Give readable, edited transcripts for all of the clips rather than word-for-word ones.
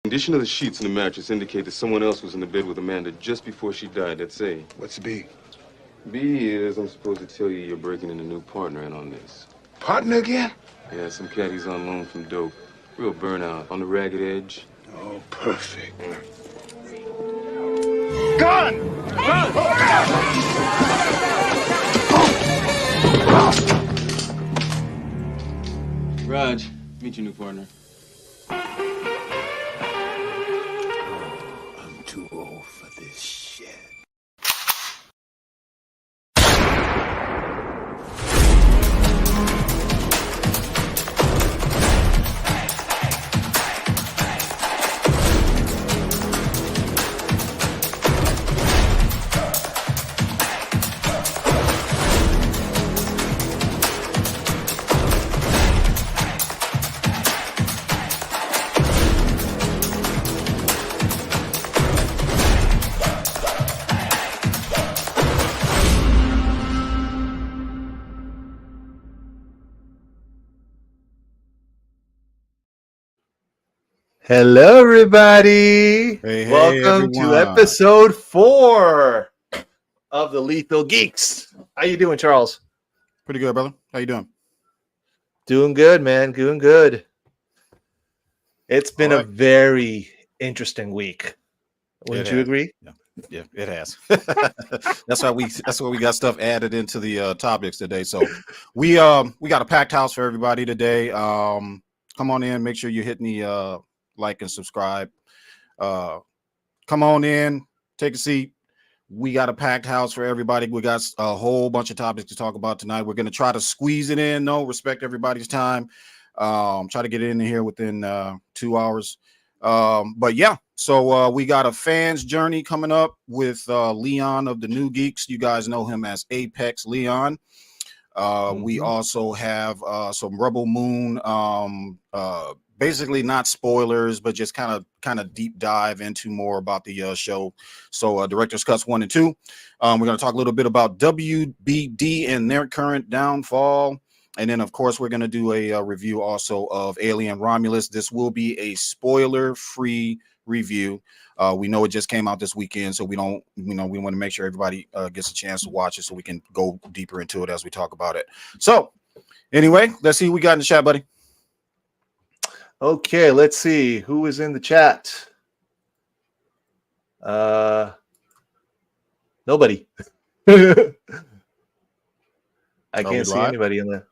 The condition of the sheets and the mattress indicate that someone else was in the bed with Amanda just before she died. That's A. What's B? B is I'm supposed to tell you you're breaking in a new partner in on this. Partner again? Yeah, some cat he's on loan from dope. Real burnout, on the ragged edge. Oh, perfect. Gun! Raj, meet your new partner. I'm too old for this shit. Hello, everybody. Hey, Welcome to episode 4 of the Lethal Geeks. How you doing, Charles? Pretty good, brother. How you doing? Doing good, man. Doing good. It's been a very interesting week. Wouldn't you agree? Yeah, it has. That's why we got stuff added into the topics today. So we got a packed house for everybody today. Come on in. Make sure you're hitting the like and subscribe. Come on in. Take a seat. We got a packed house for everybody. We got a whole bunch of topics to talk about tonight. We're going to try to squeeze it in. No, respect everybody's time. Try to get it in here within 2 hours. But yeah, so we got a fan's journey coming up with Leon of the New Geeks. You guys know him as Apex Leon. We also have some Rebel Moon, basically not spoilers, but just kind of deep dive into more about the show. So Director's Cuts 1 and 2. We're going to talk a little bit about WBD and their current downfall. And then, of course, we're going to do a review also of Alien Romulus. This will be a spoiler-free review. We know it just came out this weekend, so we want to make sure everybody gets a chance to watch it so we can go deeper into it as we talk about it. So, anyway, let's see what we got in the chat, buddy. Okay, let's see who is in the chat. Nobody. I can't see anybody in there.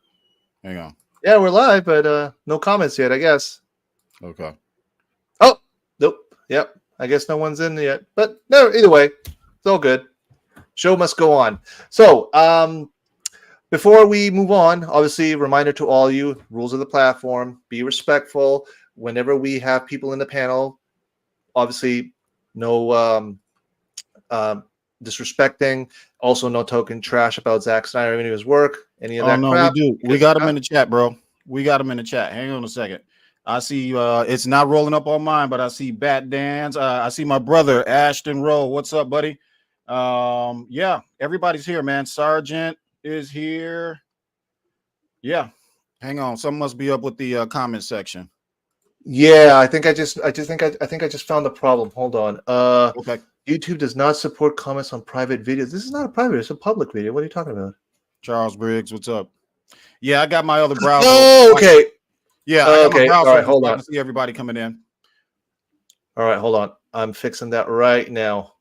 Hang on. Yeah, we're live, but no comments yet, I guess. Okay. Oh, nope. Yep. I guess no one's in yet. But no, either way, it's all good. Show must go on. So, before we move on, obviously, reminder to all you, rules of the platform, be respectful. Whenever we have people in the panel, obviously, no disrespecting. Also, no token trash about Zack Snyder and his work. Any of that crap. We do. We got him in the chat, bro. We got him in the chat. Hang on a second. I see it's not rolling up on mine, but I see Bat Dan's. I see my brother, Ashton Rowe. What's up, buddy? Yeah, everybody's here, man. Sergeant is here. Yeah. Hang on. Something must be up with the comment section. Yeah, I think I just found the problem. Hold on. Okay. YouTube does not support comments on private videos. This is not a private, it's a public video. What are you talking about? Charles Briggs, what's up? Yeah, I got my other browser. Oh, okay. Yeah, I got my browser. All right, hold on. I can see everybody coming in. All right, hold on. I'm fixing that right now.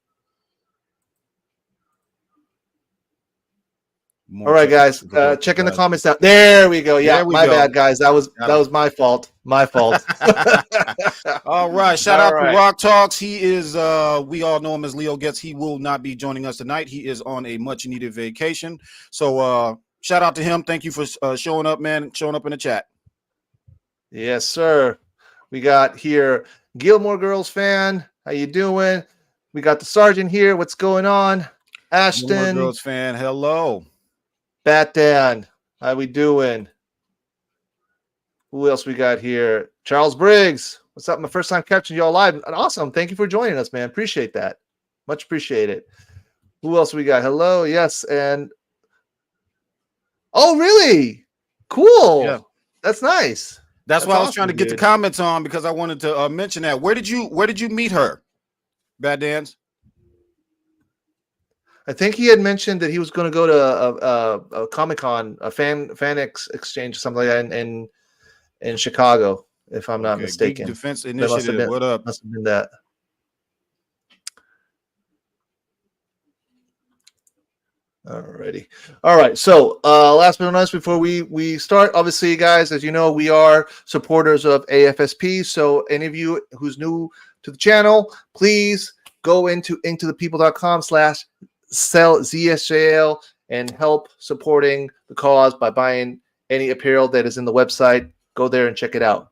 All right, guys. Checking the comments out. There we go. Yeah, my bad, guys. That was my fault. My fault. All right. Shout out to RawkTalks. He is we all know him as Leo Gets. He will not be joining us tonight. He is on a much needed vacation. So shout out to him. Thank you for showing up, man. Showing up in the chat. Yes, sir. We got here Gilmore Girls fan. How you doing? We got the sergeant here. What's going on? Ashton. Gilmore Girls fan. Hello. Bat Dan, how we doing? Who else we got here? Charles Briggs. What's up? My first time catching y'all live. Awesome. Thank you for joining us, man. Appreciate that. Much appreciated. Who else we got? Hello. Yes. And oh, really? Cool. Yeah. That's nice. That's why I was awesome, trying to get the dude. comments on, because I wanted to mention that. Where did you meet her, Bad Dance? I think he had mentioned that he was going to go to a Comic-Con, a fan exchange, or something like that in Chicago, if I'm not Okay, mistaken. Geek Defense That must have Initiative. What up? Must have been that. Alrighty. All right. So last but not least, before we start, obviously, guys, as you know, we are supporters of AFSP. So any of you who's new to the channel, please go into intothepeople.com/sell ZSJL and help supporting the cause by buying any apparel that is in the website. Go there and check it out.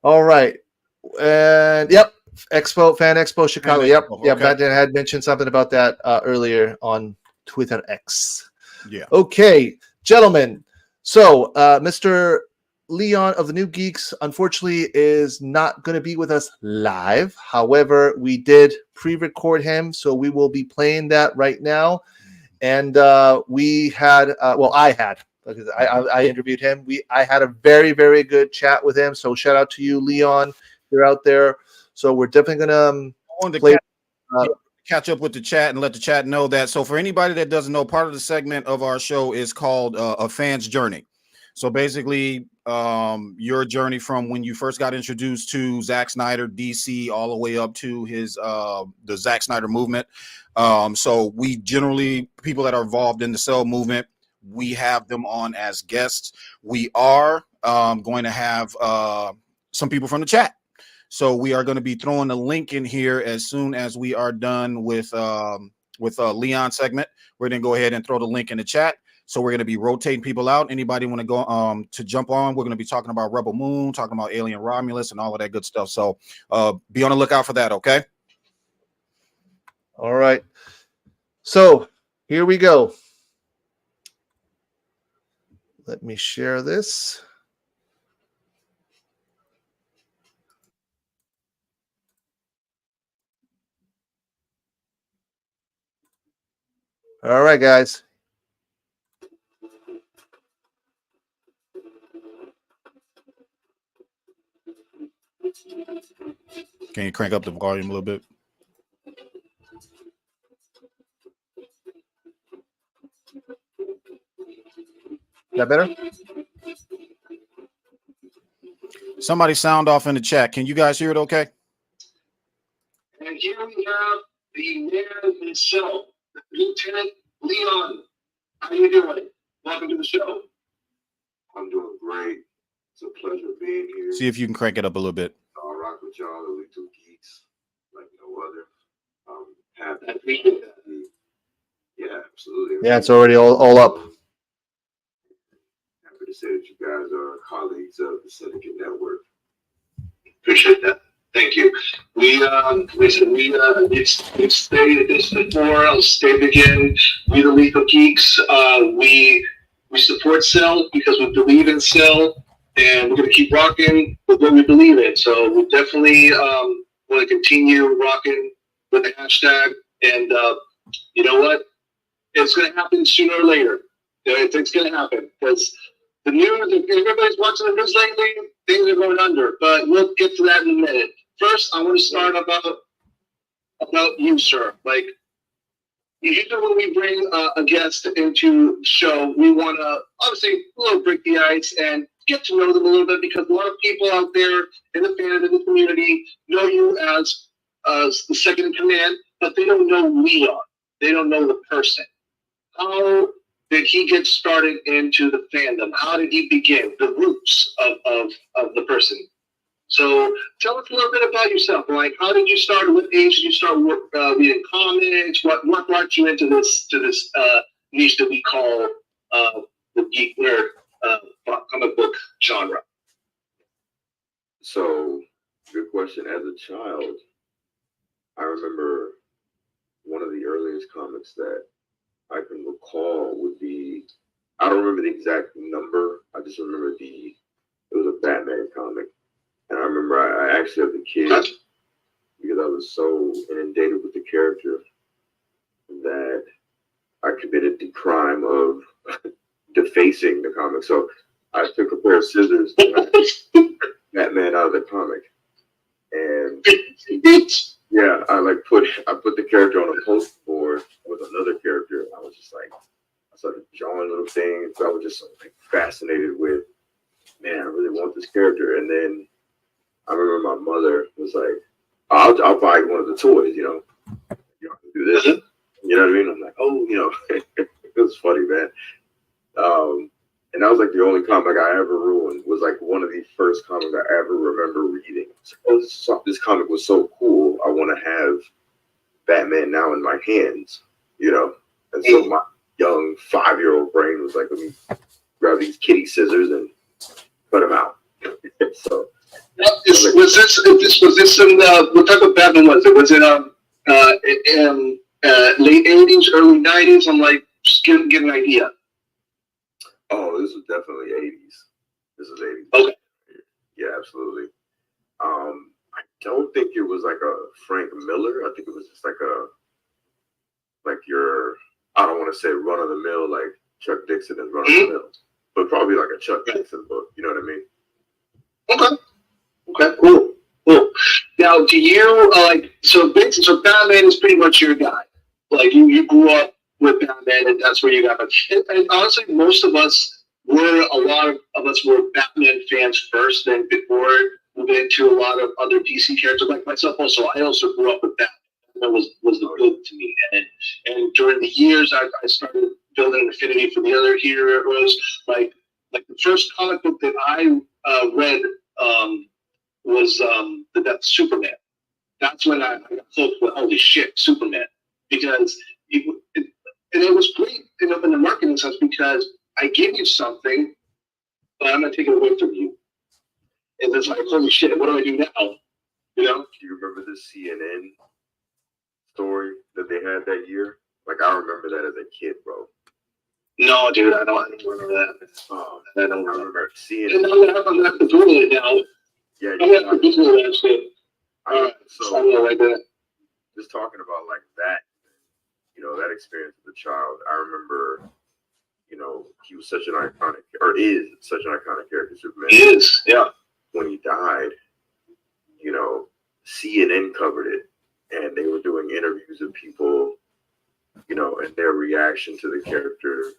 All right. And yep, Fan Expo Chicago. Fan Yep. Expo, Yep. okay. I had mentioned something about that earlier on Twitter X. Yeah. Okay, gentlemen. So, Mr. Leon of the New Geeks, unfortunately, is not going to be with us live. However, we did pre-record him, so we will be playing that right now. And we had, I had, because I interviewed him. I had a very, very good chat with him. So, shout out to you, Leon. You're out there. So, we're definitely going to play. Catch up with the chat and let the chat know that. So for anybody that doesn't know, part of the segment of our show is called A Fan's Journey. So basically, your journey from when you first got introduced to Zack Snyder, DC, all the way up to his the Zack Snyder movement. So we generally, people that are involved in the Cell movement, we have them on as guests. We are going to have some people from the chat. So we are going to be throwing a link in here as soon as we are done with Leon's segment. We're going to go ahead and throw the link in the chat. So we're going to be rotating people out. Anybody want to go to jump on? We're going to be talking about Rebel Moon, talking about Alien Romulus, and all of that good stuff. So be on the lookout for that. Okay. All right. So here we go. Let me share this. All right, guys. Can you crank up the volume a little bit? Is that better? Somebody sound off in the chat. Can you guys hear it okay? And here we have the man himself, Lieutenant Leon. How you doing? Welcome to the show. I'm doing great. It's a pleasure being here. See if you can crank it up a little bit. I'll rock with y'all, the little geeks, like no other. Happy. I appreciate that. Yeah, absolutely. Yeah, it's already all up. Happy to say that you guys are colleagues of the Syndicate Network. Appreciate that. Thank you. We've stated this before. I'll state it again. We the Lethal Geeks. We support Cell because we believe in Cell, and we're going to keep rocking with what we believe in. So we definitely want to continue rocking with the hashtag. And you know what? It's going to happen sooner or later. It's going to happen because the news. If everybody's watching the news lately, things are going under. But we'll get to that in a minute. First, I want to start about you, sir. Like, usually when we bring a guest into the show, we want to obviously a little break the ice and get to know them a little bit because a lot of people out there in the fandom, in the community, know you as the second in command, but they don't know Leon. They don't know the person. How did he get started into the fandom? How did he begin? The roots of the person. So tell us a little bit about yourself. Like, how did you start? What age did you start reading comics? What brought you into this niche that we call the geek nerd comic book genre? So, good question. As a child, I remember one of the earliest comics that I can recall would be, I don't remember the exact number. I just remember it was a Batman comic. And I remember I actually, as a kid, because I was so inundated with the character, that I committed the crime of defacing the comic. So I took a pair of scissors and I cut Batman out of the comic. And yeah, I put the character on a poster board with another character. I was just like, I started drawing little things. I was just like fascinated with, man, I really want this character. And then I remember my mother was like, I'll buy one of the toys, you can do this. You know what I mean? I'm like, oh, it was funny, man. And that was like the only comic I ever ruined. Was like one of the first comics I ever remember reading. So, this comic was so cool. I want to have Batman now in my hands, And so my young 5-year-old brain was like, let me grab these kitty scissors and cut them out. So was this in what type of Batman was it? Was it late 80s, early 90s? I'm like, just get an idea. Oh, this was definitely 80s. This is 80s. Okay. Yeah, absolutely. I don't think it was like a Frank Miller. I think it was just like I don't want to say run of the mill like Chuck Dixon is run of the mill, but probably like a Chuck Dixon book. You know what I mean? Okay, cool. Now, do you so Batman is pretty much your guy. Like you grew up with Batman, and that's where you got it. And honestly, a lot of us were Batman fans first, then before moving into a lot of other DC characters like myself. Also, I also grew up with Batman. That was the book to me, and during the years, I started building an affinity for the other heroes. Like the first comic book that I read was The Death of Superman. That's when I got hooked with holy shit, Superman, because it was great in the marketing sense because I give you something, but I'm gonna take it away from you. And it's like, holy shit, what do I do now? Do you remember the CNN story that they had that year? Like, I remember that as a kid, bro. No, dude, I don't remember that. I don't remember seeing it. And I'm gonna have to Google it now. Yeah, I'm gonna have to Google that shit. So I like that. Just talking about like that, that experience as a child. I remember, he was such an iconic, or is such an iconic character, Superman. He is, yeah. When he died, CNN covered it, and they were doing interviews of people, and their reaction to the character,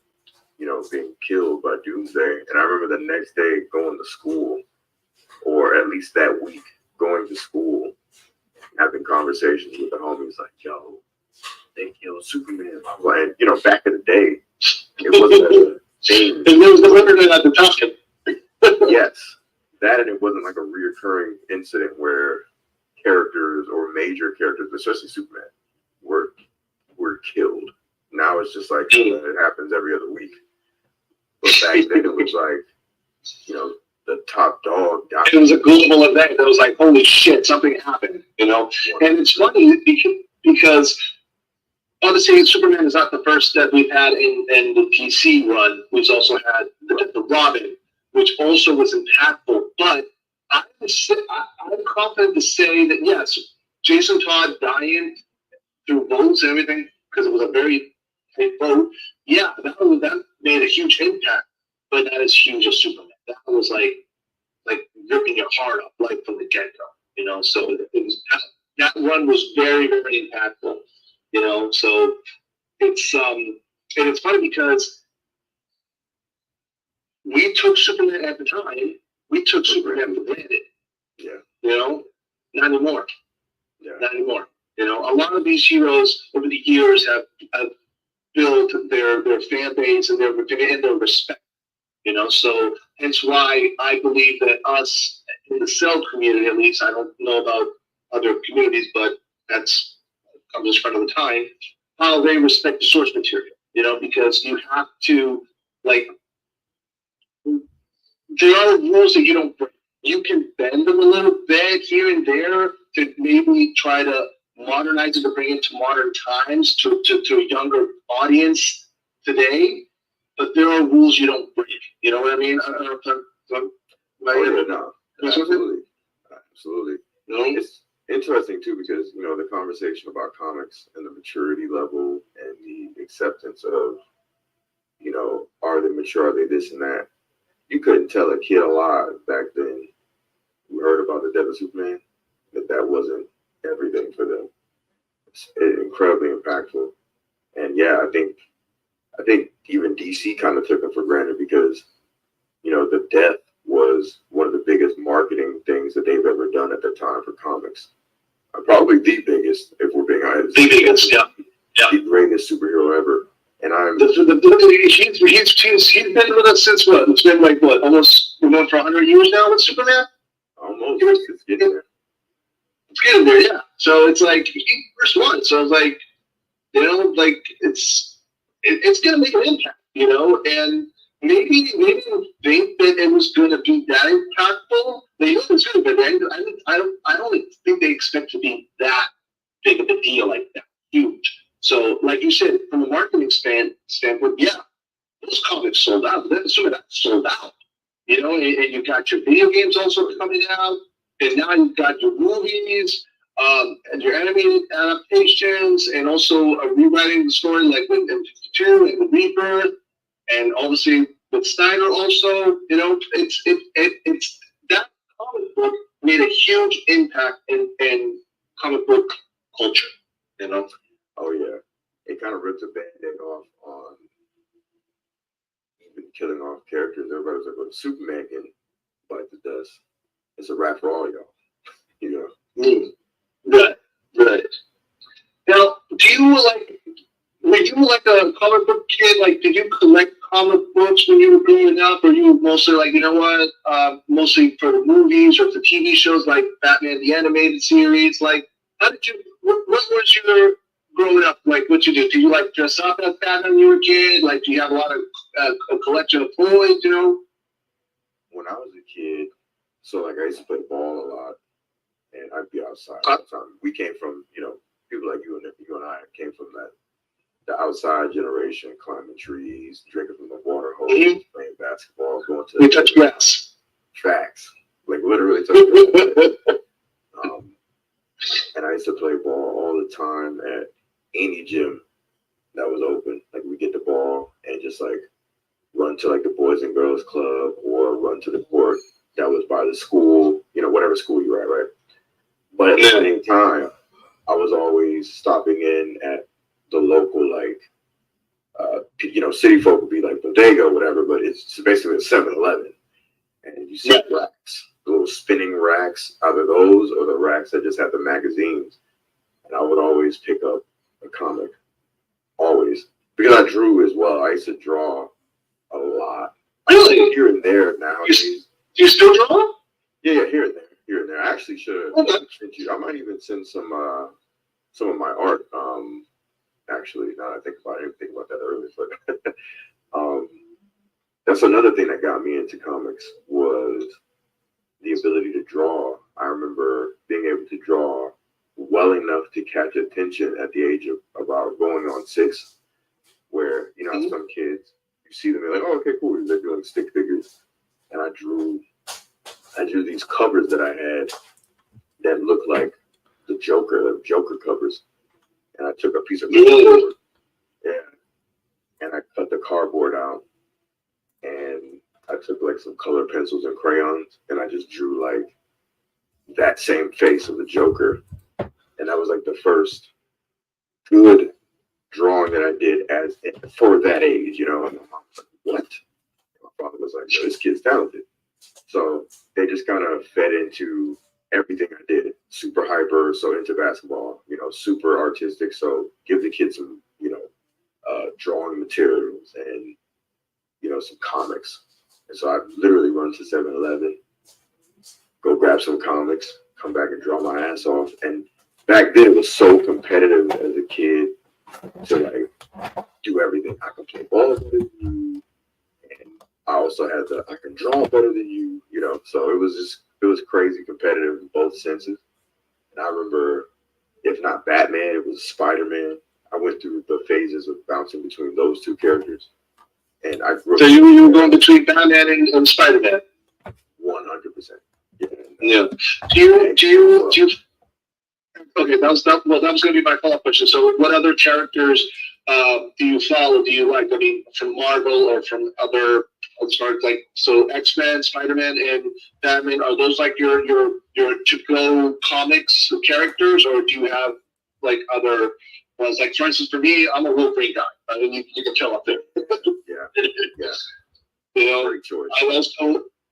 being killed by Doomsday. And I remember the next day going to school, or at least that week going to school, having conversations with the homies like, yo, they killed Superman. And, back in the day, it wasn't a thing. And there was the internet at the time. Yes. That, and it wasn't like a reoccurring incident where characters or major characters, especially Superman, were killed. Now it's just like, it happens every other week. But back then it was like, the top dog died. It was a global event. It was like, holy shit, something happened, And it's funny because obviously Superman is not the first that we've had in the DC run. We've also had the Robin, which also was impactful. But I'm confident to say that, yes, Jason Todd dying through votes and everything, because it was a very tight vote, yeah, that made a huge impact. But that is huge as Superman. That was like ripping your heart up, like from the get-go, So it was that run was very, very impactful, So it's and it's funny because we took Superman at the time. We took Superman for granted. Yeah. Not anymore. Yeah. Not anymore. A lot of these heroes over the years have built their fan base and their respect. So hence why I believe that us in the Cell community, at least, I don't know about other communities, but that's comes as front of the time, how they respect the source material, because you have to, there are rules that you don't break. You can bend them a little bit here and there to maybe try to modernize it to bring it to modern times to a younger audience today. But there are rules you don't break. You know what I mean? I don't know if No, absolutely. It's interesting too because the conversation about comics and the maturity level and the acceptance of are they mature, are they this and that. you couldn't tell a kid alive back then who heard about the death of Superman that wasn't everything for them. It's incredibly impactful. And yeah, I think even DC kind of took it for granted because, you know, the death was one of the biggest marketing things that they've ever done at the time for comics. Probably the biggest, if we're being honest. The biggest, yeah. The greatest superhero ever. And he's been with us since what? It's been like what? Almost we're going for 100 years now with Superman. Almost. It's getting there. It's getting there, yeah. So it's like he first one. So it's like, you know, like it's gonna make an impact, you know, and maybe they didn't think that it was gonna be that impactful. They knew it was gonna be, but I don't think they expect to be that big of a deal, like that huge. So, like you said, from a marketing standpoint, yeah, those comics sold out. Some of that sold out, you know. And you got your video games also coming out, and now you've got your movies, and your animated adaptations, and also rewriting the story like with M52 and the Rebirth, and obviously with Snyder also. You know, it's that comic book made a huge impact in comic book culture. You know. Oh yeah, it kind of ripped a band-aid off on even killing off characters. Everybody was like, "Well, Superman can bite the dust." It's a wrap for all y'all, you know. Right. Now, were you like a comic book kid? Like, did you collect comic books when you were growing up, or you were mostly like, you know what, mostly for the movies or for TV shows like Batman the Animated Series? Like, how did you? What was your growing up like? What you do? Do you like dress up as Batman when you were a kid? Like, do you have a lot of a collection of toys? You know? When I was a kid, so like I used to play ball a lot, and I'd be outside all the time. We came from, you know, people like you and I came from the outside generation, climbing trees, drinking from the water hose, playing basketball, going to. We touch grass. Facts, like literally touch grass. And I used to play ball all the time at any gym that was open. Like we get the ball and just like run to like the Boys and Girls Club or run to the court that was by the school, you know, whatever school you were at, right? But at the same time, I was always stopping in at the local, like, you know, city folk would be like bodega or whatever, but it's basically a 7-Eleven. And you see racks, little spinning racks, either those or the racks that just have the magazines. And I would always pick up a comic, always. Because I drew as well. I used to draw a lot. Really? Here and there now. Do you still draw? Yeah, here and there. I actually should have sent you. I might even send some of my art. Actually, now that I think about it, I didn't think about that earlier. But that's another thing that got me into comics was the ability to draw. I remember being able to draw well enough to catch attention at the age of about going on 6, where, you know, some kids, you see them, you're like, oh, okay, cool, they're doing stick figures. And I drew these covers that I had that looked like the Joker covers. And I took a piece of cardboard, and I cut the cardboard out, and I took like some colored pencils and crayons, and I just drew like that same face of the Joker. And that was like the first good drawing that I did for that age, you know. And my mom was like, what? My father was like, no, this kid's talented. So they just kind of fed into everything I did. Super hyper, so into basketball, you know, super artistic. So give the kids some, you know, drawing materials and, you know, some comics. And so I literally run to 7-Eleven, go grab some comics, come back and draw my ass off. And back then it was so competitive as a kid to like do everything. I can play ball better than you, and I also had I can draw better than you, you know. So it was crazy competitive in both senses. And I remember, if not Batman, it was Spider-Man. I went through the phases of bouncing between those two characters. And I grew up. So you were going between Batman and Spider-Man? 100%. Yeah. Do you Okay, well, that was going to be my follow-up question. So, what other characters do you follow? Do you like? I mean, from Marvel or from other start like so X-Men, Spider-Man, and Batman. Are those like your to-go comics characters, or do you have like other ones? Like for instance, for me, I'm a Wolverine guy. I mean, you can tell up there. Yeah, yeah, You know, great choice.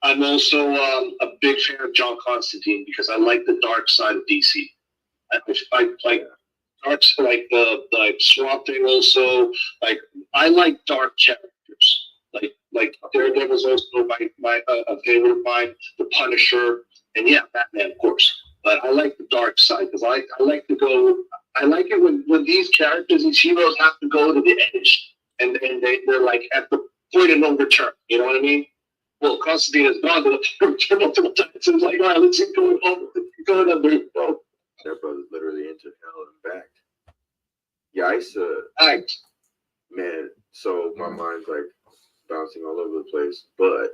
I'm also a big fan of John Constantine because I like the dark side of DC. I like dark, like the like Swamp Thing. Also, like I like dark characters. Like Daredevil's also my a favorite of mine. The Punisher, and yeah, Batman, of course. But I like the dark side because I like to go. I like it when these characters, these heroes, have to go to the edge, and they're like at the point of no return. You know what I mean? Well, Constantine has gone to the return multiple times. It's like, all right, let's keep going on. Going under. That brother's literally into hell and back. Yeah, I used to, Act. man, so my mind's like bouncing all over the place. But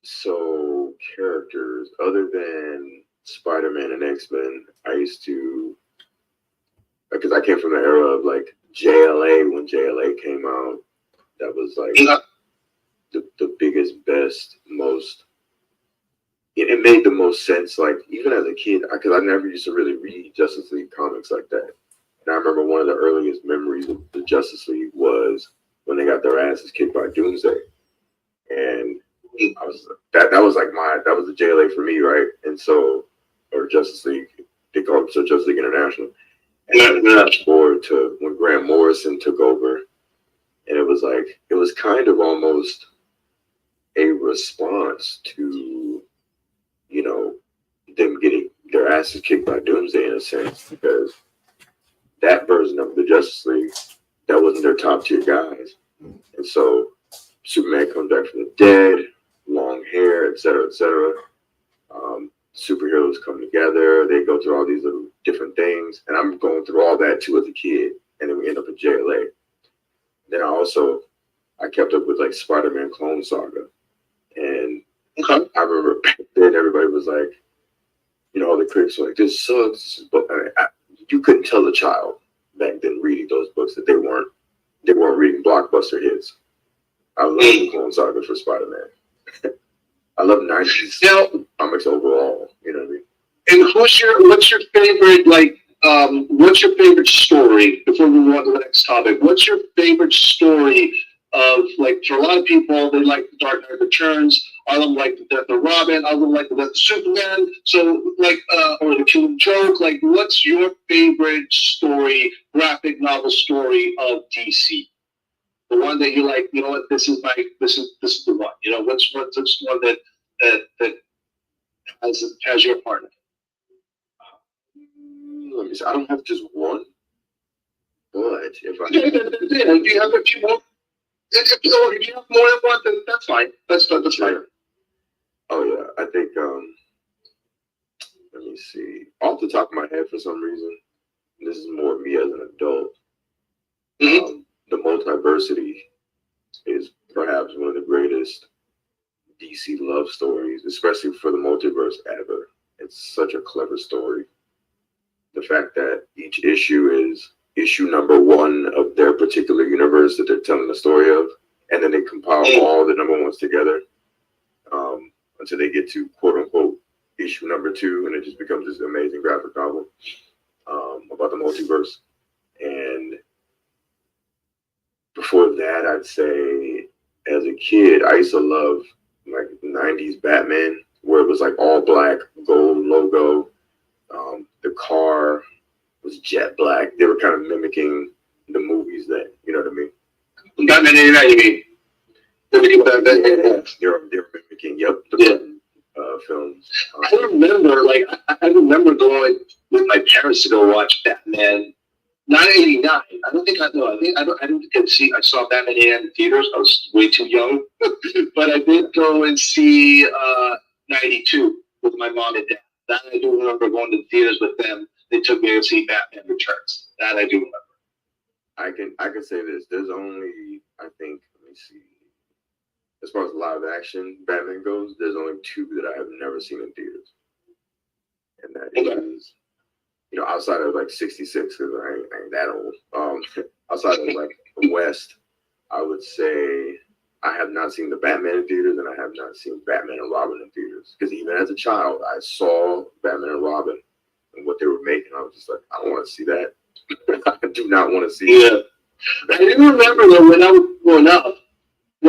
so characters other than Spider-Man and X-Men, I used to, because I came from the era of like JLA. When JLA came out, that was like the biggest, best, most. It made the most sense, like, even as a kid, because I never used to really read Justice League comics like that. And I remember one of the earliest memories of the Justice League was when they got their asses kicked by Doomsday. And I was that was like that was the JLA for me, right? And so, or Justice League, they called it Justice League International. And I fast forward to when Grant Morrison took over, and it was like, it was kind of almost a response to, you know, them getting their asses kicked by Doomsday in a sense, because that version of the Justice League, that wasn't their top tier guys. And so Superman comes back from the dead, long hair, etc., etc. Superheroes come together, they go through all these little different things, and I'm going through all that too as a kid, and then we end up in JLA. Then I kept up with like Spider-Man Clone Saga, and I remember back then everybody was like, you know, all the critics were like, this sucks. But you couldn't tell a child back then reading those books that they weren't reading blockbuster hits. I love the Clone Saga for Spider-Man. I love 90s comics overall. You know what I mean? And what's your favorite what's your favorite story before we move on to the next topic? What's your favorite story of, like, for a lot of people, they like The Dark Knight Returns, other like The Death of Robin, other like The Death of Superman, so like or The Killing Joke. Like, what's your favorite story, graphic novel story of DC? The one that you like, you know what, this is the one. You know, what's the one that has your partner? Let me see. I don't have just one, but if I Do you have a few more? If you have more than one, then that's fine. That's fine. Oh yeah, I think let me see. Off the top of my head, for some reason, this is more me as an adult. The Multiversity is perhaps one of the greatest DC love stories, especially for the multiverse ever. It's such a clever story. The fact that each issue is issue number one of their particular universe that they're telling the story of, and then they compile all the number ones together until they get to quote unquote issue number two, and it just becomes this amazing graphic novel about the multiverse. And before that, I'd say as a kid, I used to love like 90s Batman, where it was like all black, gold logo. The car was jet black. They were kind of mimicking the movies then, you know what I mean? Batman 89, you mean? Mimicking Batman 89. They're mimicking, films. I remember going with my parents to go watch Batman. Not 89. I don't think I saw Batman 89 in the theaters. I was way too young. But I did go and see 92 with my mom and dad. That I do remember going to the theaters with them. They took me to see Batman Returns. That I do remember. I can say this. There's only, I think, let me see. As far as live action Batman goes, there's only two that I have never seen in theaters. And that is outside of like '66, because I ain't that old. Outside of like the West, I would say I have not seen the Batman in theaters, and I have not seen Batman and Robin in theaters. Because even as a child, I saw Batman and Robin and what they were making. I was just like, I don't want to see that. I do not want to see it. I do remember though when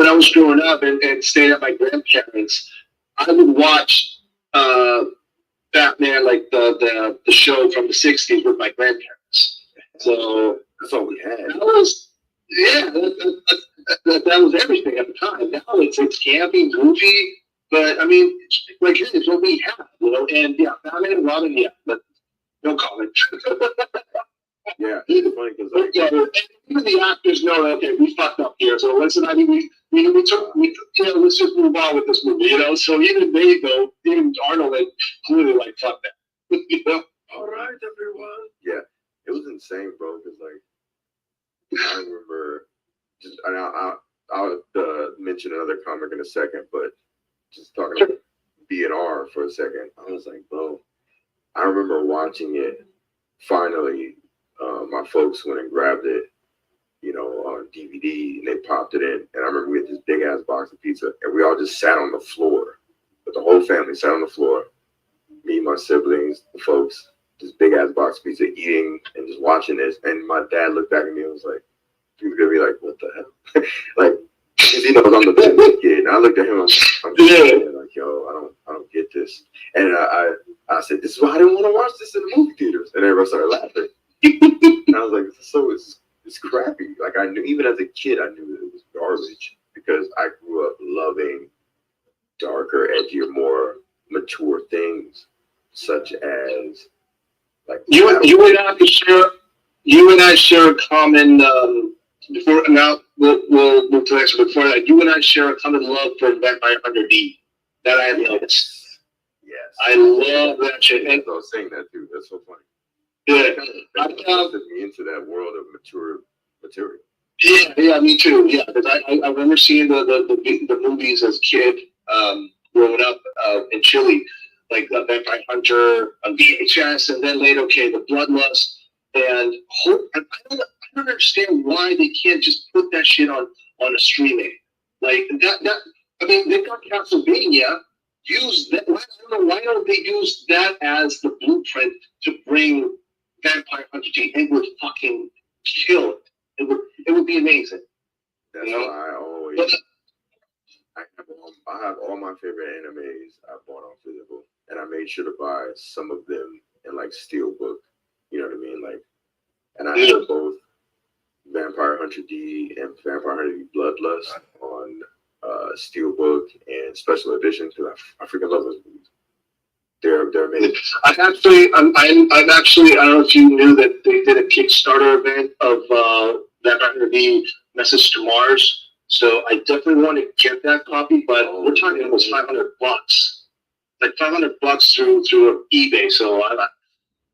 I was growing up and staying at my grandparents, I would watch Batman, like the show from the '60s, with my grandparents. So That's all we had. that was that was everything at the time. Now it's campy, goofy, but I mean, like it's what we have, And yeah, Batman and Robin, yeah, but no comment. Yeah, it's funny because like, Yeah, even the actors know that, okay, we fucked up here. So listen, I mean, we took, let's just move on with this movie, So even they go, even Arnold and Clooney, like, fuck that, All right, everyone. Yeah, it was insane, bro. Because like, I remember, I'll mention another comic in a second, but just talking about B&R for a second, I was like, bro, I remember watching it finally. My folks went and grabbed it, on DVD, and they popped it in. And I remember we had this big ass box of pizza, and we all just sat on the floor. But the whole family sat on the floor. Me, my siblings, the folks, this big ass box of pizza, eating and just watching this. And my dad looked back at me and was like, he was gonna be like, "What the hell?" Like, because he knows I'm the big kid. And I looked at him, I'm just like, "Yo, I don't get this." And I said, "This is why I didn't want to watch this in the movie theaters." And everybody started laughing. And I was like, it's crappy. Like, I knew, even as a kid, I knew that it was garbage because I grew up loving darker, edgier, more mature things, such as like you and I share a common before now we'll move to the next one. Before that, you and I share a common love for Vampire Hunter D that I have noticed. Yes, I love that shit. And I was saying that too. That's so funny. Yeah, that lifted me into that world of mature material. Yeah, me too. Yeah, because I remember seeing the movies as a kid, growing up in Chile, like Vampire Hunter on VHS, and then later, okay, the Bloodlust, and I don't understand why they can't just put that shit on a streaming like that. I mean, they got Castlevania. Use that. I don't know why don't they use that as the blueprint to bring Vampire Hunter D? It would fucking kill it. It would be amazing. That's why I always. I have all my favorite animes I bought on physical, and I made sure to buy some of them in like steelbook. You know what I mean? Like, and I have both Vampire Hunter D and Vampire Hunter D Bloodlust on steelbook and special edition because I freaking love those movies. They're amazing. I'm actually, I don't know if you knew that they did a Kickstarter event of Vampire Hunter D Message to Mars. So I definitely want to get that copy, but we're talking almost $500, like $500 through eBay. So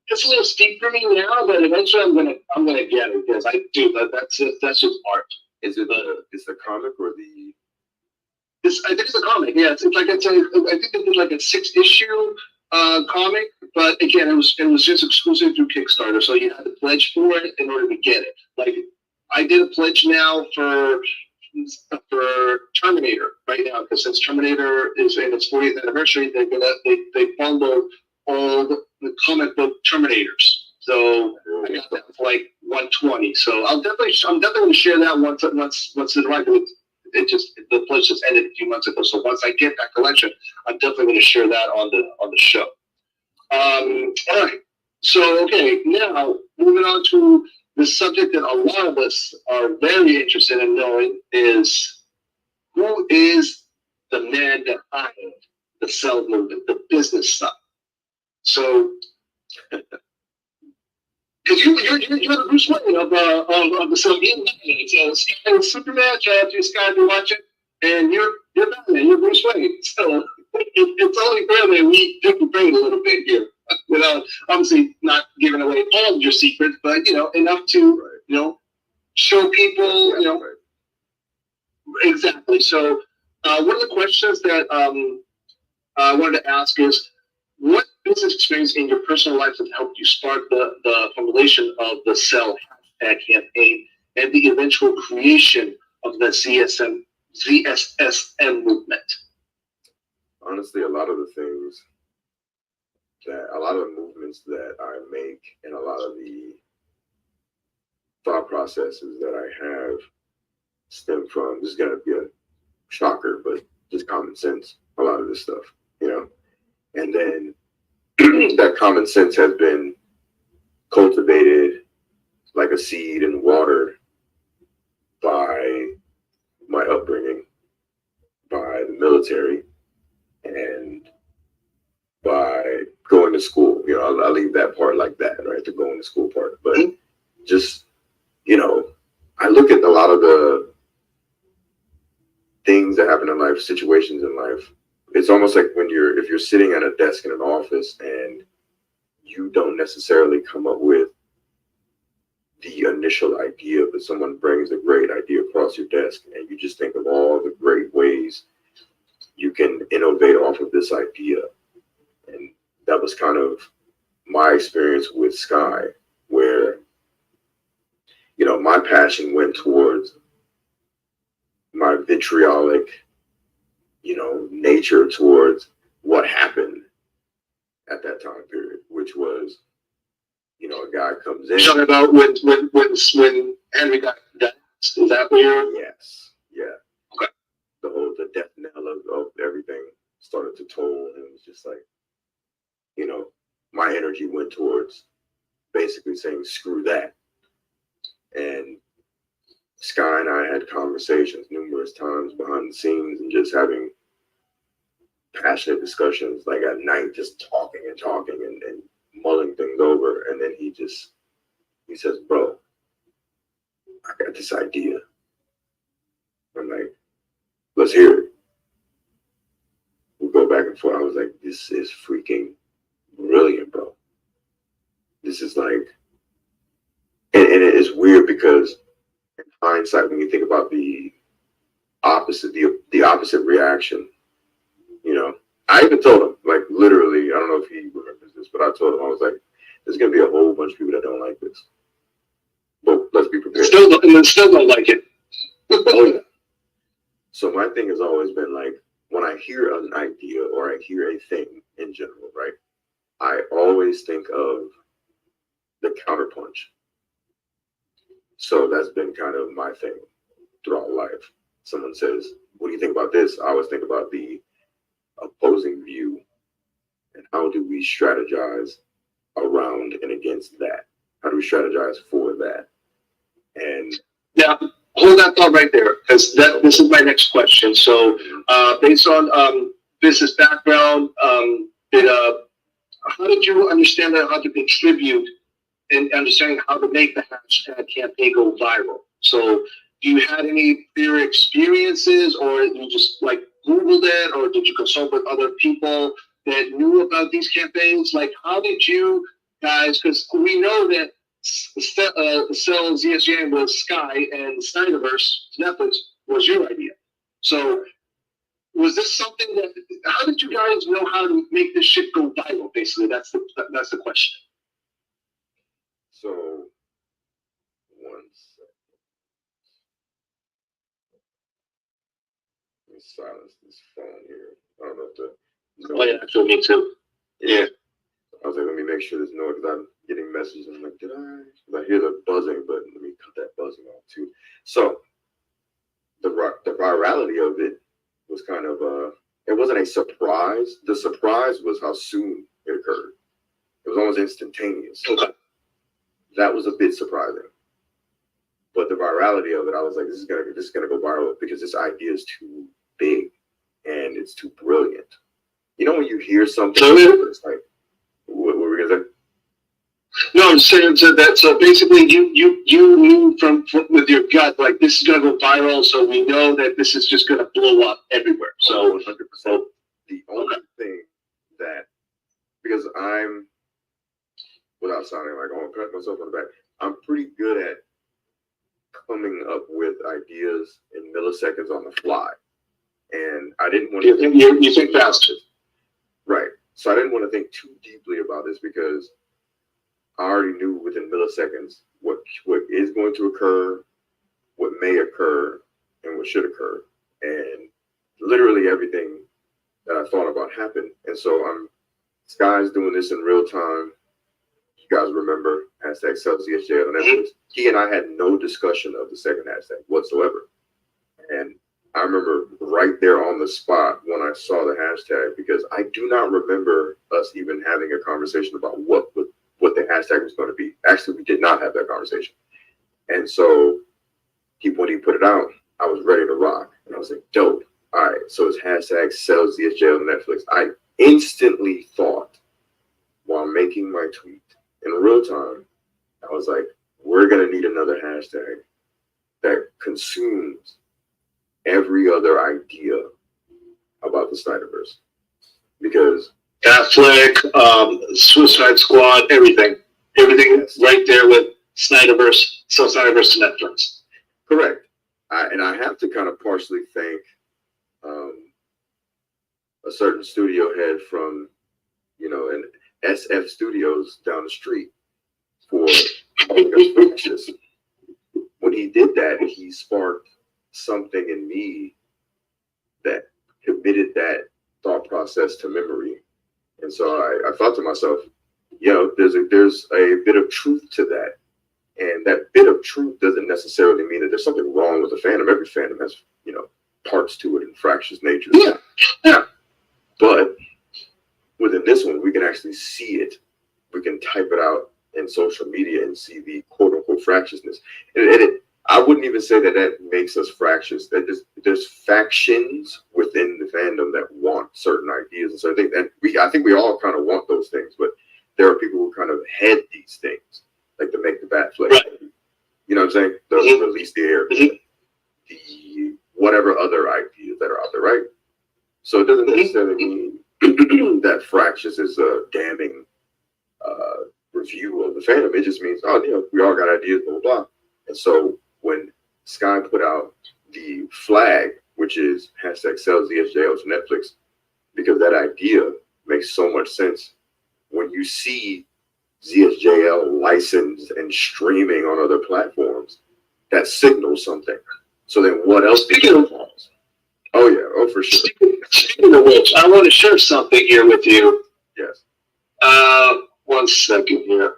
it's a little steep for me now, but eventually I'm gonna get it because I do. That's just art. Is it it's the comic or the? I think it's a comic. Yeah, I think they did like a 6-issue comic, but again, it was just exclusive through Kickstarter, so you had to pledge for it in order to get it. Like I did a pledge now for Terminator right now because since Terminator is in its 40th anniversary, they bundled all the comic book Terminators. So I got that for like $120. So I'm definitely going to share that once it's right. The pledge just ended a few months ago. So once I get that collection, I'm definitely going to share that on the show. All right. So okay, now moving on to the subject that a lot of us are very interested in knowing is who is the man behind the cell movement, the business side. So, because you're the Bruce Wayne of the cell movement. So Sky is Superman, shout out to Sky if you're watching, and you're Batman, you're Bruce Wayne. So it's only fair that we pick the brain a little bit here. Without obviously not giving away all of your secrets, but enough to show people exactly. So one of the questions that I wanted to ask is, what business experience in your personal life has helped you spark the formulation of the Cell campaign and the eventual creation of the ZSSM movement? Honestly, a lot of the movements that I make and a lot of the thought processes that I have stem from, this is going to be a shocker, but just common sense, a lot of this stuff, you know? And then that common sense has been cultivated like a seed in water by my upbringing, by the military, and by going to school. You know, I'll leave that part like that, right? The going to school part. But just, you know, I look at a lot of the things that happen in life, situations in life. It's almost like if you're sitting at a desk in an office and you don't necessarily come up with the initial idea, but someone brings a great idea across your desk and you just think of all the great ways you can innovate off of this idea. And that was kind of my experience with Sky, where, you know, my passion went towards my vitriolic, you know, nature towards what happened at that time period, which was, you know, a guy comes in. You're talking about when Henry got that? Is that what you're? Yes, yeah. Okay. The death knell of everything started to toll, and it was just like, you know, my energy went towards basically saying screw that. And Sky and I had conversations numerous times behind the scenes and just having passionate discussions, like at night, just talking and mulling things over. And then he says, bro, I got this idea. I'm like, let's hear it. We go back and forth. I was like, this is freaking brilliant, bro. This is like, and it is weird because in hindsight, when you think about the opposite reaction, you know, I even told him, like, literally, I don't know if he remembers this, but I told him, I was like, there's going to be a whole bunch of people that don't like this. But let's be prepared. Still don't like it. Oh, yeah. So my thing has always been like, when I hear an idea or I hear a thing in general, right, I always think of the counterpunch. So that's been kind of my thing throughout life. Someone says, what do you think about this? I always think about the opposing view and how do we strategize around and against that? How do we strategize for that? And now, hold that thought right there, because this is my next question. So, based on business background, how did you understand that, how to contribute in understanding how to make the hashtag campaign go viral? So, do you had any prior experiences, or you just like Googled it, or did you consult with other people that knew about these campaigns? Like, how did you guys, because we know that Cell ZSGN was Sky and Snyderverse Netflix was your idea. So was this something that, how did you guys know how to make this shit go viral? Basically, that's the question. so, one second. Let me silence this phone here. I don't know if the. Oh yeah, actually me too. Yeah. I was like, let me make sure there's no, because I'm getting messages. I'm like, did I? Because I hear the buzzing, but let me cut that buzzing off too. So the virality of it was kind of it wasn't a surprise. The surprise was how soon it occurred. It was almost instantaneous. Okay. That was a bit surprising. But the virality of it, I was like, this is gonna go viral because this idea is too big and it's too brilliant. You know when you hear something, it's like, what were we gonna say? No, I'm saying so basically you knew from with your gut, like, this is gonna go viral, so we know that this is just gonna blow up everywhere. So 100%. The only thing that, because I'm, without sounding like I want to pat myself on the back, I'm pretty good at coming up with ideas in milliseconds on the fly, and I didn't want to. You think fast. Right. So I didn't want to think too deeply about this because I already knew within milliseconds what is going to occur, what may occur, and what should occur. And literally everything that I thought about happened. And so Sky's doing this in real time. You guys remember hashtag #CelsiusJail on Netflix. He and I had no discussion of the second hashtag whatsoever. And I remember right there on the spot when I saw the hashtag, because I do not remember us even having a conversation about what the hashtag was going to be. Actually, we did not have that conversation. And so when he put it out, I was ready to rock. And I was like, dope. All right, so it's hashtag #CelsiusJail on Netflix. I instantly thought while making my tweet in real time, I was like, we're going to need another hashtag that consumes every other idea about the Snyderverse. Because Affleck, Suicide Squad, everything right there with Snyderverse, so Snyderverse to Netflix. Correct. And I have to kind of partially thank a certain studio head from, an SF Studios down the street for just when he did that, he sparked something in me that committed that thought process to memory. And so I thought to myself, there's a bit of truth to that. And that bit of truth doesn't necessarily mean that there's something wrong with the fandom. Every fandom has, parts to it and fractious natures. Yeah. But within this one, we can actually see it. We can type it out in social media and see the quote unquote fractiousness. And I wouldn't even say that makes us fractious. That there's factions within the fandom that want certain ideas and certain things. And I think we all kind of want those things, but there are people who kind of head these things, like to make the bat flip. Right. You know what I'm saying? They'll release the air, the whatever other ideas that are out there, right? So it doesn't necessarily mean that fractious is a damning review of the fandom. It just means, we all got ideas, blah, blah, blah. And so when Sky put out the flag, which is hashtag #CelsiusJail to Netflix, because that idea makes so much sense. When you see ZSJL licensed and streaming on other platforms, that signals something. So then what else do you do? Oh, yeah. Oh, for sure. Speaking of which, I want to share something here with you. Yes. 1 second here.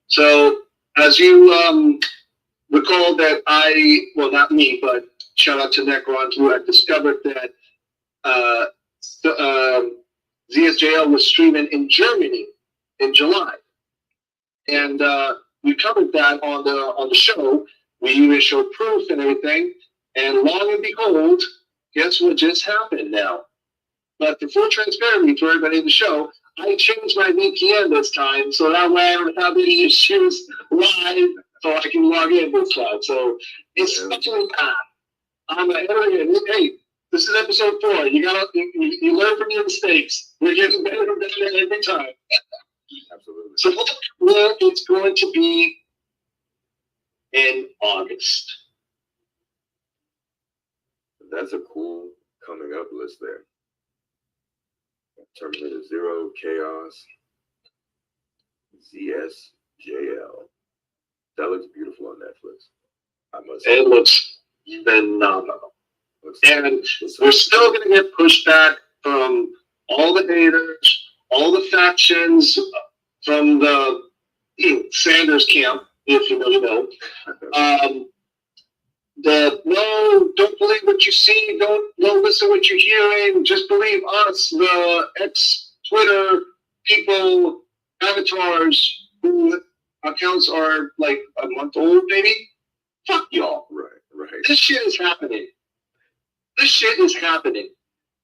So, as you recall that not me, but shout out to Necron, who had discovered that ZSJL was streaming in Germany in July. And we covered that on the show. We even showed proof and everything. And lo and behold, guess what just happened now? But for full transparency to everybody in the show, I changed my VPN this time, so that way I don't have any issues live, so I can log in this time. So it's especially I'm ahead of it. Hey, this is episode 4. You learn from your mistakes. We're getting better and better every time. Absolutely. So it's going to be in August. That's a cool coming up list there. Terminator 0, Chaos, ZSJL. That looks beautiful on Netflix. I must say. It looks phenomenal. And we're still going to get pushback from all the haters, all the factions from the Sanders camp, if you really know. No, don't believe what you see, don't listen what you're hearing, just believe us, the ex-Twitter people, avatars, who accounts are like a month old, maybe. Fuck y'all. Right. This shit is happening.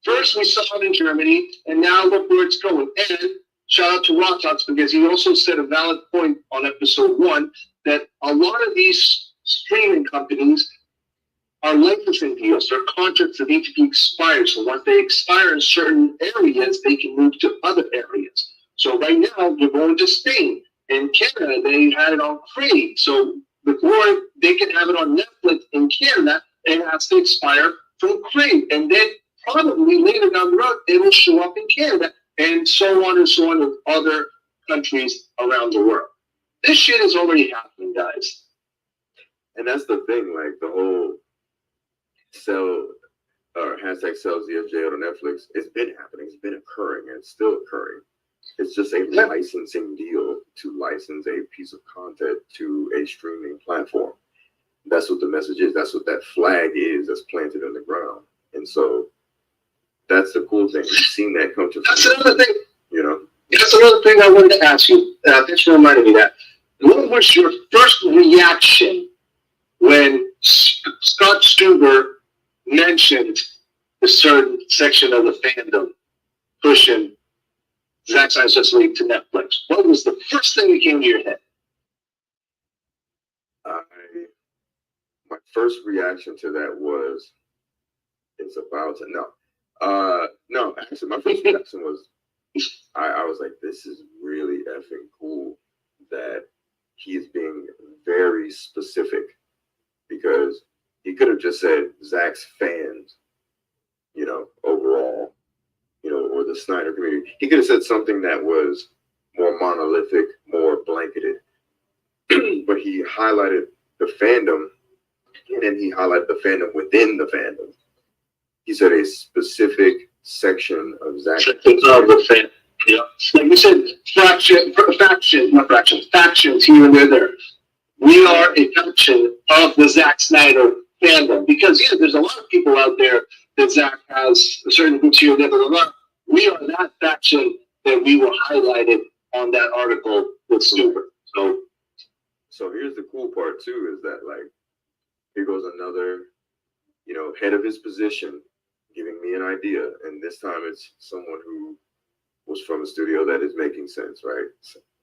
First we saw it in Germany, and now look where it's going. And shout out to RawkTalks, because he also said a valid point on episode 1 that a lot of these streaming companies are licensing deals. Their contracts that need to be expired. So once they expire in certain areas, they can move to other areas. So right now, they're going to Spain. In Canada, they had it on Crave. So before they can have it on Netflix in Canada, it has to expire from Crave. And then probably later down the road, it will show up in Canada and so on with other countries around the world. This shit is already happening, guys. And that's the thing, like the whole sell or hashtag sells ZFJ on Netflix. It's been happening. It's been occurring, and it's still occurring. It's just a licensing deal to license a piece of content to a streaming platform. That's what the message is. That's what that flag is that's planted in the ground. And so that's the cool thing. We've seen that come to That's another thing. You know? That's another thing I wanted to ask you. Thanks for reminding me that. What was your first reaction when Scott Stuber mentioned a certain section of the fandom pushing Zack Snyder's Justice League to Netflix? What was the first thing that came to your head? My first reaction to that was, it's about to, no, actually, my first reaction was, I was like, this is really effing cool that he's being very specific, because he could have just said Zack's fans, overall, or the Snyder community. He could have said something that was more monolithic, more blanketed, but he highlighted the fandom, and then he highlighted the fandom within the fandom. He said a specific section of Zack. Yeah. Like you said, factions here and there. We are a faction of the Zack Snyder fandom, because there's a lot of people out there that Zack has a certain groups here and there, blah, blah, blah. We are that faction that we were highlighted on that article with Stuber. So here's the cool part too, is that like, here goes another, head of his position giving me an idea. And this time it's someone who was from a studio that is making sense, right?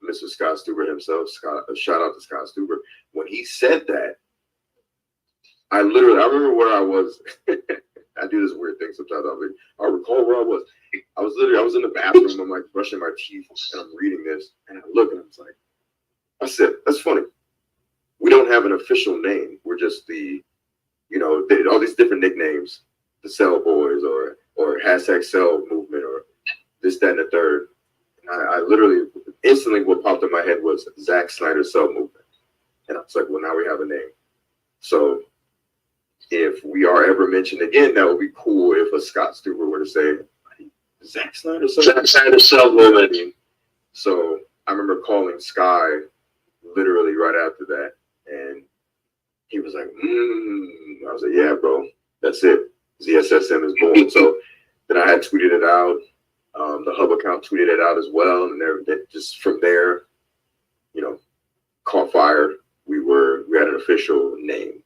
Mr. Scott Stuber himself, shout out to Scott Stuber. When he said that, I remember where I was. I do this weird thing sometimes. I recall where I was. I was in the bathroom. I'm like brushing my teeth, and I'm reading this, and I look, and I said, that's funny. We don't have an official name. We're just all these different nicknames, the Cell Boys or hashtag Cell Movement or this, that, and the third. And I literally, instantly what popped in my head was Zack Snyder Cell Movement. And I was like, well, now we have a name. So if we are ever mentioned again, that would be cool if a Scott Stuber were to say, Zack Snyder Cell Movement. So I remember calling Sky literally right after that. And he was like, I was like, yeah, bro, that's it. ZSSM is born. So then I had tweeted it out. The Hub account tweeted it out as well. And just from there, caught fire. We had an official name,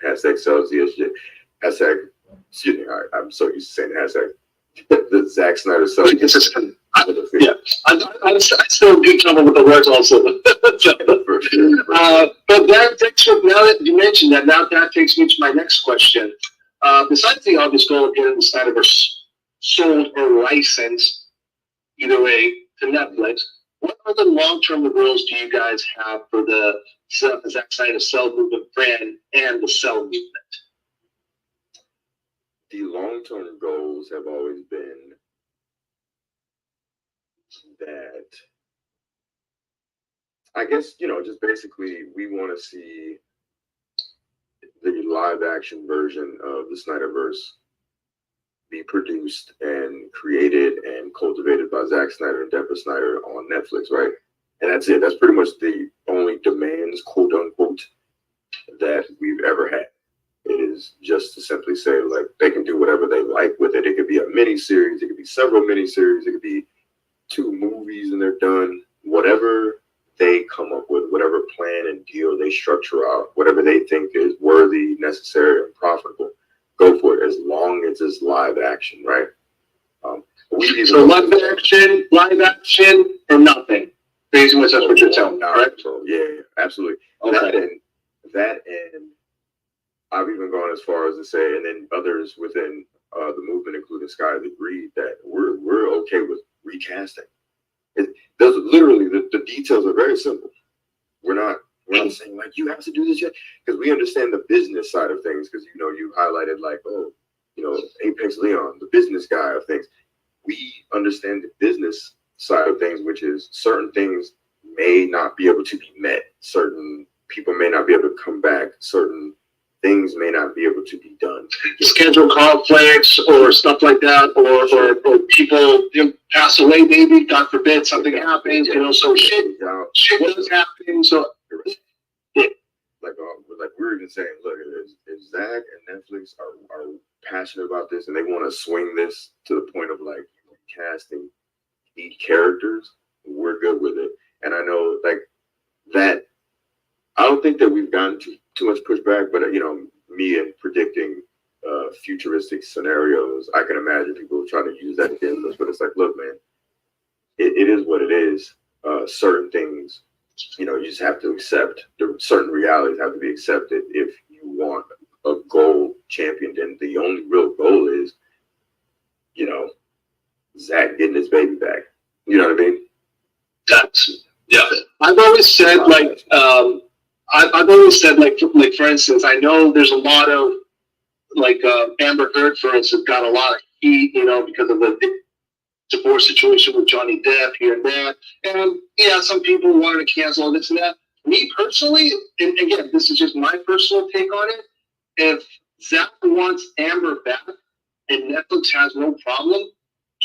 hashtag sells ZSJ, hashtag, excuse me, I'm so used to saying hashtag, the Zack Snyder sells. Yeah, I still do trouble with the words also. But that takes, now that you mentioned that, that takes me to my next question. Besides the obvious goal of getting the Snyderverse sold or licensed, either way, to Netflix, what other long-term goals do you guys have for the Zack Snyder Cell Movement brand and the Cell Movement? The long-term goals have always been that, I guess, just basically we want to see the live action version of the Snyderverse be produced and created and cultivated by Zack Snyder and Deborah Snyder on Netflix, right? And that's it. That's pretty much the only demands, quote unquote, that we've ever had. It is just to simply say, like, they can do whatever they like with it. It could be a mini series, it could be several mini series, it could be 2 movies and they're done. Whatever they come up with, whatever plan and deal they structure out, whatever they think is worthy, necessary, and profitable, go for it, as long as it's live action, right? So live action, or nothing. Basically, that's what you're telling me, right? So yeah, absolutely. Okay. That and I've even gone as far as to say, and then others within the movement, including Sky, have agreed that we're okay with recasting. Those literally the details are very simple. We're not saying like you have to do this yet, because we understand the business side of things. Because you highlighted like, Apex Leon, the business guy of things. we understand the business side of things, which is certain things may not be able to be met. Certain people may not be able to come back. Certain things may not be able to be done. Schedule conflicts or stuff like that, or people pass away, maybe, God forbid, something happens, so shit was happening. So, like we were even saying, look, if Zack and Netflix are passionate about this and they want to swing this to the point of like casting lead characters, we're good with it. And I know like that, I don't think that we've gotten too much pushback, but me and predicting futuristic scenarios, I can imagine people trying to use that against us. But it's like, look, man, it is what it is. Certain things, you just have to accept. Certain realities have to be accepted if you want a goal championed. And the only real goal is, Zack getting his baby back. You know what I mean? Yeah. I've always said for instance, I know there's a lot of Amber Heard, for instance, got a lot of heat, because of the divorce situation with Johnny Depp here and there. And yeah, some people wanted to cancel this and that. Me personally, and again, this is just my personal take on it. If Zack wants Amber back and Netflix has no problem,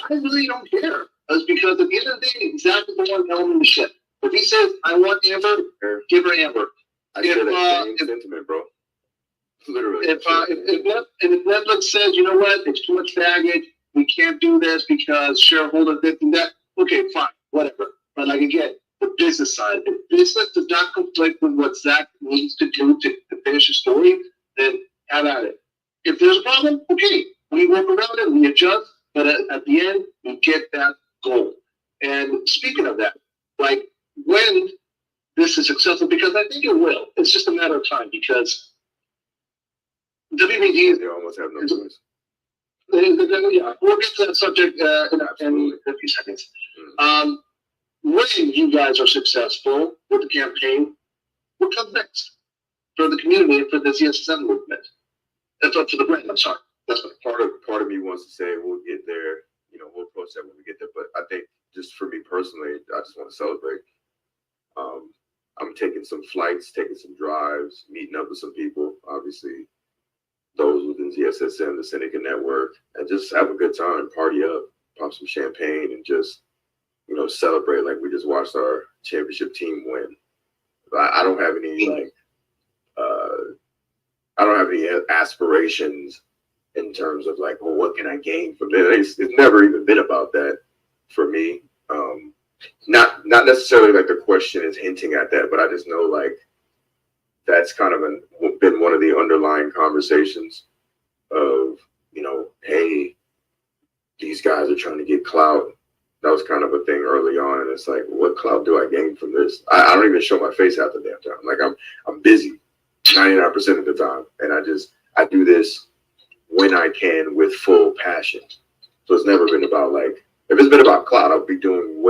I really don't care. It's because at the end of the day, Zack is the one telling the shit. If he says, I want Amber, give her Amber. I share that same sentiment, bro. Literally. If Netflix says, you know what, it's too much baggage, we can't do this because shareholder this and that, okay, fine, whatever. But like again, the business side, if business does not conflict with what Zack needs to do to finish the story, then have at it. If there's a problem, okay, we work around it, we adjust, but at the end, we get that goal. And speaking of that, like when this is successful, because I think it will, it's just a matter of time, because WBD, they almost have no choice. Yeah, we'll get to that subject in a few seconds. When you guys are successful with the campaign, what comes next for the community and for the ZSSM movement? That's up to the brand. I'm sorry. That's what part of me wants to say we'll get there. We'll approach that when we get there. But I think just for me personally, I just want to celebrate. I'm taking some flights, taking some drives, meeting up with some people. Obviously, those within ZSSM, the Syndicate Network, and just have a good time, party up, pop some champagne, and just, celebrate like we just watched our championship team win. I don't have any aspirations in terms of like, well, what can I gain from this? It's never even been about that for me. Not necessarily like the question is hinting at that, but I just know like that's kind of been one of the underlying conversations of, hey, these guys are trying to get clout. That was kind of a thing early on, and it's like, what clout do I gain from this? I don't even show my face half the damn time. Like I'm busy 99% of the time, and I do this when I can with full passion. So it's never been about like, if it's been about clout, I'll be moving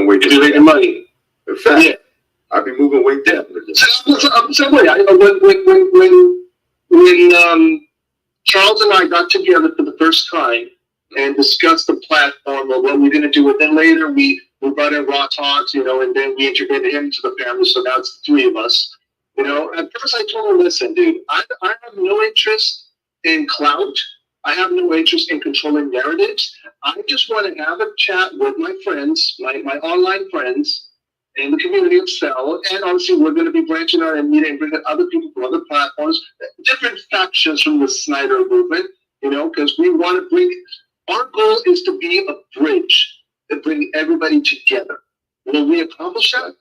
way you're making money. In fact, yeah. I'll be moving way down. When Charles and I got together for the first time and discussed the platform of what we're going to do, and then later we brought in RawkTalks, and then we integrated him to the family, so now it's the three of us. At first I told him, listen, dude, I have no interest in clout. I have no interest in controlling narratives. I just want to have a chat with my friends, my online friends in the community of Cell. And obviously we're going to be branching out and meeting and bringing other people from other platforms, different factions from the Snyder movement, because we want to bring, our goal is to be a bridge to bring everybody together. Will we accomplish that?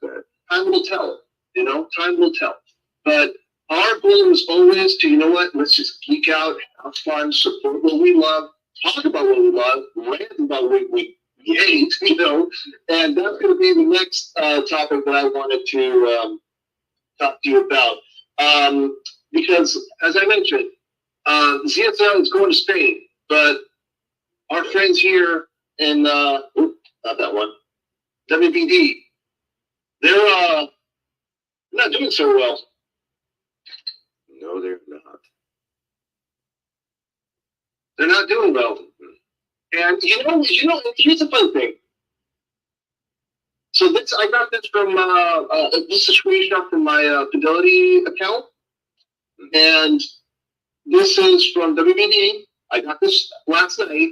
Time will tell, time will tell. But our goal is always to, let's just geek out, have fun, support what we love, talk about what we love, rant about what we hate, and that's going to be the next topic that I wanted to talk to you about. Because, as I mentioned, ZSL is going to Spain, but our friends here in, not that one, WBD, they're not doing so well. No, they're not. They're not doing well. And here's the fun thing. So I got this from this is a screenshot from my Fidelity account, and this is from WBD. I got this last night,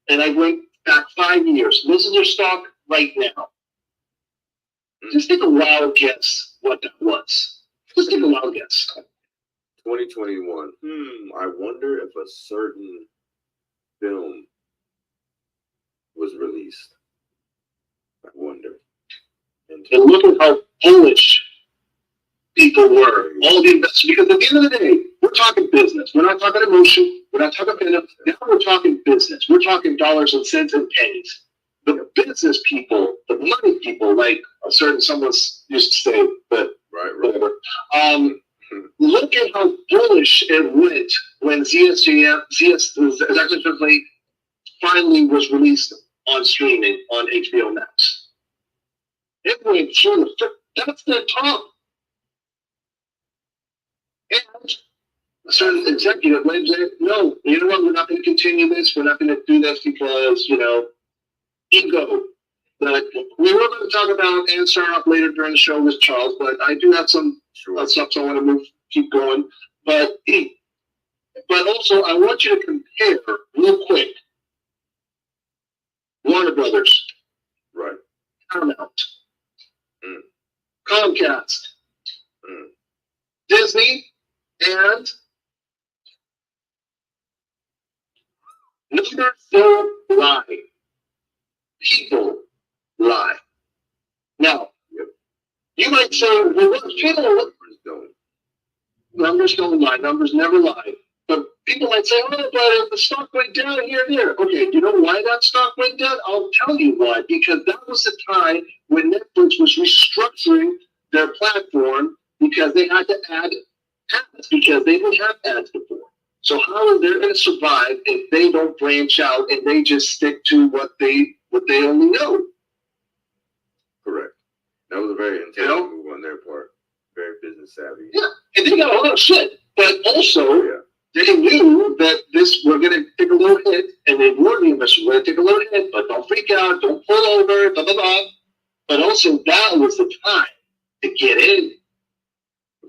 and I went back 5 years. This is their stock right now. Just take a wild guess what that was. Just take a wild guess. 2021. I wonder if a certain film was released. I wonder. And look at how bullish people were. All the investors. Because at the end of the day, we're talking business. We're not talking emotion. We're not talking fandom. Now we're talking business. We're talking dollars and cents and pennies. The business people, the money people, like someone used to say, but whatever. Look at how bullish it went when ZX finally was released on streaming on HBO Max. It went through that's the top. And a certain executive went and said, no, you know what, we're not going to continue this. We're not going to do this because, ego. But we were going to talk about and start off later during the show with Charles, but I do have some stuff, so I want to keep going. But also, I want you to compare real quick Warner Brothers, right? Paramount, Comcast, Disney, and numbers don't lie. People lie. Now, you might say, well, what people numbers don't lie. Numbers never lie. But people might say, oh, but the stock went down here and there. Okay, you know why that stock went down? I'll tell you why. Because that was the time when Netflix was restructuring their platform because they had to add ads because they didn't have ads before. So how are they going to survive if they don't branch out and they just stick to what they only know? Correct. That was a very intelligent move on their part. Very business savvy. Yeah, and they got a lot of shit. But also, they knew that we're going to take a little hit, and they warned the investors, we're going to take a little hit, but don't freak out, don't pull over, blah, blah, blah. But also, that was the time to get in.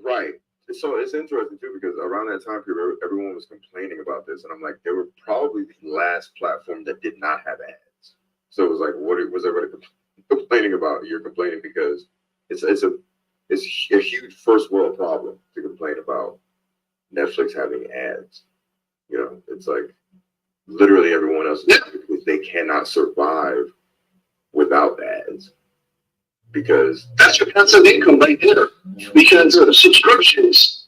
Right. So it's interesting, too, because around that time period, everyone was complaining about this, and I'm like, they were probably the last platform that did not have ads. So it was like, what was everybody complaining about? You're complaining because it's a huge first world problem to complain about Netflix having ads. It's like literally everyone else because they cannot survive without ads. Because that's your passive income right there. Because subscriptions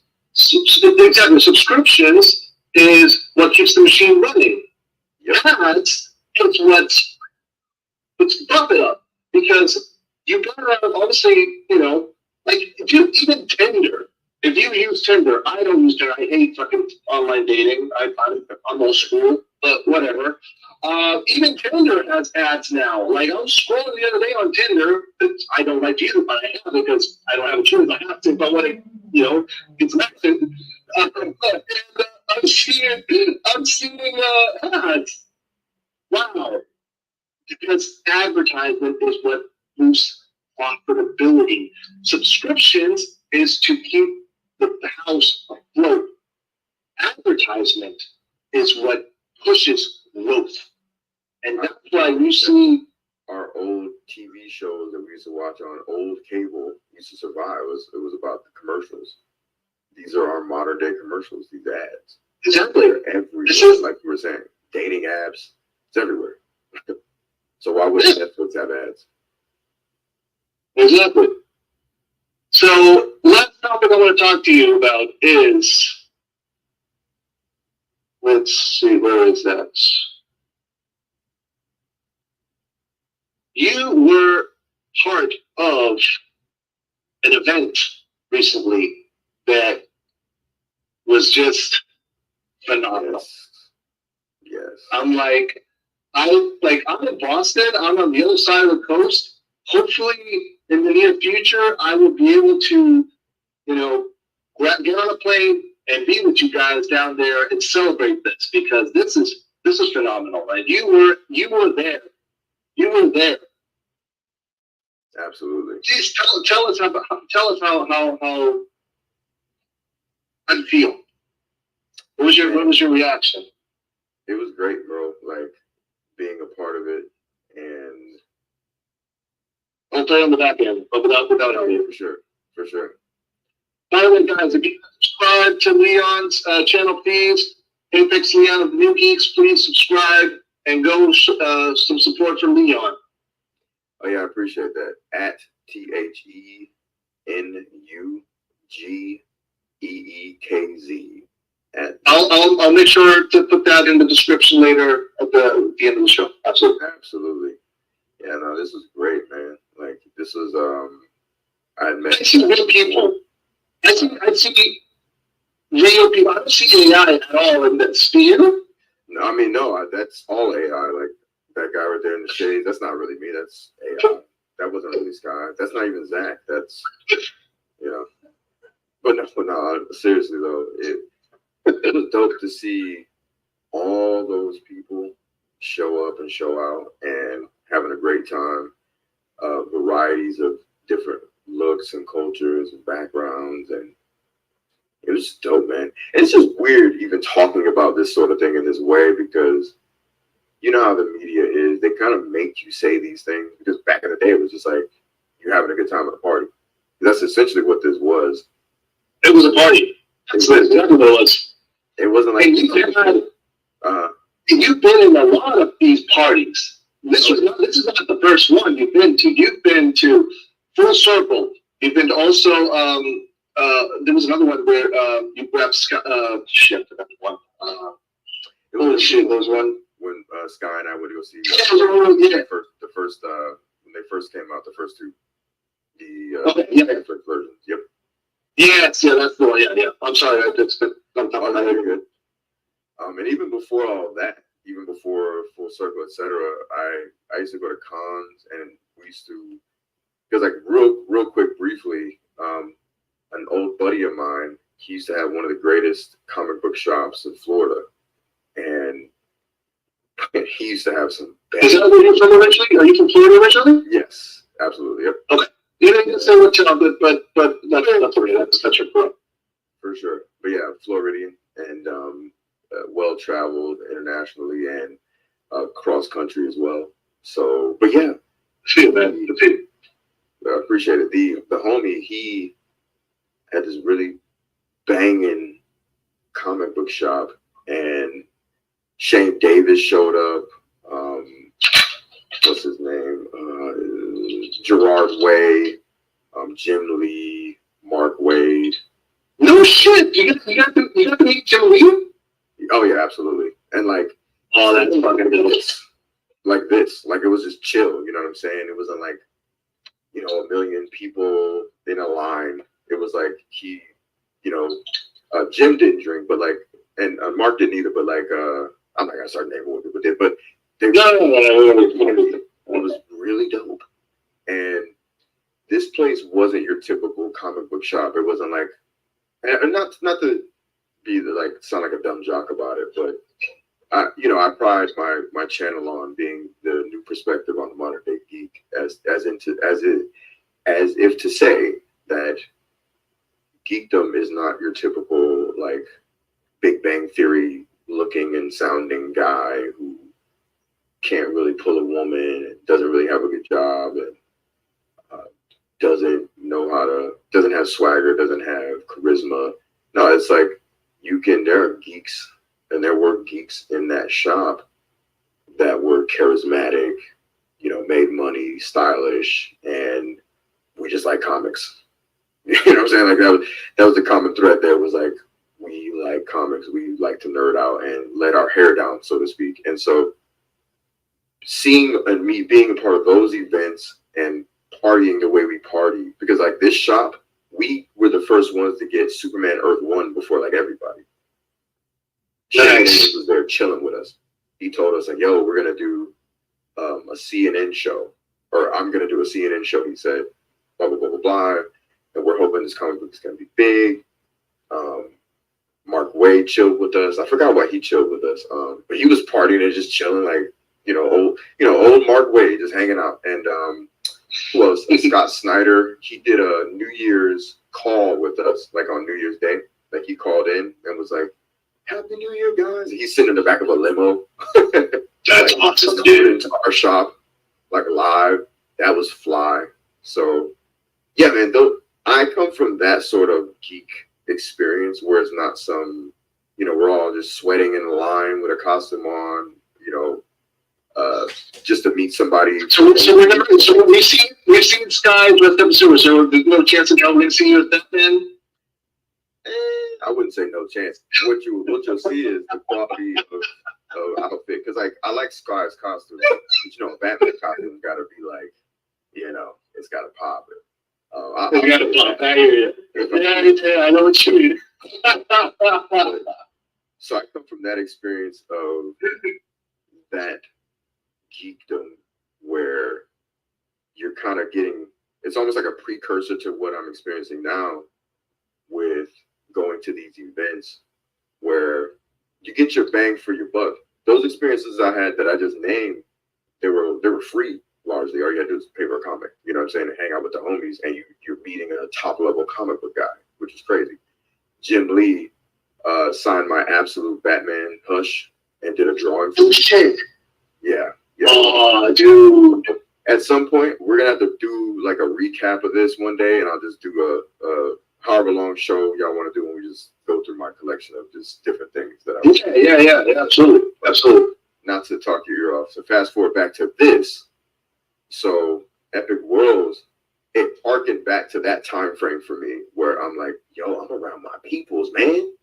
is what keeps the machine running. Ads is what puts the profit up. Because you gotta obviously, like if you even Tinder. If you use Tinder, I don't use Tinder. I hate fucking online dating. I'm old school, but whatever. Even Tinder has ads now. Like I was scrolling the other day on Tinder. I don't like either, but I have because I don't have a choice. I have to. But when it's messing, I'm seeing ads. Wow, because advertisement is what boosts profitability. Subscriptions is to keep the house afloat. Advertisement is what pushes growth. And that's why you see our old TV shows that we used to watch on old cable used to survive. It was about the commercials. These are our modern day commercials, these ads. Exactly. They're everywhere, like you were saying. Dating apps, it's everywhere. So why wouldn't Netflix have ads? Exactly. So, last topic I want to talk to you about is, let's see, where is that? You were part of an event recently that was just phenomenal. Yes. I'm in Boston. I'm on the other side of the coast. Hopefully, in the near future, I will be able to, get on a plane and be with you guys down there and celebrate this because this is This is phenomenal, right? You were there. You were there. Absolutely. Please tell us how you feel. What was your reaction? It was great, bro. Like being a part of it, and I'll play on the back end, but without Elliot. For sure. By the way, guys, if you subscribe to Leon's channel, please, Apex Leon of the New Geeks, please subscribe and go some support for Leon. Oh yeah, I appreciate that. At TheNUGEEKZ. I'll make sure to put that in the description later at the end of the show. Absolutely. Yeah, no, this was great, man. Like this was I had met. I see real people. I see real people. I don't see AI at all in this. Do you? No, I mean no, that's all AI. Like that guy right there in the shade, that's not really me. That's AI. That wasn't really Sky. That's not even Zack. That's But no, seriously though, it was dope to see all those people show up and show out and having a great time. Varieties of different looks and cultures and backgrounds, and it was dope, man. It's just weird even talking about this sort of thing in this way because you know how the media is. They kind of make you say these things because back in the day it was just like you're having a good time at a party. That's essentially what this was. It was a party. That's exactly what it was. It wasn't like you've been in a lot of these parties. This is not the first one you've been to. You've been to Full Circle. You've been to also there was another one where you grabbed Scott. Shit, that one. There was one when Sky and I went to go see the first when they first came out, the first two, the Netflix versions. Yep. Yes, yeah, that's the one. Yeah. I'm sorry, it's been some time. Good. And even before all of that, even before Full Circle, etc., I used to go to cons, and we used to, because like real quick, briefly, an old buddy of mine, he used to have one of the greatest comic book shops in Florida, and he used to have some. Is that where you're from originally? Are you from Florida originally? Yes, absolutely. Yep. Okay. You didn't say what town, but that's okay. That's your point. For sure. But yeah, Floridian and well traveled internationally and cross country as well. So, but yeah, see man. I appreciate it. The homie, he had this really banging comic book shop, and Shane Davis showed up. What's his name? Gerard Way, Jim Lee, Mark Wade. No shit! You got to meet Jim Lee? Oh yeah, absolutely. And like, oh, that's fucking dope. Like this, like it was just chill. You know what I'm saying? It wasn't like, a million people in a line. It was like Jim didn't drink, but like, and Mark didn't either. But like, I'm not gonna start naming what people did, but they. It was really dope. And this place wasn't your typical comic book shop. It wasn't like, and not to be sound like a dumb jock about it, but I pride my channel on being the new perspective on the modern day geek, as if to say that geekdom is not your typical like Big Bang Theory looking and sounding guy who can't really pull a woman, and doesn't really have a good job, and doesn't have swagger, doesn't have charisma. No, it's like there are geeks, and there were geeks in that shop that were charismatic, made money, stylish, and we just like comics. You know what I'm saying? Like that was the common thread there, was like, we like comics, we like to nerd out and let our hair down, so to speak. And so seeing and me being a part of those events and partying the way we party, because like this shop, we were the first ones to get Superman Earth 1 before like everybody. Nice. Was there chilling with us. He told us like, yo, we're gonna do a CNN show, or I'm gonna do a CNN show. He said, blah blah blah blah blah, and we're hoping this comic book is gonna be big. Mark Waid chilled with us. I forgot why he chilled with us. But he was partying and just chilling, like, old Mark Waid just hanging out. And who else? Scott Snyder. He did a New Year's call with us, like on New Year's Day. Like he called in and was like, "Happy New Year, guys." He's sitting in the back of a limo. That's like, awesome, just dude. into our shop, like live. That was fly. So yeah, man, I come from that sort of geek experience where it's not some, we're all just sweating in line with a costume on, just to meet somebody. So we've seen Sky dressed up as Super. So there's no chance in hell we're gonna see you as Batman. I wouldn't say no chance. What you'll see is the quality of outfit, because like I like Sky's costume, but Batman costume got to be like, it's got to pop it. It's got to pop. I hear you. Yeah, I know what you mean. So I come from that experience of that geekdom where you're kind of getting, it's almost like a precursor to what I'm experiencing now with going to these events where you get your bang for your buck. Those experiences I had that I just named, they were free largely. All you had to do is pay for a comic, you know what I'm saying, and hang out with the homies, and you're meeting a top level comic book guy, which is crazy. Jim Lee signed my absolute Batman Hush and did a drawing for me. Shit. Yeah. Oh, dude. At some point, we're gonna have to do like a recap of this one day, and I'll just do a however long show y'all want to do, and we just go through my collection of just different things that I Yeah, absolutely. Not to talk your ear off. So fast forward back to this. So Epic Worlds, it harkened back to that time frame for me where I'm like, yo, I'm around my peoples, man.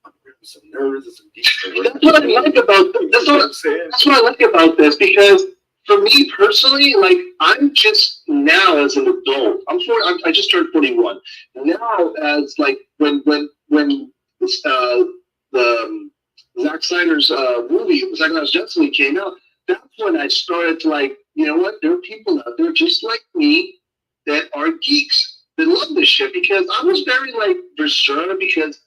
I'm around some nerds and some geeks. That's what I like about this. That's what I like about this, because for me personally, like, I'm just now as an adult. I just turned 41. Now, as like when the Zack Snyder's movie, Zack Snyder's Justice League came out, that's when I started to like, you know what? There are people out there just like me that are geeks that love this shit, because I was very like reserved because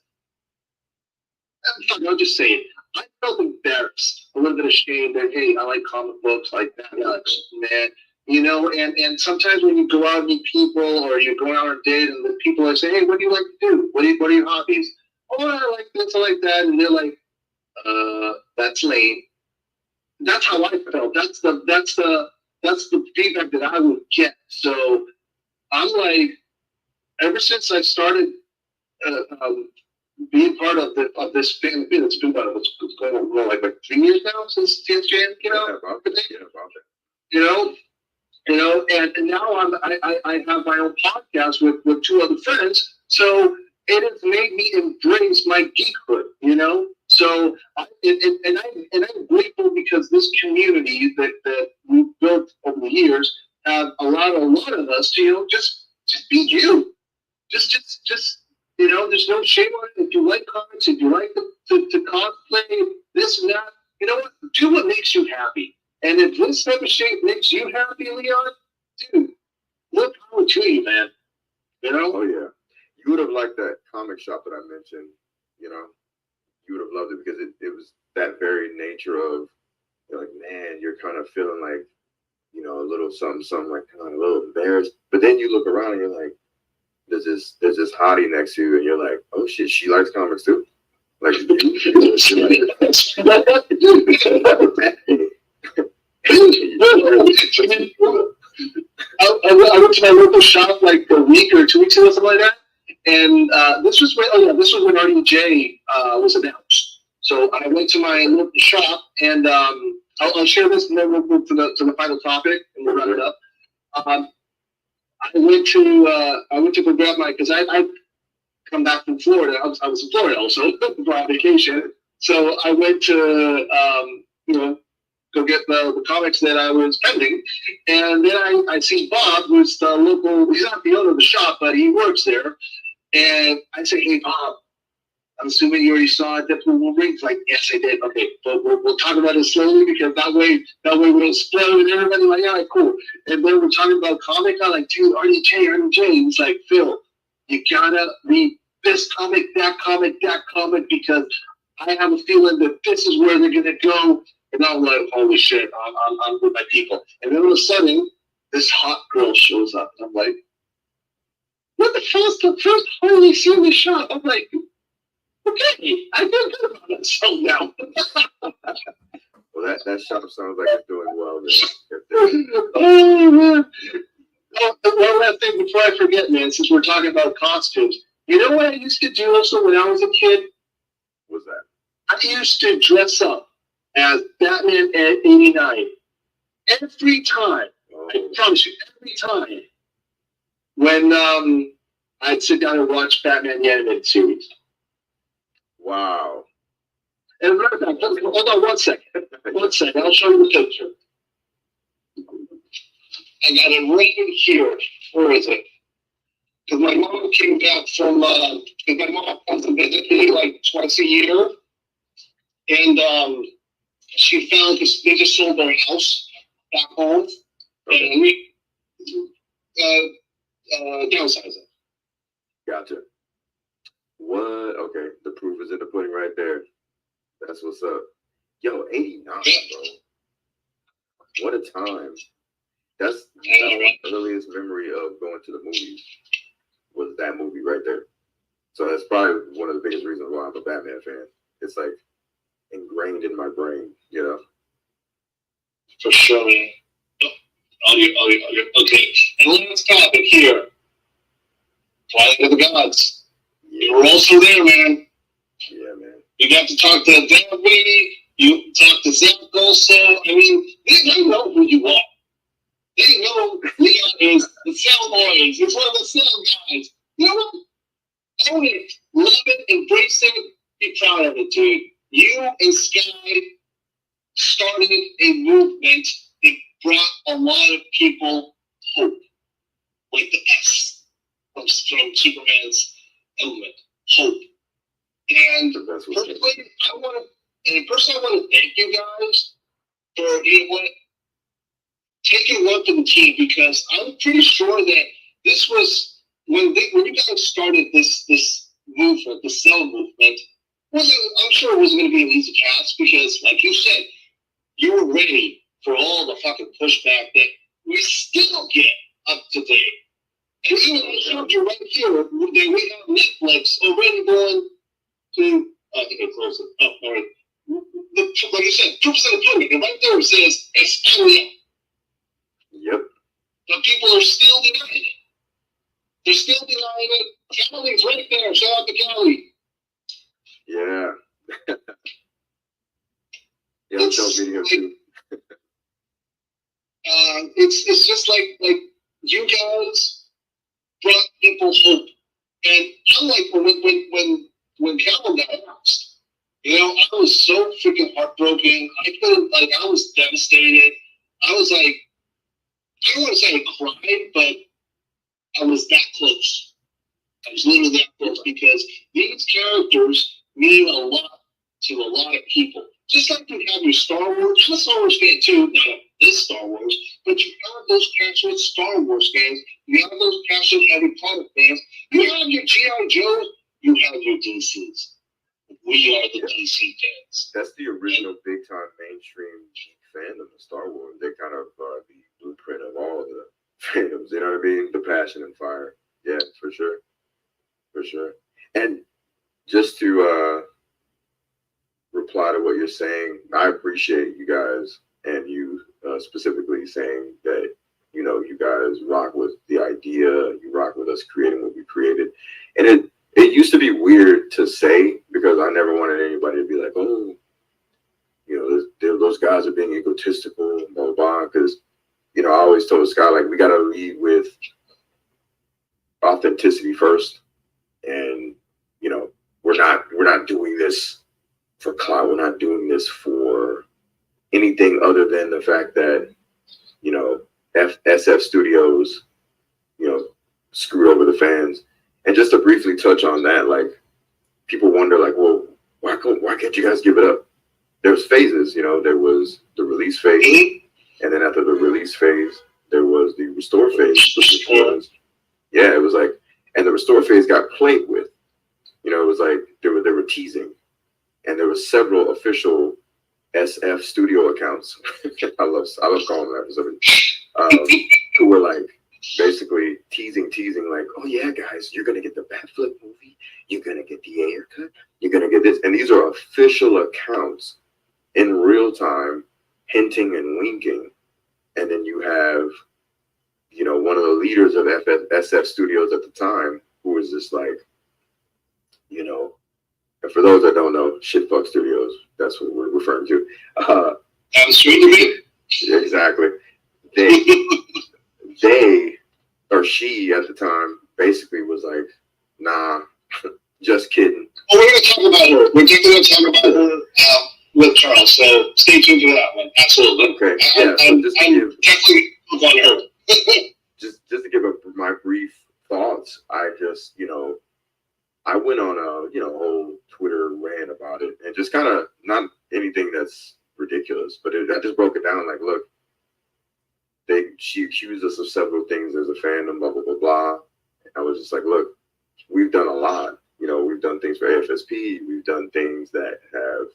I'll just say it. I felt embarrassed, a little bit ashamed that, hey, I like comic books like that, man. And sometimes when you go out and meet people, or you go out on a date and the people are saying, hey, what do you like to do? What are your hobbies? Oh, I like this, I like that. And they're like, that's lame. That's how I felt. That's the feedback that I would get. So I'm like, ever since I started being part of this family, it's been about it's going on like 3 years now since Jan came out. And now I have my own podcast with two other friends. So it has made me embrace my geekhood, So I'm grateful because this community that we've built over the years have allowed a lot of us to, just be you. Just there's no shame on it. If you like comics, if you like to cosplay, this and that, you know what? Do what makes you happy. And if this type of shape makes you happy, Leon, dude, look power to you, man. Oh yeah. You would have liked that comic shop that I mentioned, you would have loved it because it was that very nature of, you're like, man, you're kind of feeling like, a little something like kind of a little embarrassed. But then you look around and you're like, there's this hottie next to you, and you're like, oh shit, she likes comics too. Like, I went to my local shop like a week or 2 weeks ago, something like that. And this was when RDJ was announced. So I went to my local shop, and I'll share this, and then we'll move to the final topic, and we'll wrap it up. I went to go grab because I come back from Florida. I was in Florida also for vacation. So I went to go get the comics that I was pending, and then I see Bob, who's the local. He's not the owner of the shop, but he works there. And I say, hey Bob, I'm assuming you already saw Deadpool Wolverine. He's like, yes, I did. Okay, but we'll talk about it slowly, because that way we don't spoil it. And everybody like, yeah, cool. And then we're talking about comic. I'm like, dude, RDJ. He's like, Phil, you gotta read this comic, that comic, because I have a feeling that this is where they're gonna go. And I'm like, holy shit, I'm with my people. And then all of a sudden, this hot girl shows up, and I'm like, what the hell's the first time you see this shot? I'm like, okay, I feel good about myself now. Well, that shop sounds like it's doing well. Oh, man. Oh, one last thing before I forget, man, since we're talking about costumes. You know what I used to do also when I was a kid? What's that? I used to dress up as Batman at 89. Every time. Oh. I promise you, every time. When I'd sit down and watch Batman the Animated Series. Wow. And right back, hold on 1 second. 1 second, I'll show you the picture. I got it right in here. Where is it? Because my mom came back from, because my mom comes to visit me like twice a year. And she found this, they just sold their house back home. And we downsized it. Gotcha. What? Okay, the proof is in the pudding right there. That's what's up. Yo, 89, bro. What a time. That's my earliest memory of going to the movies was that movie right there. So that's probably one of the biggest reasons why I'm a Batman fan. It's like ingrained in my brain, you know? For sure, man. Okay. And last topic here. Twilight of the Gods. You were also there, man. Yeah, man. You got to talk to Davey. You talked to Zack also. I mean, they know who you are. They know Leon is the cell boys. He's one of the cell guys. You know what? Own it. Love it. Embrace it. Be proud of it, dude. You and Sky started a movement that brought a lot of people hope. Like the S from Superman's element. Hope. And personally, I want to thank you guys for, you know what, taking one for the team, because I'm pretty sure that this was when you guys started this movement, the cell movement. I'm sure it wasn't going to be an easy task, because, like you said, you were ready for all the fucking pushback that we still get up to date. And even I showed you right here that we have Netflix already going to. I think I closed it. Oh, all right. Like you said, proof's in the pudding, and right there it says España. Yep. But people are still denying it. They're still denying it. Cali's right there. Shout out to Cali. Yeah. Yeah, I'm showing video too. It's just like you guys brought people hope, and I'm like when Cal got announced, you know, I was so freaking heartbroken. I was devastated. I was like, I don't want to say I cried, but I was that close. I was literally that close, because these characters mean a lot to a lot of people. Just like you have your Star Wars, I'm a Star Wars fan too, not this Star Wars, but you have those passionate Star Wars fans, you have those passionate Harry Potter fans, you have your G.I. Joes, you have your DCs. We are the DC fans. That's the original big-time mainstream geek fandom of Star Wars. They kind of are the blueprint of all the fandoms, you know what I mean? The passion and fire. Yeah, for sure. For sure. And just to reply to what you're saying, I appreciate you guys, and you specifically saying that, you know, you guys rock with the idea, you rock with us creating what we created. And it used to be weird to say, because I never wanted anybody to be like, oh, you know, those guys are being egotistical and blah, blah, blah. Because, you know, I always told Scott, like, we got to lead with authenticity first. And, you know, we're not doing this for clout. We're not doing this for anything other than the fact that, you know, SF Studios, you know, screwed over the fans. And just to briefly touch on that, like, people wonder, like, well, why can't you guys give it up? There's phases, you know. There was the release phase, and then after the release phase, there was the restore phase, which was, yeah, it was like, and the restore phase got played with. You know, it was like they were teasing, and there were several official SF studio accounts. I love calling them that for some reason. Who were like basically teasing, like, oh yeah, guys, you're gonna get the Batflip movie, you're gonna get the Ayer cut, you're gonna get this, and these are official accounts in real time, hinting and winking. And then you have, you know, one of the leaders of SF Studios at the time, who was just like, you know, and for those that don't know, Shitfuck Studios, that's what we're referring to. Exactly. They or she at the time basically was like, nah, just kidding. Well, we're going to talk about her. We're going to talk about her with Charles, so stay tuned for that one. Absolutely. Okay. Yeah. So just to give, definitely on her. just to give my brief thoughts, I just, you know, I went on a, you know, whole Twitter rant about it, and just kind of not anything that's ridiculous, but I just broke it down like, look, she accused us of several things as a fandom, blah, blah, blah, blah. I was just like, look, we've done a lot. You know, we've done things for AFSP. We've done things that have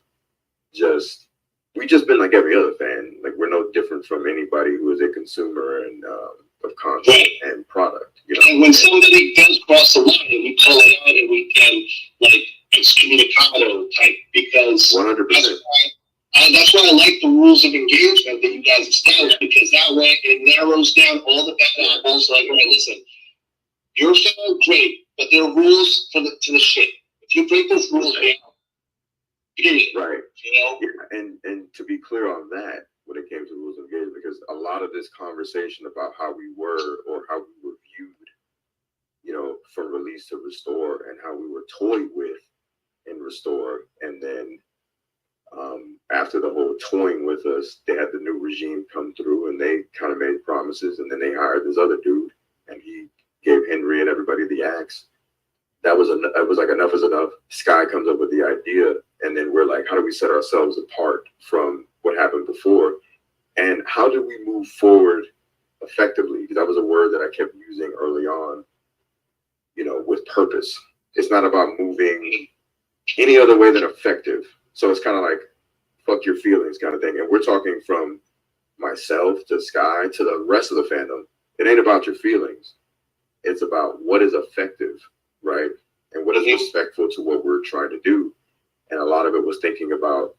we've just been like every other fan. Like, we're no different from anybody who is a consumer and of content and product. You know? And when somebody does cross the line, we call it out and we can, like, excommunicado type, because 100%. That's why I like the rules of engagement that you guys established, because that way it narrows down all the bad apples. Like, all right, listen, you're so great, but there are rules to the shit. If you break those rules, period. Right. You know? Yeah, and to be clear on that, when it came to rules of engagement, because a lot of this conversation about how we were or how we were viewed, you know, from release to restore, and how we were toyed with in restore, and then after the whole toying with us, they had the new regime come through, and they kind of made promises, and then they hired this other dude, and he gave Henry and everybody the axe. It was like, enough is enough. Sky comes up with the idea, and then we're like, how do we set ourselves apart from what happened before, and how do we move forward effectively? Because that was a word that I kept using early on, you know, with purpose. It's not about moving any other way than effective. So it's kind of like, fuck your feelings kind of thing. And we're talking from myself to Sky to the rest of the fandom. It ain't about your feelings. It's about what is effective, right? And what is respectful to what we're trying to do. And a lot of it was thinking about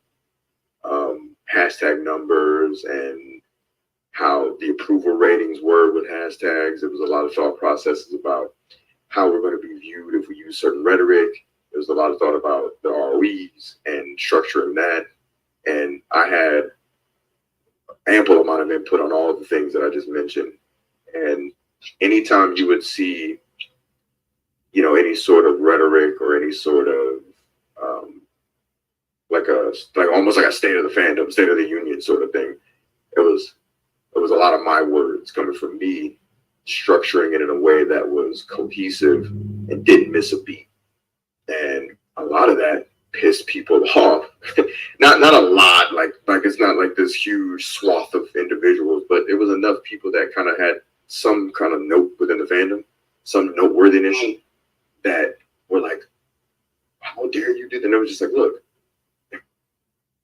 hashtag numbers and how the approval ratings were with hashtags. It was a lot of thought processes about how we're going to be viewed if we use certain rhetoric. There was a lot of thought about the ROEs and structuring that. And I had ample amount of input on all of the things that I just mentioned. And anytime you would see, you know, any sort of rhetoric or any sort of like almost like a state of the fandom, state of the union sort of thing, it was a lot of my words coming from me, structuring it in a way that was cohesive and didn't miss a beat. And a lot of that pissed people off. not a lot, like it's not like this huge swath of individuals, but it was enough people that kind of had some kind of note within the fandom, some noteworthiness, that were like, how dare you do that? And it was just like, look,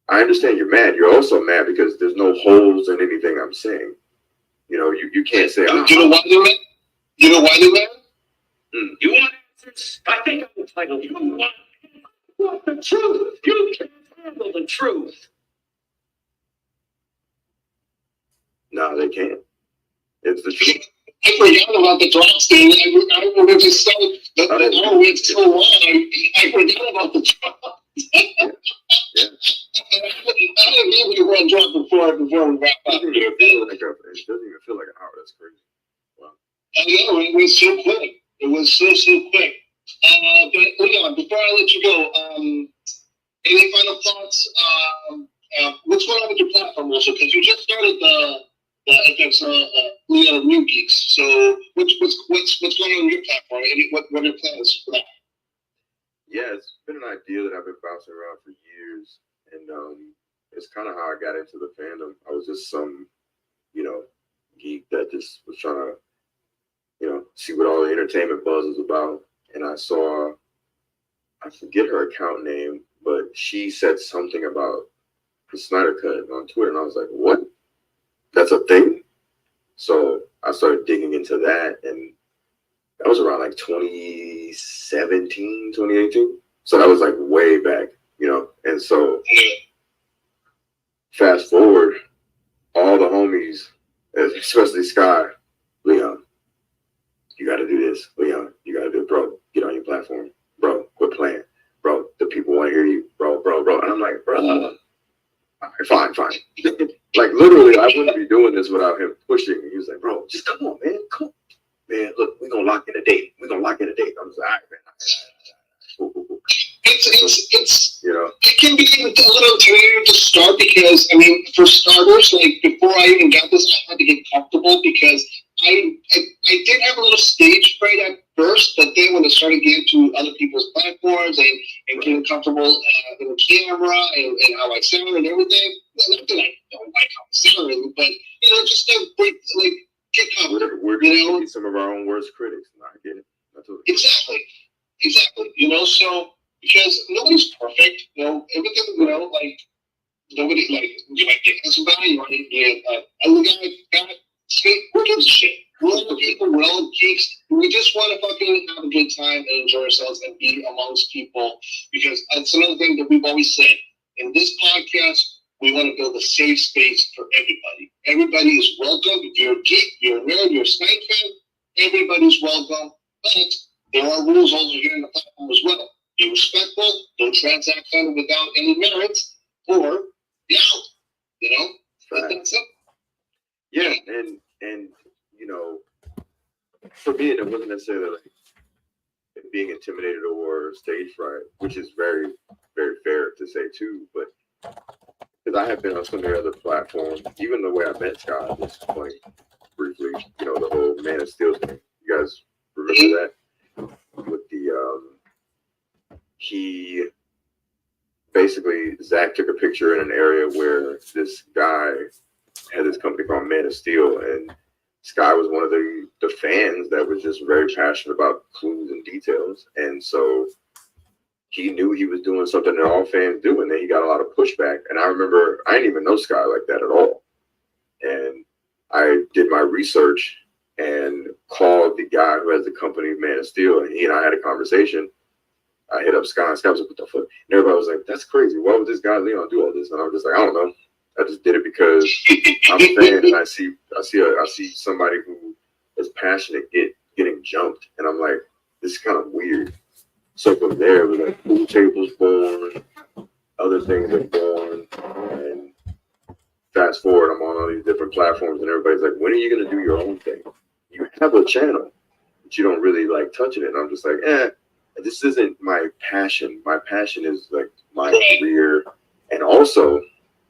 I understand you're mad. You're also mad because there's no holes in anything I'm saying. You know, you can't say, you know why they're mad? You know why they're mad? You want answers? I think I'm entitled. You want the truth. You can't handle the truth. No, they can't. It's the truth. I forgot about the drops thing. I remember just so went so long. I forgot about the drops. Yeah. I didn't give you one drop before we wrap up. It doesn't even feel like an hour. That's crazy. Wow. I know, it was so quick. It was so quick. But Leon, before I let you go, any final thoughts? What's going on with your platform also? Because you just started the FX Leon New Geeks. So what's going on your platform? What are your plans for that? Yeah, it's been an idea that I've been bouncing around for years, and it's kind of how I got into the fandom. I was just some, you know, geek that just was trying to, you know, see what all the entertainment buzz is about, and I saw I forget her account name, but she said something about the Snyder Cut on Twitter, and I was like, what? That's a thing? So I started digging into that, and that was around like 2017, 2018. So that was like way back, you know? And so fast forward, all the homies, especially Sky, Leon, you got to do this. Leon, you got to do it, bro. Get on your platform. Bro, quit playing. Bro, the people want to hear you. Bro. And I'm like, bro, all right, fine. Like, literally, I wouldn't be doing this without him pushing. He was like, bro, just come on, man. Come on. Man, look, we're going to lock in a date. I'm just like, all right, man. Cool. It's You know? it can be a little intimidating to start because, I mean, for starters, like, before I even got this, I had to get comfortable because I did have a little stage fright at first, but then when I started getting to other people's platforms and getting comfortable in the camera and how I sound and everything, not that I don't like how I sound, but, you know, just to break, like, get comfortable. We're going to be some of our own worst critics. No, I get it. Exactly. You know, so, because nobody's perfect, you know, everything, you know, like, nobody, like, you might get somebody, you might get other guy, skate, who gives a shit? We're all people, we're all geeks. We just want to fucking have a good time and enjoy ourselves and be amongst people, because that's another thing that we've always said. In this podcast, we want to build a safe space for everybody. Everybody is welcome. If you're a geek, you're a nerd, you're a Snyder fan, everybody's welcome. But there are rules also here in the platform as well. Be respectful, don't transact on it without any merits, or be out. You know? That's it. Yeah, and you know, for me, it wasn't necessarily like being intimidated or stage fright, which is very, very fair to say too. But because I have been on so many other platforms, even the way I met Scott was funny, briefly. You know, the whole Man of Steel thing. You guys remember that? With the he basically Zack took a picture in an area where this guy had this company called Man of Steel, and Sky was one of the fans that was just very passionate about clues and details, and so he knew he was doing something that all fans do, and then he got a lot of pushback. And I remember I didn't even know Sky like that at all, and I did my research and called the guy who has the company Man of Steel, and he and I had a conversation. I hit up Sky, and Sky was like, what the fuck? And everybody was like, that's crazy. Why would this guy Leon do all this? And I was just like, I don't know. I just did it because I'm a fan, and I see somebody who is passionate getting jumped, and I'm like, this is kind of weird. So from there, it was like pool tables born, other things are born, and fast forward, I'm on all these different platforms, and everybody's like, when are you gonna do your own thing? You have a channel, but you don't really like touching it. And I'm just like, this isn't my passion. My passion is like my career, and also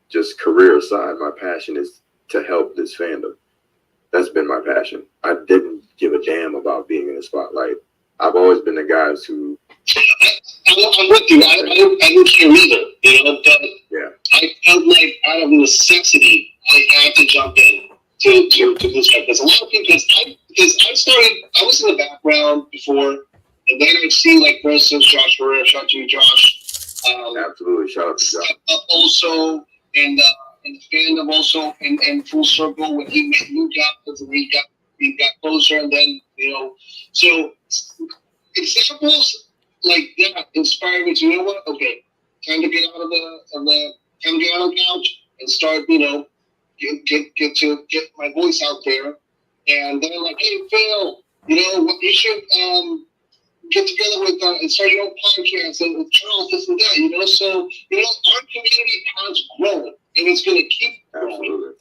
just career aside, my passion is to help this fandom. That's been my passion. I didn't give a damn about being in the spotlight. I've always been the guys who. I'm with you. I didn't care either, you know, but yeah. I felt like out of necessity, I had to jump in to do this. Because a lot of people, I was in the background before, and then I've seen, like, for instance, Josh Herrera, shout out to you, Josh. Absolutely, shout out to Josh. Also, and the fandom also, and full circle when he met you guys, and he got closer, and then, you know, so examples like that inspired me to, you know what, okay, time to get out of the couch and start, you know, get my voice out there. And then, like, hey, Phil, you know what, you should get together with and start your own podcast and with Charles, this and that, you know. So, you know, our community has grown, and it's going to keep growing. Absolutely.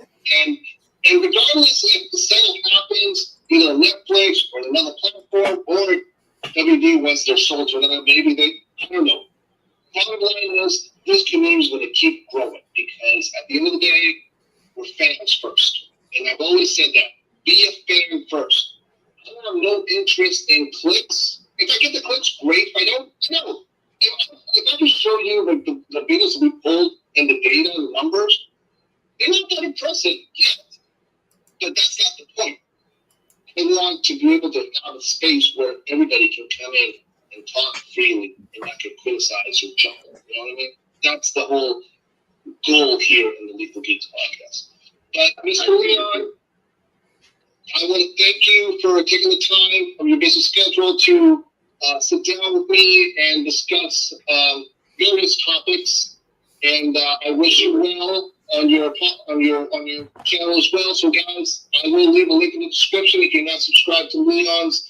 And regardless if the sale happens either on Netflix or another platform, or WD once they're sold to another, maybe I don't know. Bottom line is, this community is going to keep growing, because at the end of the day, we're fans first. And I've always said that. Be a fan first. I have no interest in clicks. If I get the clicks, great. If I don't, no. If I can show you the videos we pulled and the data and the numbers, they're not that impressive yet. But that's not the point. I want to be able to have a space where everybody can come in and talk freely and not get criticized or jumped. You know what I mean? That's the whole goal here in the Lethal Geeks podcast. But Mr. Leon, I want to thank you for taking the time from your busy schedule to sit down with me and discuss various topics. And I wish you well on your channel as well. So guys, I will leave a link in the description if you're not subscribed to Leon's.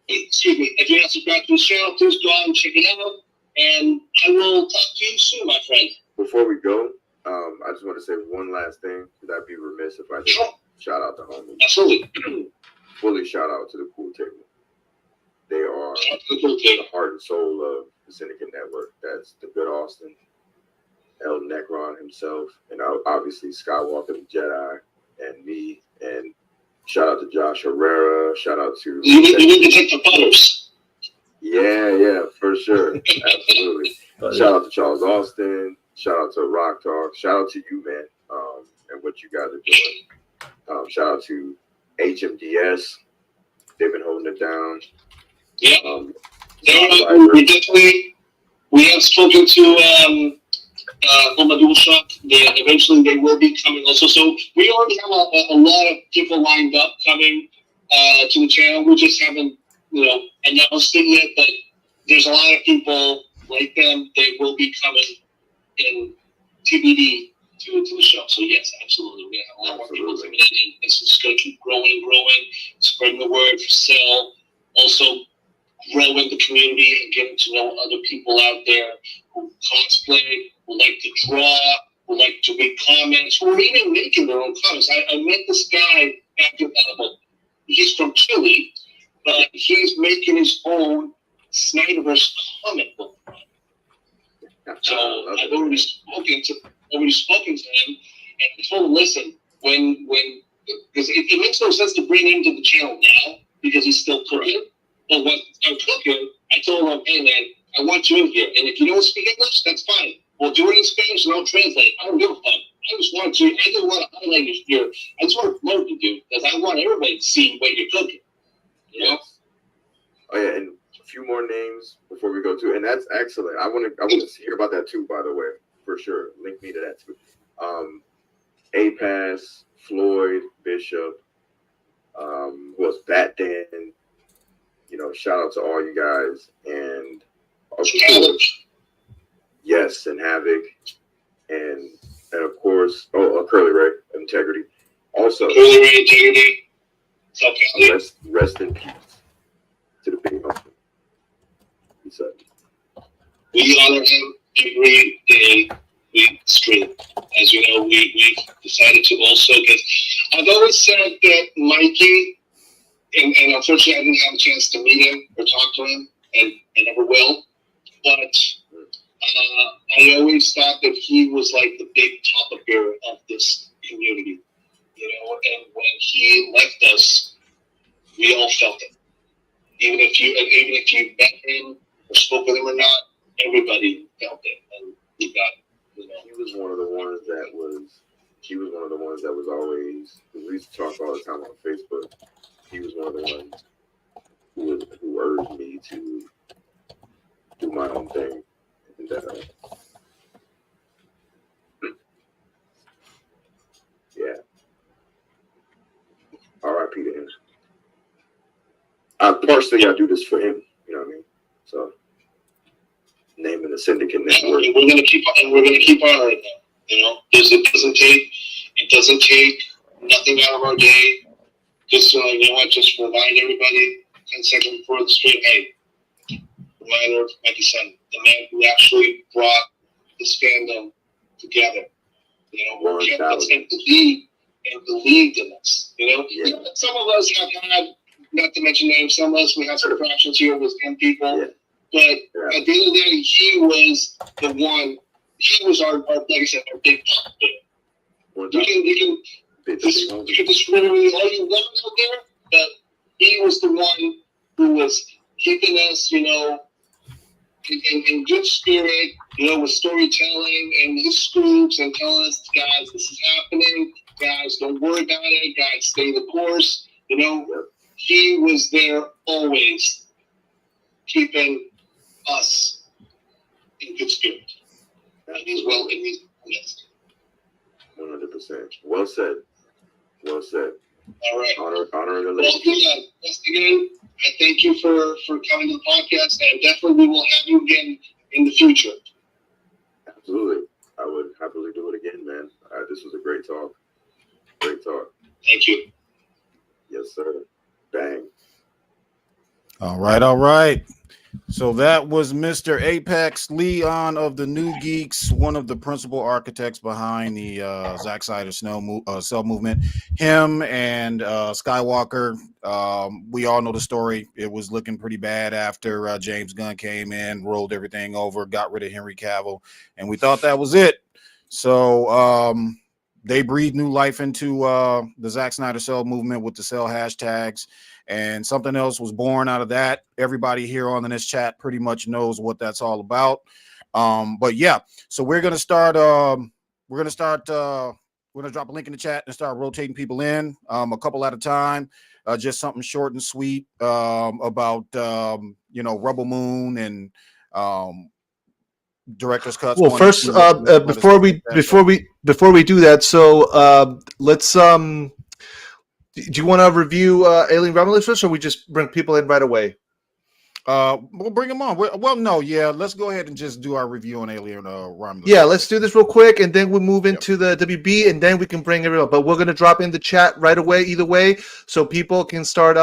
Excuse me. If you're not subscribed to his channel, please go out and check it out. And I will talk to you soon, my friend. Before we go, I just want to say one last thing, because I'd be remiss if I didn't shout out to homies. Absolutely. Fully shout out to the Cool Table. They are the heart and soul of the Syndicate Network. That's the good Austin, El Necron himself, and obviously Skywalker the Jedi, and me. And shout out to Josh Herrera. Shout out to you need to take the photos. Yeah, for sure. Absolutely. Shout out to Charles Austin. Shout out to RawkTalks. Shout out to you, man, and what you guys are doing. Shout out to HMDS. They've been holding it down. Yeah. We have spoken to Homa DualShock. Eventually they will be coming also. So we already have a lot of people lined up coming to the channel. We just haven't, announced it yet, but there's a lot of people like them. They will be coming in TBD to the show. So yes, absolutely. We're gonna have a lot more people coming in, and it's just gonna keep growing, spreading the word for sale. Also growing the community and getting to know other people out there who cosplay, who like to draw, who like to read comments, who are even making their own comments. I met this guy after he's from Chile, but he's making his own Snyderverse comic book. So I've already spoken to him, and I told him, listen, because it makes no sense to bring him to the channel now because he's still cooking. But when I'm cooking, I told him, hey man, I want you in here, and if you don't speak English, that's fine. We'll do it in Spanish and I'll translate. I don't give a fuck. I just want to highlight your. I just want to promote you, dude, because I want everybody to see what you're cooking. You know? Oh yeah, and a few more names before we go to, and that's excellent. I want to hear about that too, by the way, for sure. Link me to that too. A-Pass, Floyd, Bishop, who was Bat Dan. Shout out to all you guys, and of course, yes, and Havoc, and of course, Curly Ray, Integrity. Also, Curly Ray, Integrity. Rest in peace to the big homie. He said, we honor him every day we stream. As you know, we decided to also get. I've always said that Mikey. And unfortunately, I didn't have a chance to meet him or talk to him, and I never will. But I always thought that he was like the big topicker of this community, And when he left us, we all felt it. Even if you met him or spoke with him or not, everybody felt it, and he got. He was one of the ones that was always. We used to talk all the time on Facebook. He was one of the ones who urged me to do my own thing. And yeah. R.I.P. to him. Partially, I do this for him. You know what I mean? So, naming the Syndicate Network. And we're gonna keep honoring them. It doesn't take nothing out of our day. Just just remind everybody 10 seconds before the stream, hey, reminder of Mikey Son, the man who actually brought this fandom together. Worked us and believed in us. Yeah. Some of us have had, not to mention names, some of us, we have some fractions here with 10 people. Yeah. But at the end of the day, he was the one, he was our like I said, our big top player. You can just really all you want out there, but he was the one who was keeping us, in good spirit, with storytelling and his scoops and telling us, guys, this is happening. Guys, don't worry about it. Guys, stay the course. He was there always keeping us in good spirit. And he's well, and he's yes. 100%. Well said. Well said. All right. Honoring the Well, lady. once again, I thank you for coming to the podcast, and definitely we will have you again in the future. Absolutely. I would happily do it again, man. This was a great talk. Great talk. Thank you. Yes, sir. Bang. All right, all right. So that was Mr. Apex Leon of the New Geeks, one of the principal architects behind the Zack Snyder Cell movement. Him and Skywalker, we all know the story. It was looking pretty bad after James Gunn came in, rolled everything over, got rid of Henry Cavill, and we thought that was it. So they breathed new life into the Zack Snyder Cell movement with the Cell hashtags. And something else was born out of that. Everybody here on this chat pretty much knows what that's all about. But yeah, so we're gonna start. We're gonna drop a link in the chat and start rotating people in, a couple at a time. Just something short and sweet about Rebel Moon and director's cuts. Well, first, before we do that, so let's do you want to review Alien Romulus first, or we just bring people in right away? We'll bring them on. Let's go ahead and just do our review on Alien Romulus. Yeah, let's do this real quick, and then we'll move into the WB, and then we can bring everyone. But we're going to drop in the chat right away, either way, so people can start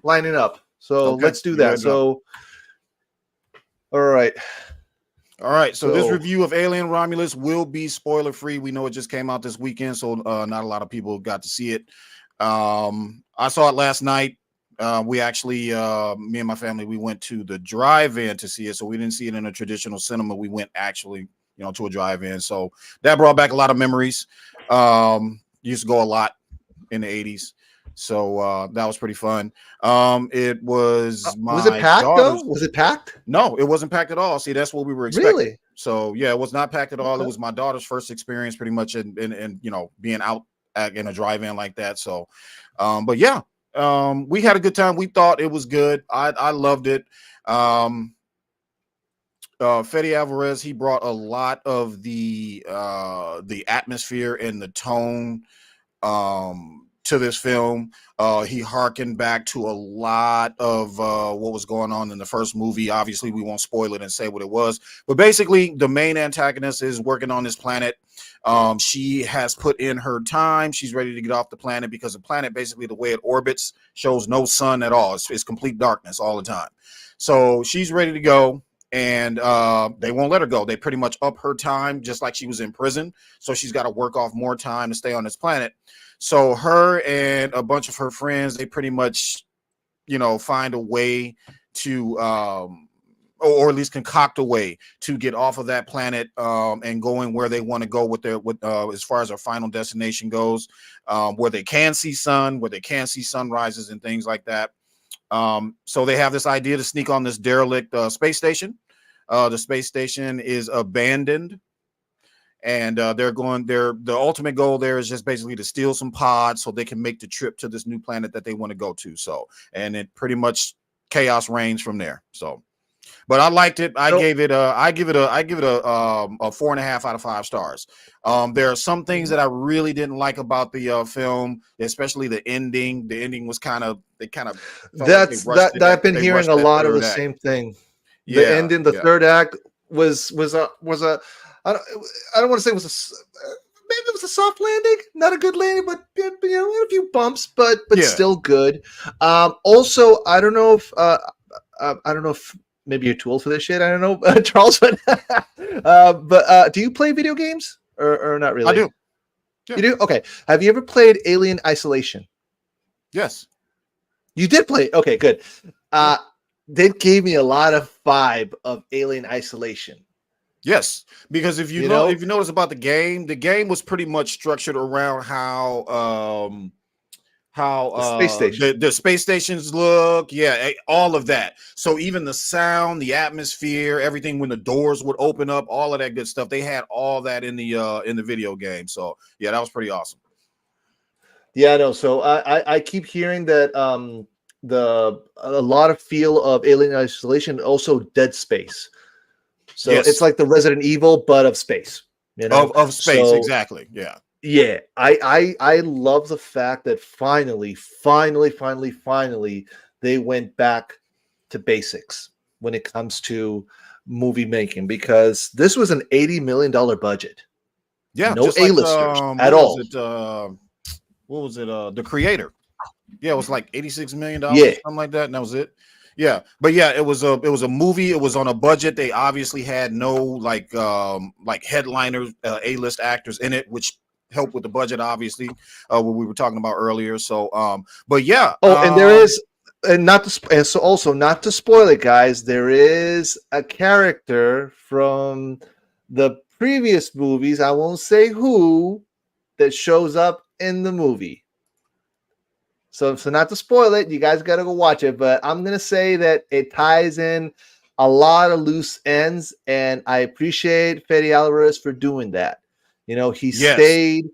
lining up. So okay. Let's do that. So, all right. All right, so this review of Alien Romulus will be spoiler-free. We know it just came out this weekend, so not a lot of people got to see it. I saw it last night. We actually, me and my family, we went to the drive-in to see it. So we didn't see it in a traditional cinema. We went actually, to a drive-in. So that brought back a lot of memories. Used to go a lot in the 80s. So that was pretty fun. It was was it packed though? Was it packed? No, it wasn't packed at all. See, that's what we were expecting. Really? So yeah, it was not packed at all. Okay. It was my daughter's first experience pretty much in being out in a drive-in like that. So but yeah, we had a good time. We thought it was good. I loved it. Fede Alvarez, he brought a lot of the atmosphere and the tone to this film. He harkened back to a lot of what was going on in the first movie. Obviously, we won't spoil it and say what it was, but basically the main antagonist is working on this planet. She has put in her time. She's ready to get off the planet because the planet, basically the way it orbits, shows no sun at all. It's complete darkness all the time. So she's ready to go, and they won't let her go. They pretty much up her time, just like she was in prison. So she's got to work off more time to stay on this planet. So her and a bunch of her friends, they pretty much, find a way to, or at least concoct a way to get off of that planet and going where they want to go as far as their final destination goes, where they can see sun, where they can see sunrises and things like that. So they have this idea to sneak on this derelict space station. The space station is abandoned. And the ultimate goal there is just basically to steal some pods so they can make the trip to this new planet that they want to go to. So, and it pretty much chaos reigns from there. So, but I liked it. I give it a 4.5 out of 5 stars. There are some things that I really didn't like about the film, especially the ending. The ending was I've been hearing a lot of the same thing. The ending, the third act was a I don't want to say it was maybe it was a soft landing, not a good landing, but a few bumps, but still good. Also, I don't know if maybe you're too old for this shit. I don't know, Charles, but do you play video games or not really? I do. Yeah. You do? Okay. Have you ever played Alien Isolation? Yes. You did play. Okay, good. They gave me a lot of vibe of Alien Isolation. Yes, because if you notice about the game was pretty much structured around how the space stations look, all of that. So even the sound, the atmosphere, everything when the doors would open up, all of that good stuff. They had all that in the video game. So yeah, that was pretty awesome. Yeah, I know. So I keep hearing that a lot of feel of Alien Isolation, also Dead Space. So Yes. it's like the Resident Evil, but of space. You know, Of space, So, exactly. Yeah. yeah, I love the fact that finally they went back to basics when it comes to movie making, because this was an $80 million budget. Yeah, No just like A-listers at all. What was it? The Creator. Yeah, it was like $86 million, Yeah. something like that, and that was it. Yeah, but yeah, it was a movie. It was on a budget. They obviously had no like headliners, A-list actors in it, which helped with the budget, obviously, what we were talking about earlier. So, but yeah. Oh, and there is, and so also not to spoil it, guys. There is a character from the previous movies. I won't say who, that shows up in the movie. So not to spoil it, you guys got to go watch it. But I'm gonna say that it ties in a lot of loose ends, and I appreciate Fede Alvarez for doing that. You know, he stayed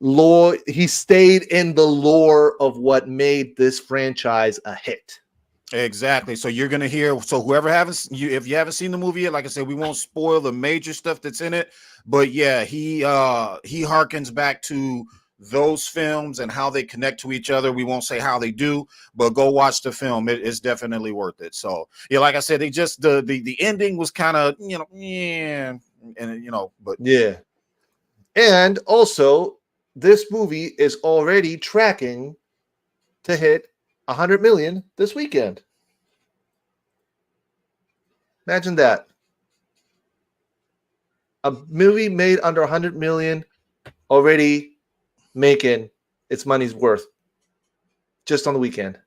in the lore of what made this franchise a hit. Exactly. So you're gonna hear. So whoever if you haven't seen the movie yet, like I said, we won't spoil the major stuff that's in it. But yeah, he harkens back to those films and how they connect to each other. We won't say how they do, but go watch the film. It's definitely worth it. So yeah, like I said, they just the ending was kind of yeah, and but yeah. And also, this movie is already tracking to hit 100 million this weekend. Imagine that. A movie made under 100 million already making its money's worth just on the weekend.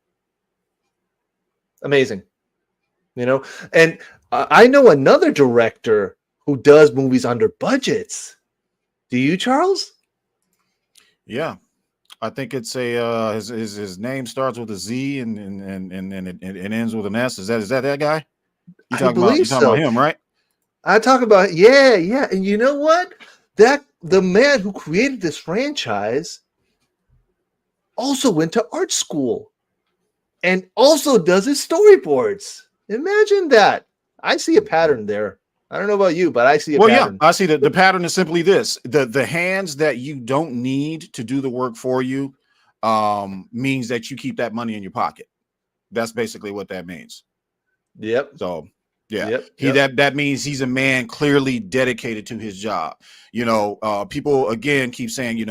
Amazing. And I know another director who does movies under budgets. Do you, Charles? Yeah. I think it's his name starts with a Z and it ends with an S. Is that guy? You talking about him, right? I talk about yeah. And you know what? That the man who created this franchise also went to art school and also does his storyboards. Imagine that. I see a pattern there. I don't know about you, but I see a pattern. Yeah, I see the pattern is simply this. The hands that you don't need to do the work for you means that you keep that money in your pocket. That's basically what that means. Yep. So yeah, that means he's a man clearly dedicated to his job. People again keep saying,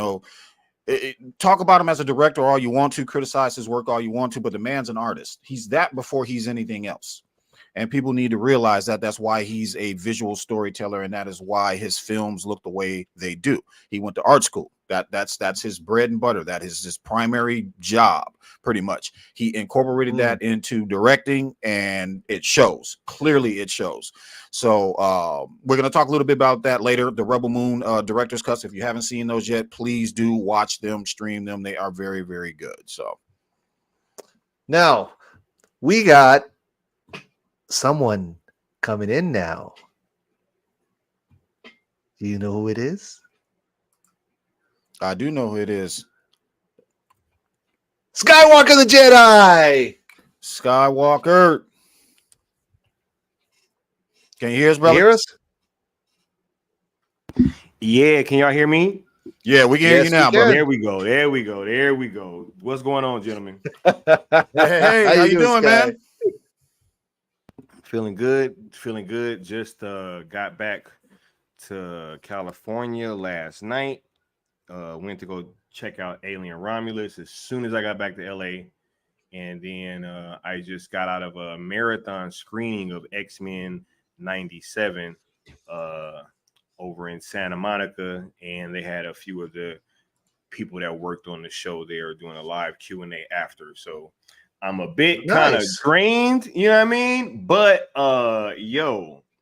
talk about him as a director all you want to, criticize his work all you want to, but the man's an artist. He's that before he's anything else. And people need to realize that that's why he's a visual storyteller, and that is why his films look the way they do. He went to art school. That's his bread and butter. That is his primary job, pretty much. He incorporated that into directing, and it shows. Clearly, it shows. So we're going to talk a little bit about that later. The Rebel Moon director's cuts. If you haven't seen those yet, please do watch them, stream them. They are very, very good. So now we got someone coming in now. Do you know who it is? I do know who it is. Skywalker the Jedi. Skywalker. Can you hear us, brother? Hear us? Yeah, can y'all hear me? Yeah, we can hear you now, bro. There we go. What's going on, gentlemen? Hey, how you doing, man? Feeling good. Just got back to California last night. Went to go check out Alien Romulus as soon as I got back to LA. And then I just got out of a marathon screening of X-Men 97 over in Santa Monica, and they had a few of the people that worked on the show there doing a live Q&A after. So I'm a bit kind of drained, you know what I mean? But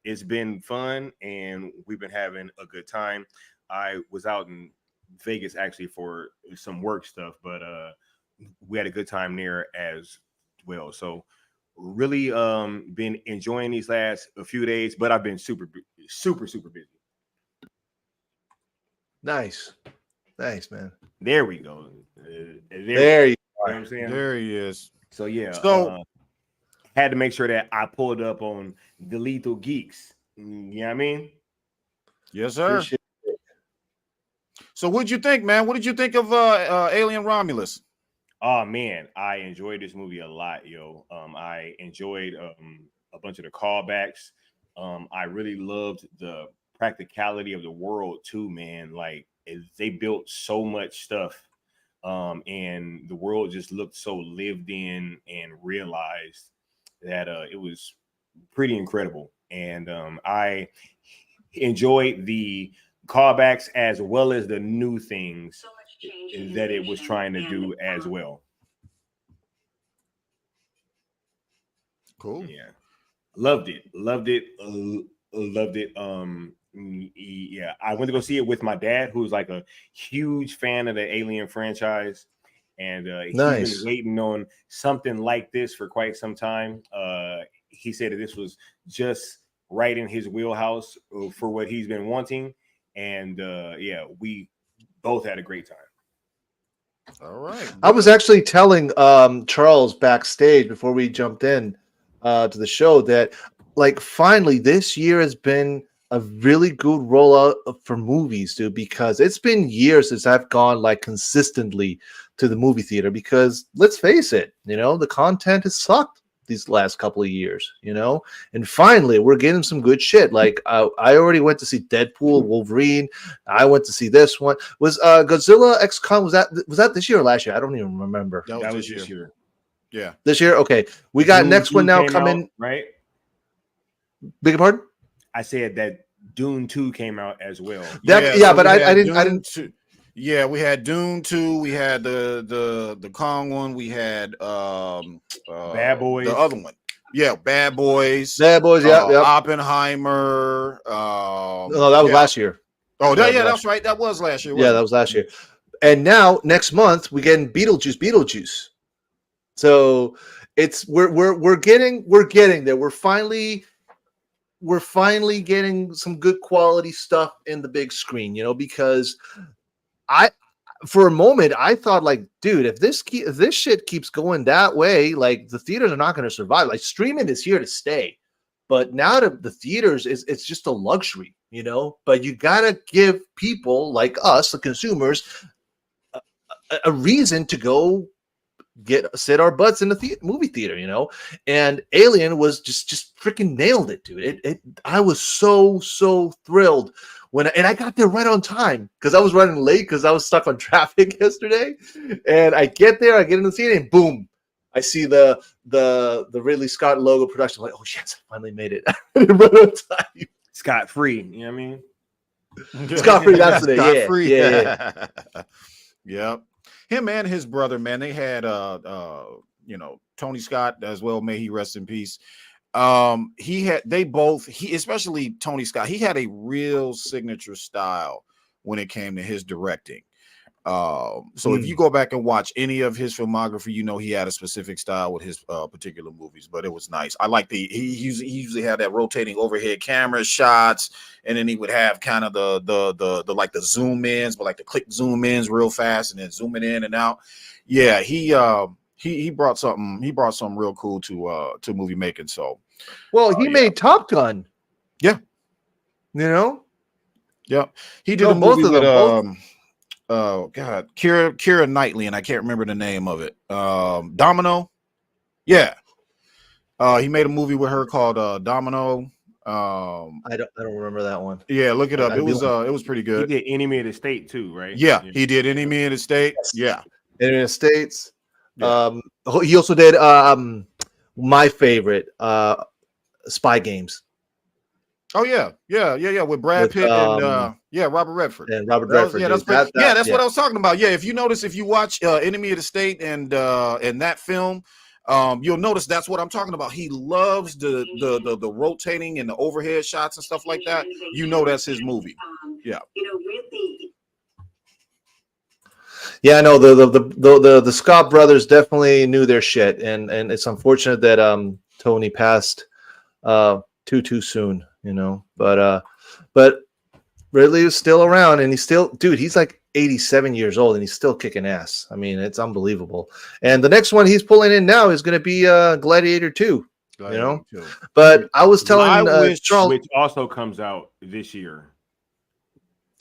it's been fun and we've been having a good time. I was out in Vegas actually for some work stuff, but we had a good time there as well. So really been enjoying these last a few days, but I've been super busy. Nice, man. There we go. There you are. You know what I'm saying? There he is. So yeah, So had to make sure that I pulled up on the Lethal Geeks. You know what I mean? yes, sir. Appreciate So what'd you think, man? What did you think of Alien Romulus? Oh man, I enjoyed this movie a lot, yo. I enjoyed a bunch of the callbacks. I really loved the practicality of the world too, man. Like they built so much stuff, and the world just looked so lived in and realized that it was pretty incredible. And I enjoyed the callbacks as well as the new things that it was trying to do as well. Cool. Yeah, loved it, loved it, loved it. Yeah, I went to go see it with my dad, who's like a huge fan of the Alien franchise, and he's Nice. been waiting on something like this for quite some time. He said that this was just right in his wheelhouse for what he's been wanting, and yeah, we both had a great time. All right. I was actually telling Charles backstage before we jumped in to the show that, like, finally this year has been a really good rollout for movies, dude, because it's been years since I've gone like consistently to the movie theater, because let's face it, you know, the content has sucked these last couple of years, you know, and finally we're getting some good shit. Like I already went to see Deadpool, Wolverine. I went to see this one. Was Godzilla X Kong, was that this year or last year? I don't even remember. That was this year. Yeah. This year? Okay. We got Dune next 2 one now came coming. out, right? Beg your pardon? I said that Dune 2 came out as well. That, so but we I had didn't. Dune 2. Yeah, we had Dune 2. We had the Kong one. We had Bad Boys. The other one. Yeah, Bad Boys. Bad Boys, yeah. Oppenheimer. No, that was last year. Oh, that was that's right. That was last year. Yeah, that was last year. And now next month we getting Beetlejuice. So it's we're getting there. We're finally getting some good quality stuff in the big screen, you know, because for a moment I thought, like, dude, if this shit keeps going that way, like, the theaters are not going to survive. Like, streaming is here to stay, but now the theaters it's just a luxury, you know. But you gotta give people like us, the consumers, a reason to go sit our butts in the movie theater, you know. And Alien was just freaking nailed it, dude. I was so thrilled and I got there right on time, because I was running late because I was stuck on traffic yesterday. And I get there, I get in the theater, and boom, I see the Ridley Scott logo production. I'm like, oh yes, I finally made it. Right on time. Scot free, you know what I mean? Scott free, that's it. Yeah, Scot-free. yeah. Yep. Him and his brother, man, they had you know, Tony Scott as well, may he rest in peace. Especially Tony Scott, he had a real signature style when it came to his directing. So if you go back and watch any of his filmography, you know he had a specific style with his particular movies, but it was nice. I like he usually had that rotating overhead camera shots, and then he would have kind of the like the zoom ins, but like the click zoom ins real fast and then zooming in and out. Yeah, he brought something real cool to movie making. So Well, he made Top Gun. Yeah. You know? Yeah. He did a movie with oh God, Keira Knightley, and I can't remember the name of it. Domino. Yeah. He made a movie with her called Domino. I don't remember that one. Yeah, look it up. It was pretty good. He did Enemy of the State too, right? Yeah, he did Enemy of the State. Yeah. Enemy of the States. Yeah. He also did my favorite, Spy Games. Oh yeah, with Brad Pitt and Robert Redford. And Robert Redford. That's what I was talking about. Yeah, if you notice, if you watch Enemy of the State and that film, you'll notice that's what I'm talking about. He loves the rotating and the overhead shots and stuff like that. You know that's his movie. Yeah. Yeah, no, the Scott brothers definitely knew their shit, and it's unfortunate that Tony passed too soon, you know. But Ridley is still around, and he's still, dude, he's like 87 years old and he's still kicking ass. I mean, it's unbelievable. And the next one he's pulling in now is going to be Gladiator 2. Gladiator 2. But I was telling Charles, which also comes out this year.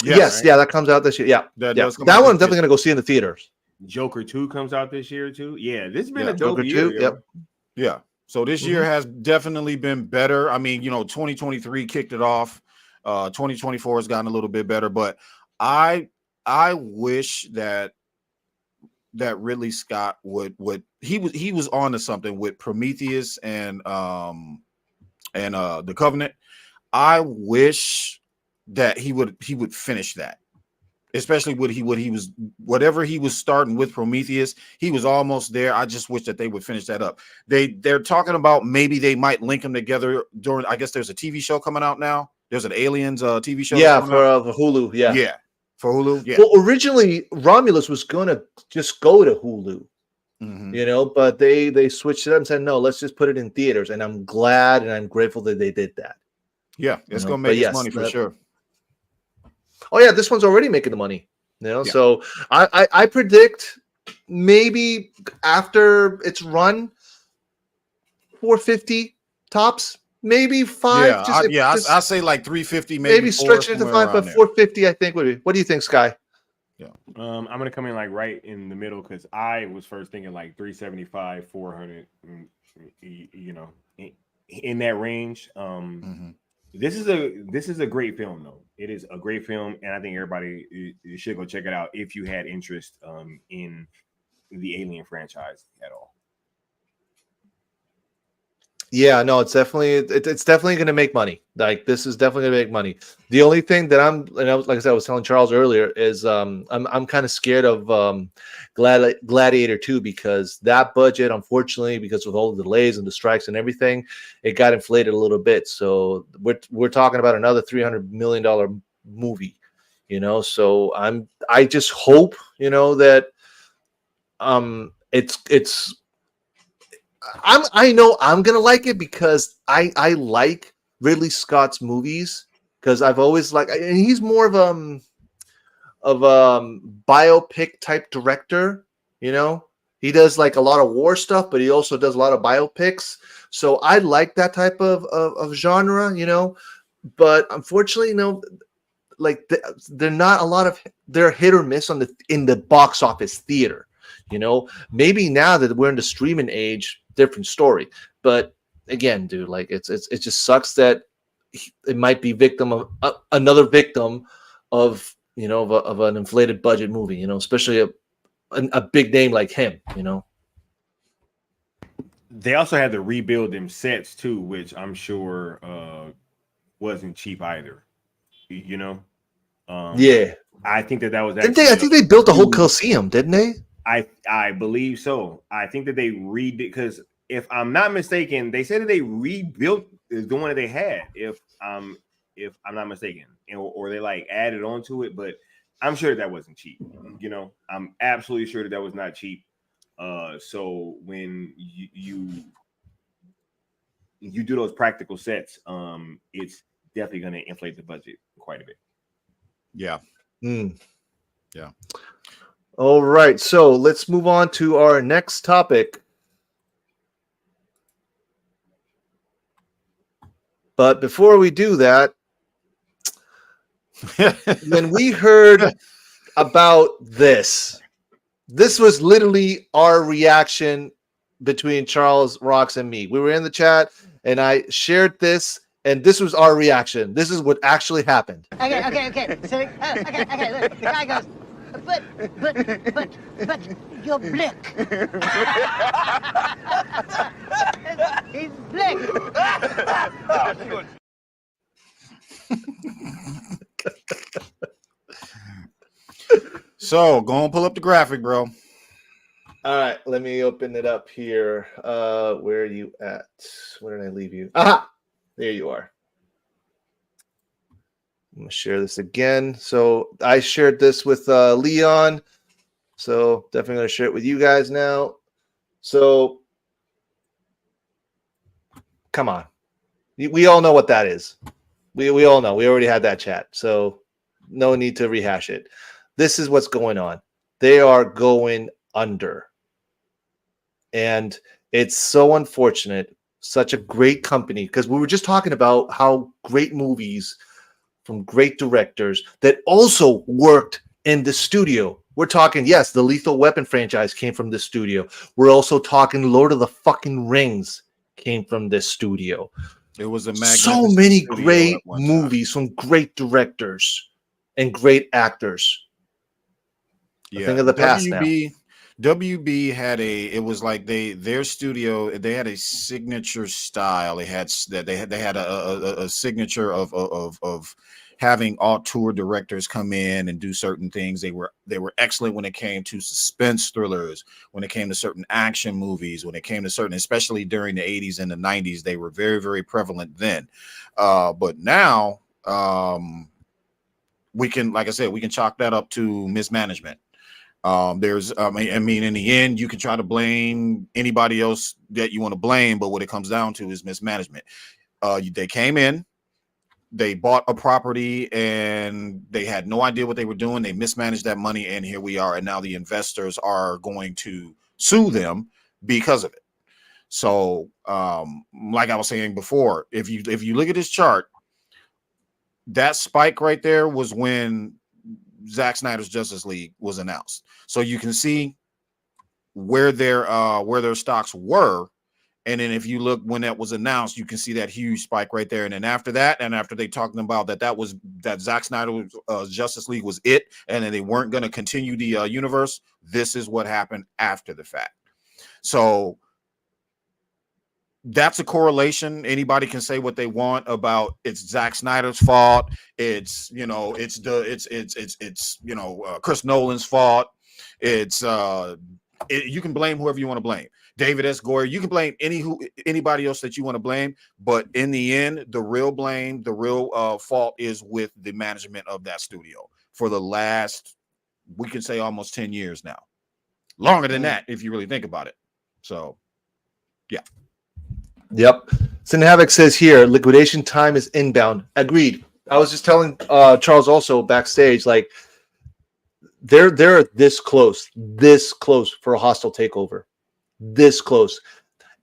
Yes, right? yeah, that comes out this year. Yeah, That yeah. does come That out one I'm this definitely going to go see in the theaters. Joker 2 comes out this year too. Yeah, this has been Yeah, a dope Joker year. 2, yo. yep. Yeah. So this year has definitely been better. I mean, 2023 kicked it off. 2024 has gotten a little bit better, but I wish that Ridley Scott would he was on to something with Prometheus and the Covenant. I wish that he would finish that. Especially whatever he was starting with Prometheus, he was almost there. I just wish that they would finish that up. They're talking about maybe they might link them together during. I guess there's a TV show coming out now. There's an Aliens TV show. Yeah, for Hulu. Yeah. Yeah, for Hulu. Yeah. Well, originally Romulus was going to just go to Hulu, but they switched it up and said no, let's just put it in theaters. And I'm glad and I'm grateful that they did that. Yeah, it's going to make its money for sure. Oh yeah, this one's already making the money. So I predict maybe after it's run 450 tops, maybe 5. I say like 350, maybe stretching it to 5, but 450 I think would be. What do you think, Sky? Yeah, I'm gonna come in like right in the middle because I was first thinking like 375, 400, in that range. This is a great film, though. It is a great film, and I think everybody should go check it out if you had interest in the Alien franchise at all. Yeah, no, it's definitely going to make money. Like this is definitely going to make money. The only thing that like I said, I was telling Charles earlier is I'm kind of scared of Gladiator 2 because that budget, unfortunately, because of all the delays and the strikes and everything, it got inflated a little bit. So we're talking about another $300 million movie, So I just hope that it's. I know I'm gonna like it because I like Ridley Scott's movies because I've always liked, and he's more of biopic type director. He does like a lot of war stuff, but he also does a lot of biopics. So I like that type of genre. But unfortunately, like they're not a lot of they're hit or miss in the box office theater. Maybe now that we're in the streaming age, different story. But again, dude, like it just sucks that it might be another victim of of an inflated budget movie. Especially a big name like him. They also had to rebuild them sets too, which I'm sure wasn't cheap either. Yeah, I think that was. I think they built a whole Coliseum, didn't they? I believe so. I think that they redid because if I'm not mistaken, they said that they rebuilt the one that they had. If I'm not mistaken, or they like added on to it, but I'm sure that wasn't cheap. I'm absolutely sure that was not cheap. So when you do those practical sets, it's definitely going to inflate the budget quite a bit. Yeah. Yeah. All right, so let's move on to our next topic. But before we do that, when we heard about this was literally our reaction between Charles, Rox, and me. We were in the chat, and I shared this, and this was our reaction. This is what actually happened. Okay. So, okay. Look, the guy goes, but you're Blick. He's Blick. So go and pull up the graphic, bro. All right, let me open it up here. Where are you at? Where did I leave you? Aha! There you are. I'm gonna share this again. So I shared this with Leon. So definitely gonna share it with you guys now. So come on. We all know what that is. We all know. We already had that chat. So no need to rehash it. this is what's going on. They are going under. And it's so unfortunate. Such a great company, because we were just talking about how great movies from great directors that also worked in the studio. We're talking, yes, the Lethal Weapon franchise came from this studio. We're also talking Lord of the fucking Rings came from this studio. It was a So many studio great at one movies from great directors and great actors. Yeah, Thing of the past now. WB had their studio, they had a signature style. They had a signature of having auteur directors come in and do certain things. They were excellent when it came to suspense thrillers, when it came to certain action movies, when it came to certain, especially during the 80s and the 90s, they were very, very prevalent then. But now we can, like I said, we can chalk that up to mismanagement. In the end, you can try to blame anybody else that you want to blame, but what it comes down to is mismanagement. They came in, they bought a property, and they had no idea what they were doing. They mismanaged that money, and here we are. And now the investors are going to sue them because of it. So, like I was saying before, if you look at this chart, that spike right there was when Zack Snyder's Justice League was announced. So you can see where their stocks were. And then if you look when that was announced, you can see that huge spike right there. And then after that, and after they talking about that Zack Snyder Justice League was it, and then they weren't going to continue the universe, this is what happened after the fact. So that's a correlation. Anybody can say what they want about it's Zack Snyder's fault. It's Chris Nolan's fault. You can blame whoever you want to blame. David S. Goyer, you can blame anybody else that you want to blame, but in the end, the real fault is with the management of that studio for the last, we can say, almost 10 years now. Longer than that, if you really think about it. So, yeah. Yep. Sin Havoc says here, liquidation time is inbound. Agreed. I was just telling Charles also backstage, like they're this close for a hostile takeover. This close.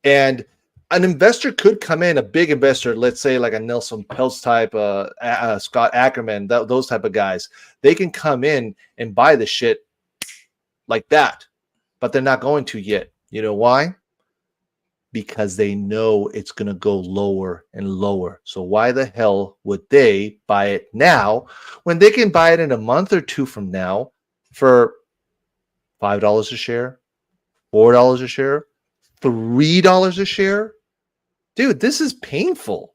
And an investor could come in, a big investor, let's say like a Nelson Peltz type, Scott Ackerman, those type of guys. They can come in and buy the shit like that, but they're not going to yet. You know why? Because they know it's going to go lower and lower. So why the hell would they buy it now when they can buy it in a month or two from now for $5 a share, $4 a share, $3 a share? Dude, this is painful.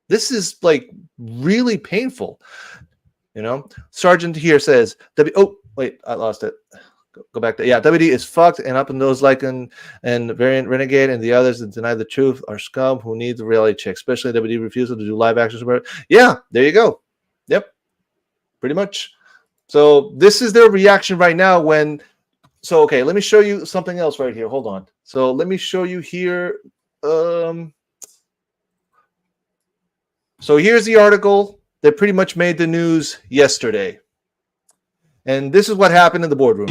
This is like really painful. You know, Sergeant here says, oh, wait, I lost it. Go back to, yeah, WD is fucked, and up in those like and Variant Renegade and the others that deny the truth are scum who need the reality check, especially WD refusal to do live actions. Yeah, there you go. Yep, pretty much. So this is their reaction right now so okay, let me show you something else right here. Hold on. So let me show you here. So here's the article that pretty much made the news yesterday. And this is what happened in the boardroom.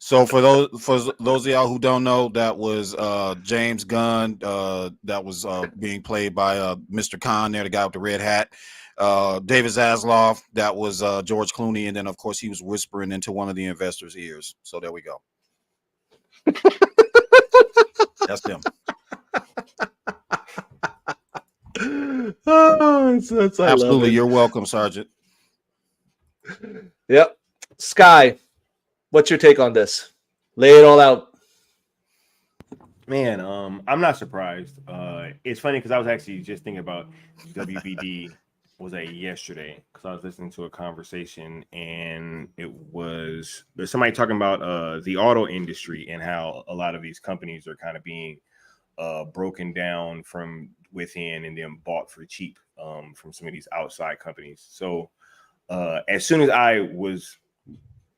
So for those of y'all who don't know, that was James Gunn, that was being played by Mr. Khan there, the guy with the red hat. David Zaslav, that was George Clooney, and then of course he was whispering into one of the investors' ears. So there we go. That's them. Oh, that's absolutely. You're welcome, Sergeant. Yep. Sky, what's your take on this? Lay it all out. Man, I'm not surprised. It's funny because I was actually just thinking about WBD was that yesterday? Because I was listening to a conversation and there's somebody talking about the auto industry and how a lot of these companies are kind of being broken down from within and then bought for cheap from some of these outside companies. So as soon as I was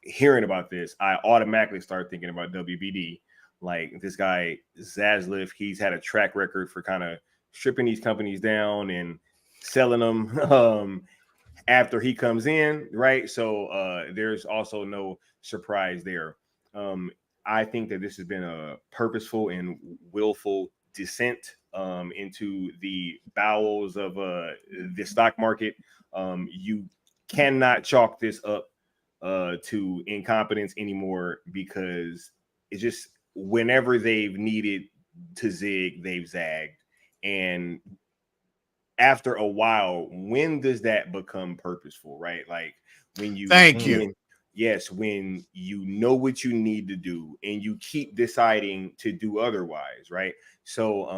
hearing about this, I automatically started thinking about WBD. Like this guy Zaslav, he's had a track record for kind of stripping these companies down and selling them after he comes in, right? So there's also no surprise there. I think that this has been a purposeful and willful descent into the bowels of the stock market. You cannot chalk this up to incompetence anymore, because it's just whenever they've needed to zig, they've zagged. And after a while, when does that become purposeful, right? Like when you when you know what you need to do and you keep deciding to do otherwise, right? So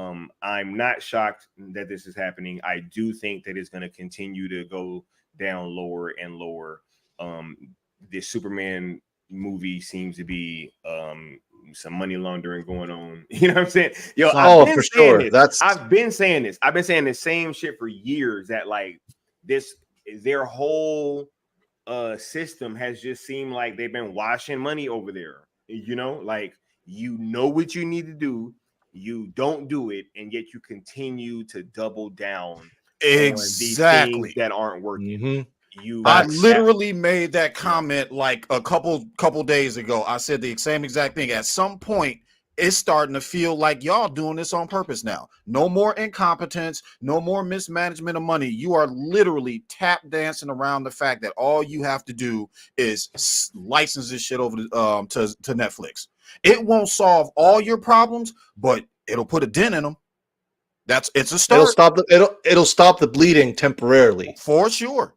I'm not shocked that this is happening. I do think that it's going to continue to go down lower and lower. This Superman movie seems to be some money laundering going on. You know what I'm saying? Yo, I've been saying this. I've been saying the same shit for years, that like their whole system has just seemed like they've been washing money over there. You know, like you know what you need to do, you don't do it, and yet you continue to double down on these things that aren't working. Mm-hmm. I literally made that comment like a couple days ago. I said the same exact thing. At some point, it's starting to feel like y'all doing this on purpose now. No more incompetence, no more mismanagement of money. You are literally tap dancing around the fact that all you have to do is license this shit over to Netflix. It won't solve all your problems, but it'll put a dent in them. It's a start. It'll stop the bleeding temporarily, for sure.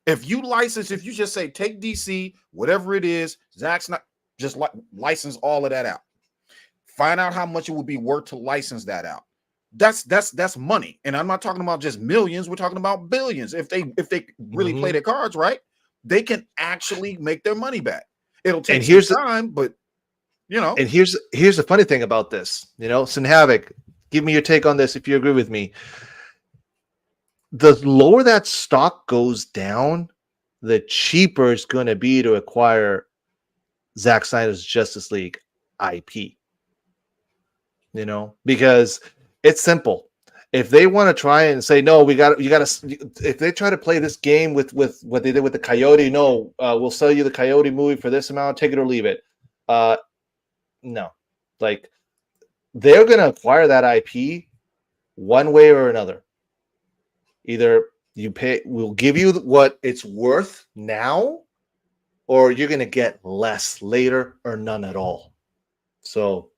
If you just say take DC, whatever it is, Zack's not just license all of that out. Find out how much it would be worth to license that out. That's money, and I'm not talking about just millions. We're talking about billions. If they really play their cards right, they can actually make their money back. It'll take some time, but you know. And here's the funny thing about this. You know, Sin Havoc, give me your take on this if you agree with me. The lower that stock goes down, the cheaper it's going to be to acquire Zack Snyder's Justice League IP. You know, because it's simple. If they want to try and say, no, you got to, if they try to play this game with what they did with the Coyote, no, we'll sell you the Coyote movie for this amount, take it or leave it. No, like they're going to acquire that IP one way or another. Either we'll give you what it's worth now, or you're going to get less later or none at all. So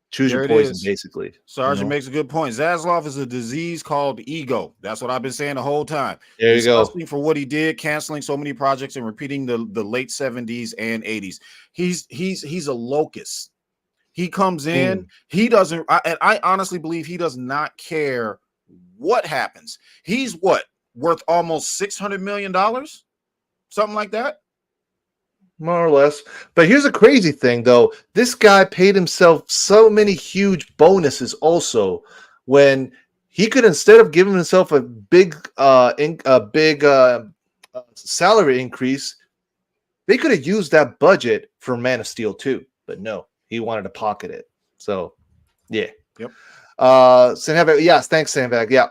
choose your poison, basically. Sergeant makes a good point. Zaslav is a disease called ego. That's what I've been saying the whole time. There you go. For what he did, canceling so many projects and repeating the late 70s and 80s. He's a locust. He comes in. He doesn't. I honestly believe he does not care what happens. He's worth almost $600 million, something like that. More or less. But here's a crazy thing, though. This guy paid himself so many huge bonuses also, when he could, instead of giving himself a big salary increase, they could have used that budget for Man of Steel 2. But no, he wanted to pocket it. So, yeah. Yep. Sandbag, yes, thanks, Sandbag. Yeah.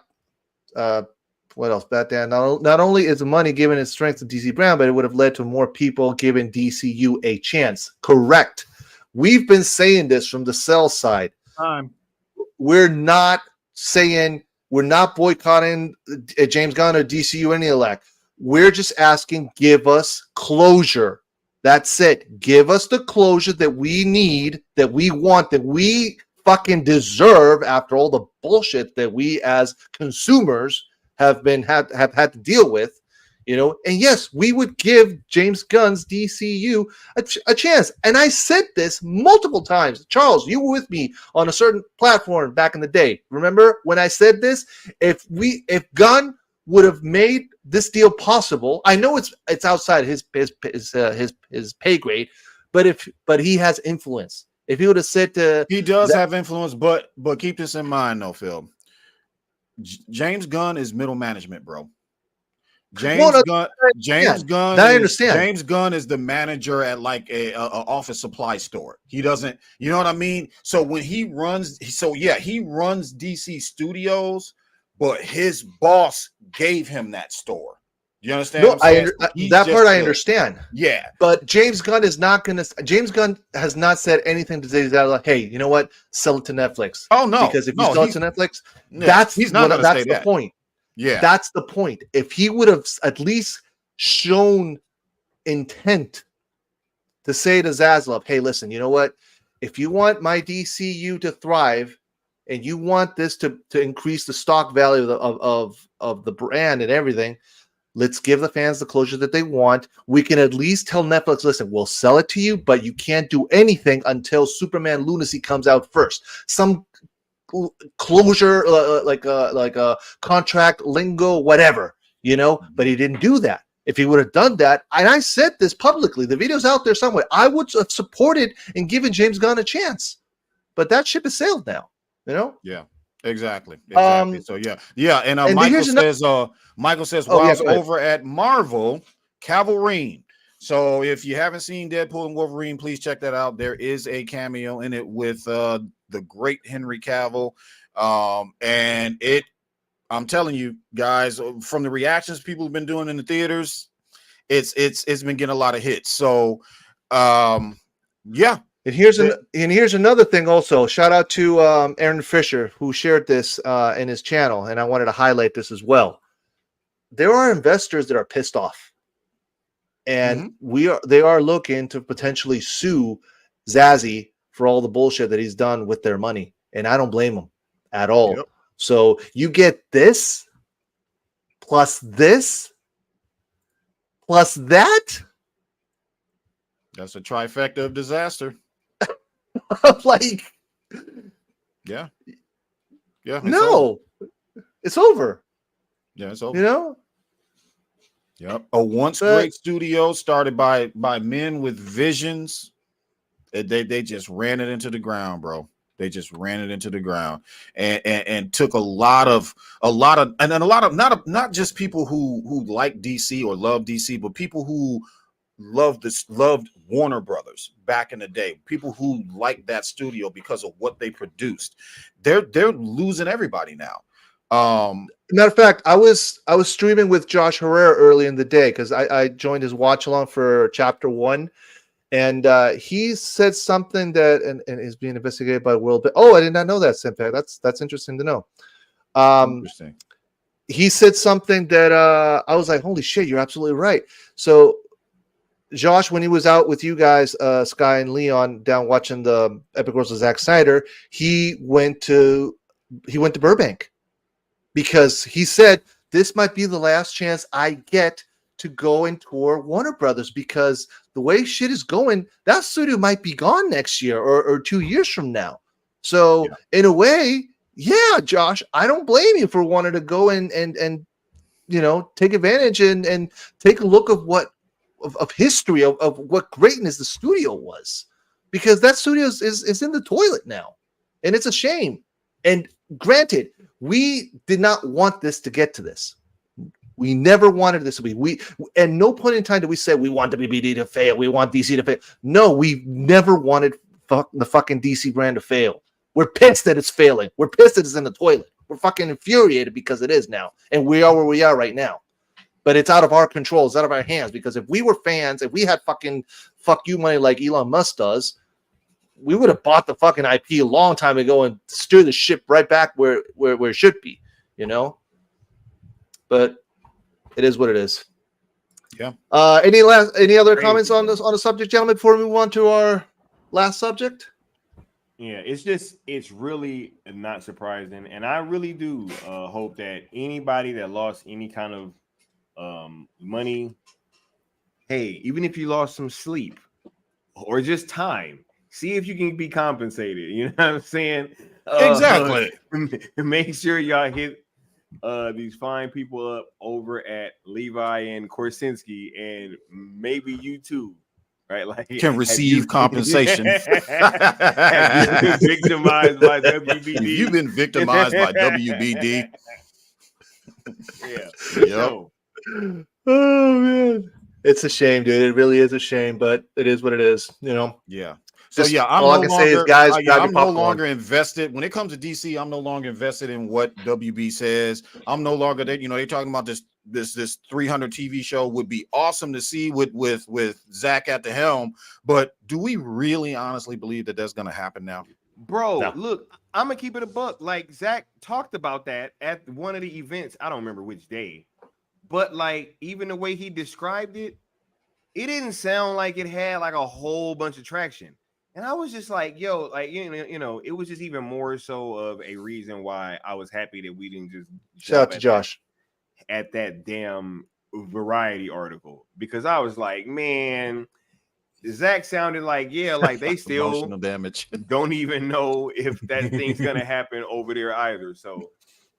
What else? Batman. Not only is the money given its strength to DC brand, but it would have led to more people giving DCU a chance. Correct. We've been saying this from the sell side. We're not boycotting James Gunn or DCU or any of that. We're just asking, give us closure. That's it. Give us the closure that we need, that we want, that we fucking deserve after all the bullshit that we as consumers have had to deal with, you know. And yes, we would give James Gunn's DCU a chance. And I said this multiple times. Charles, you were with me on a certain platform back in the day. Remember when I said this? If Gunn would have made this deal possible. I know it's outside his pay grade, but he has influence. If he would have said to he does have influence, but keep this in mind though, Phil. James Gunn is middle management, bro. James Gunn. I understand. James Gunn is the manager at like a office supply store. He doesn't, you know what I mean? So when he runs, he runs DC Studios, but his boss gave him that store. You understand? No, that part I understand. Yeah, but James Gunn is not going to. James Gunn has not said anything to say that. Like, hey, you know what? Sell it to Netflix. Oh no, because if you sell it to Netflix, he's not going to say that. That's the point. Yeah, that's the point. If he would have at least shown intent to say to Zaslav, hey, listen, you know what? If you want my DCU to thrive and you want this to increase the stock value of the brand and everything, let's give the fans the closure that they want. We can at least tell Netflix, listen, we'll sell it to you, but you can't do anything until Superman Lunacy comes out first. Some closure, like a contract lingo, whatever, you know, but he didn't do that. If he would have done that, and I said this publicly, the video's out there somewhere, I would have supported and given James Gunn a chance, but that ship has sailed now, you know? Yeah, exactly. So yeah. And Michael says, while I was over at Marvel, Calverine. So if you haven't seen Deadpool and Wolverine, please check that out. There is a cameo in it with the great Henry Cavill. And I'm telling you guys, from the reactions people have been doing in the theaters, it's been getting a lot of hits. So yeah. And here's another thing also. Shout out to Aaron Fisher, who shared this in his channel, and I wanted to highlight this as well. There are investors that are pissed off. And they are looking to potentially sue Zazie for all the bullshit that he's done with their money. And I don't blame him at all. Yep. So you get this, plus that. That's a trifecta of disaster. Like, yeah. It's over. Yeah, it's over. You know? Yep. A once great studio started by men with visions. They just ran it into the ground, bro. They just ran it into the ground and took a lot of not just people who like DC or love DC, but people who loved Warner Brothers back in the day. People who liked that studio because of what they produced. They're losing everybody now. Matter of fact, I was streaming with Josh Herrera early in the day because I joined his watch along for chapter 1, and he said something that and is being investigated by World. Oh, I did not know that, Senpai. That's interesting to know. Interesting. He said something that I was like, holy shit, you're absolutely right. So Josh, when he was out with you guys, Sky and Leon, down watching the Epic Worlds of Zack Snyder, he went to Burbank. Because he said, this might be the last chance I get to go and tour Warner Brothers, because the way shit is going, that studio might be gone next year or 2 years from now. So in a way, yeah, Josh, I don't blame you for wanting to go and you know, take advantage and take a look of what of history of what greatness the studio was, because that studio is in the toilet now, and it's a shame. And granted, we did not want this to get to this. We never wanted this to be. We at no point in time did we say we want WBD to fail. We want DC to fail. No, we never wanted the fucking DC brand to fail. We're pissed that it's failing. We're pissed that it's in the toilet. We're fucking infuriated because it is now, and we are where we are right now. But it's out of our control. It's out of our hands, because if we were fans, if we had fucking fuck you money like Elon Musk does, we would have bought the fucking IP a long time ago and steer the ship right back where it should be, you know? But it is what it is. Yeah. Any other comments on the subject, gentlemen, before we move on to our last subject? Yeah, it's really not surprising. And I really do hope that anybody that lost any kind of money, hey, even if you lost some sleep or just time, see if you can be compensated. You know what I'm saying? Exactly. Make sure y'all hit these fine people up over at Levi and Korsinski, and maybe you too, right? Like, Can receive compensation. have you been victimized by WBD? If you've been victimized by WBD, yeah. yep. So, Oh man, it's a shame, dude. It really is a shame, but it is what it is. You know. Yeah. So Just yeah, I'm all no I can longer, say is, guys, yeah, grab your I'm no popcorn. longer invested when it comes to DC. I'm no longer invested in what WB says. I'm no longer that, you know, they're talking about this 300 TV show would be awesome to see with Zack at the helm, but do we really honestly believe that that's going to happen now? bro, No. look, I'm gonna keep it a buck. Like, Zack talked about that at one of the events. I don't remember which day, but like, even the way he described it, it didn't sound like it had like a whole bunch of traction. And I was just like, yo, like, you know, it was just even more so of a reason why I was happy that we didn't just Shout out to Josh. at that damn Variety article, because I was like, man, Zack sounded like, yeah, like they still Emotional damage. don't even know if that thing's gonna happen over there either. So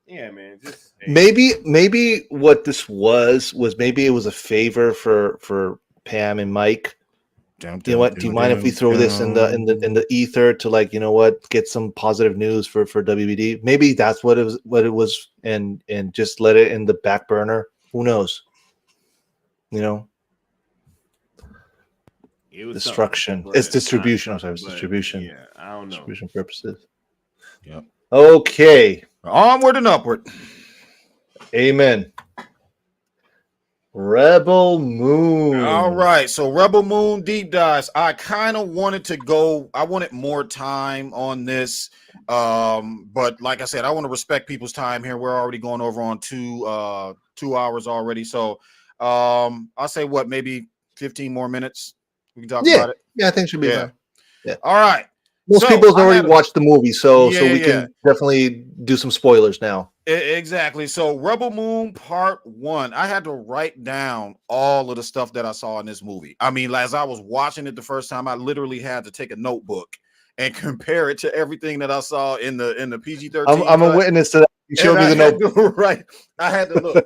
yeah, man, just Maybe what this was maybe it was a favor for Pam and Mike. You know what? Do you mind if we throw this in the ether to, like, you know what, get some positive news for WBD? Maybe that's what it was, and just let it in the back burner. Who knows? You know, it was destruction. but It's distribution. I'm sorry, it's but distribution. Yeah, I don't know. Distribution purposes. Yep. Okay. Onward and upward. Amen. Rebel Moon. All right, so Rebel Moon deep dives. I kind of wanted to go. I wanted more time on this, but like I said, I want to respect people's time here. We're already going over on 2 hours already, so I'll say what, maybe 15 more minutes. We can talk about it. Yeah, I think it should be fine. Yeah. All right. Most people have already watched the movie, so we can definitely do some spoilers now. Exactly. So Rebel Moon Part 1. I had to write down all of the stuff that I saw in this movie. I mean, as I was watching it the first time, I literally had to take a notebook and compare it to everything that I saw in the PG-13. I'm a witness to that. You showed me the notebook. Right. I had to look.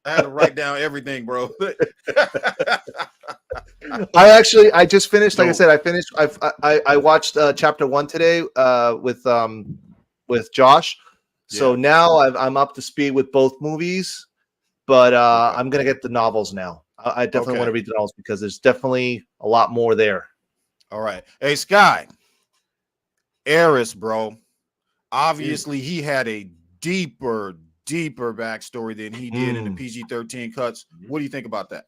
I had to write down everything, bro. I just finished. Like I said, I watched chapter 1 today with Josh. So now I'm up to speed with both movies, but I'm gonna get the novels now. I definitely want to read the novels because there's definitely a lot more there. All right. Hey, Sky. Eris, bro. Obviously, he had a deeper backstory than he did in the PG-13 cuts. What do you think about that?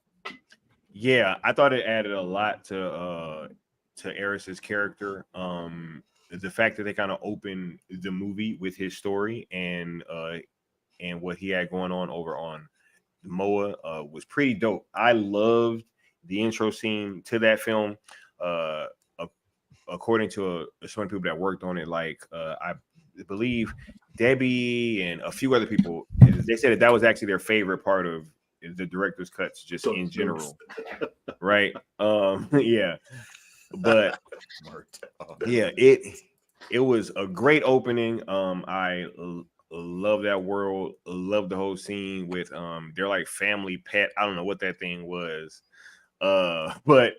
Yeah, I thought it added a lot to Eris's character. The fact that they kind of opened the movie with his story and what he had going on over on Moa was pretty dope. I loved the intro scene to that film. According to some people that worked on it, like I believe Debbie and a few other people, they said that was actually their favorite part of the director's cuts, just in general. Right? Yeah. But yeah, it was a great opening. I love that world. Love the whole scene with their like family pet. I don't know what that thing was, but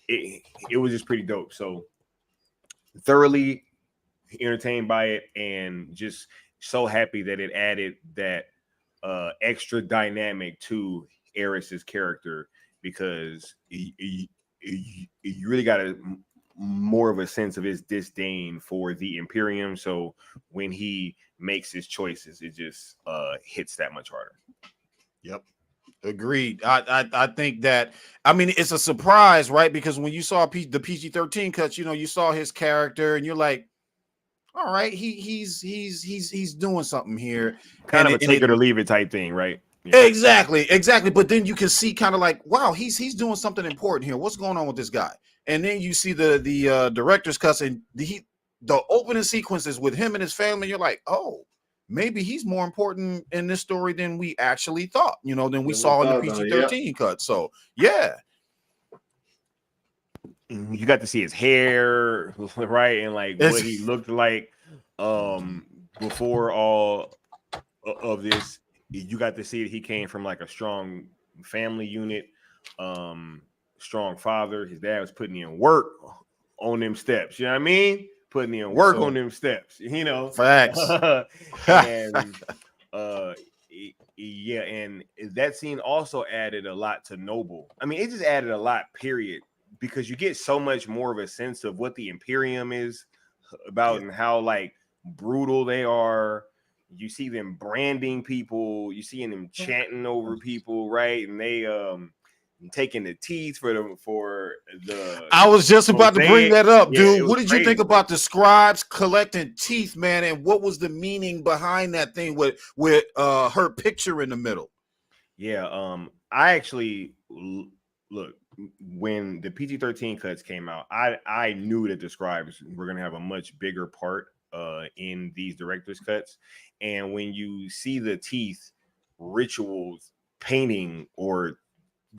it was just pretty dope. So thoroughly entertained by it, and just so happy that it added that extra dynamic to Eris's character, because you really got more of a sense of his disdain for the Imperium. So when he makes his choices, it just hits that much harder. Yep. Agreed. I think that, I mean, it's a surprise, right? Because when you saw the PG-13 cuts, you know, you saw his character and you're like, all right, he's doing something here. Kind of a take it or leave it type thing, right? Yeah. Exactly. But then you can see kind of like, wow, he's doing something important here. What's going on with this guy? And then you see the director's cuts and the opening sequences with him and his family. You're like, oh, maybe he's more important in this story than we actually thought, you know, than we saw in the PG-13 cut. So yeah. You got to see his hair, right? And like what he looked like before all of this. you got to see that he came from like a strong family unit, strong father. His dad was putting in work on them steps. You know what I mean? Putting in work on them steps. You know, Facts. And yeah, and that scene also added a lot to Noble. I mean, it just added a lot, period, because you get so much more of a sense of what the Imperium is about and how like brutal they are. You see them branding people, you see them chanting over people, right? And they taking the teeth for the I was just about to bring that up, yeah, dude. What did you think about the scribes collecting teeth, man? And what was the meaning behind that thing with her picture in the middle? Yeah, I actually look, when the PG-13 cuts came out, I knew that the scribes were gonna have a much bigger part in these director's cuts. And when you see the teeth rituals painting or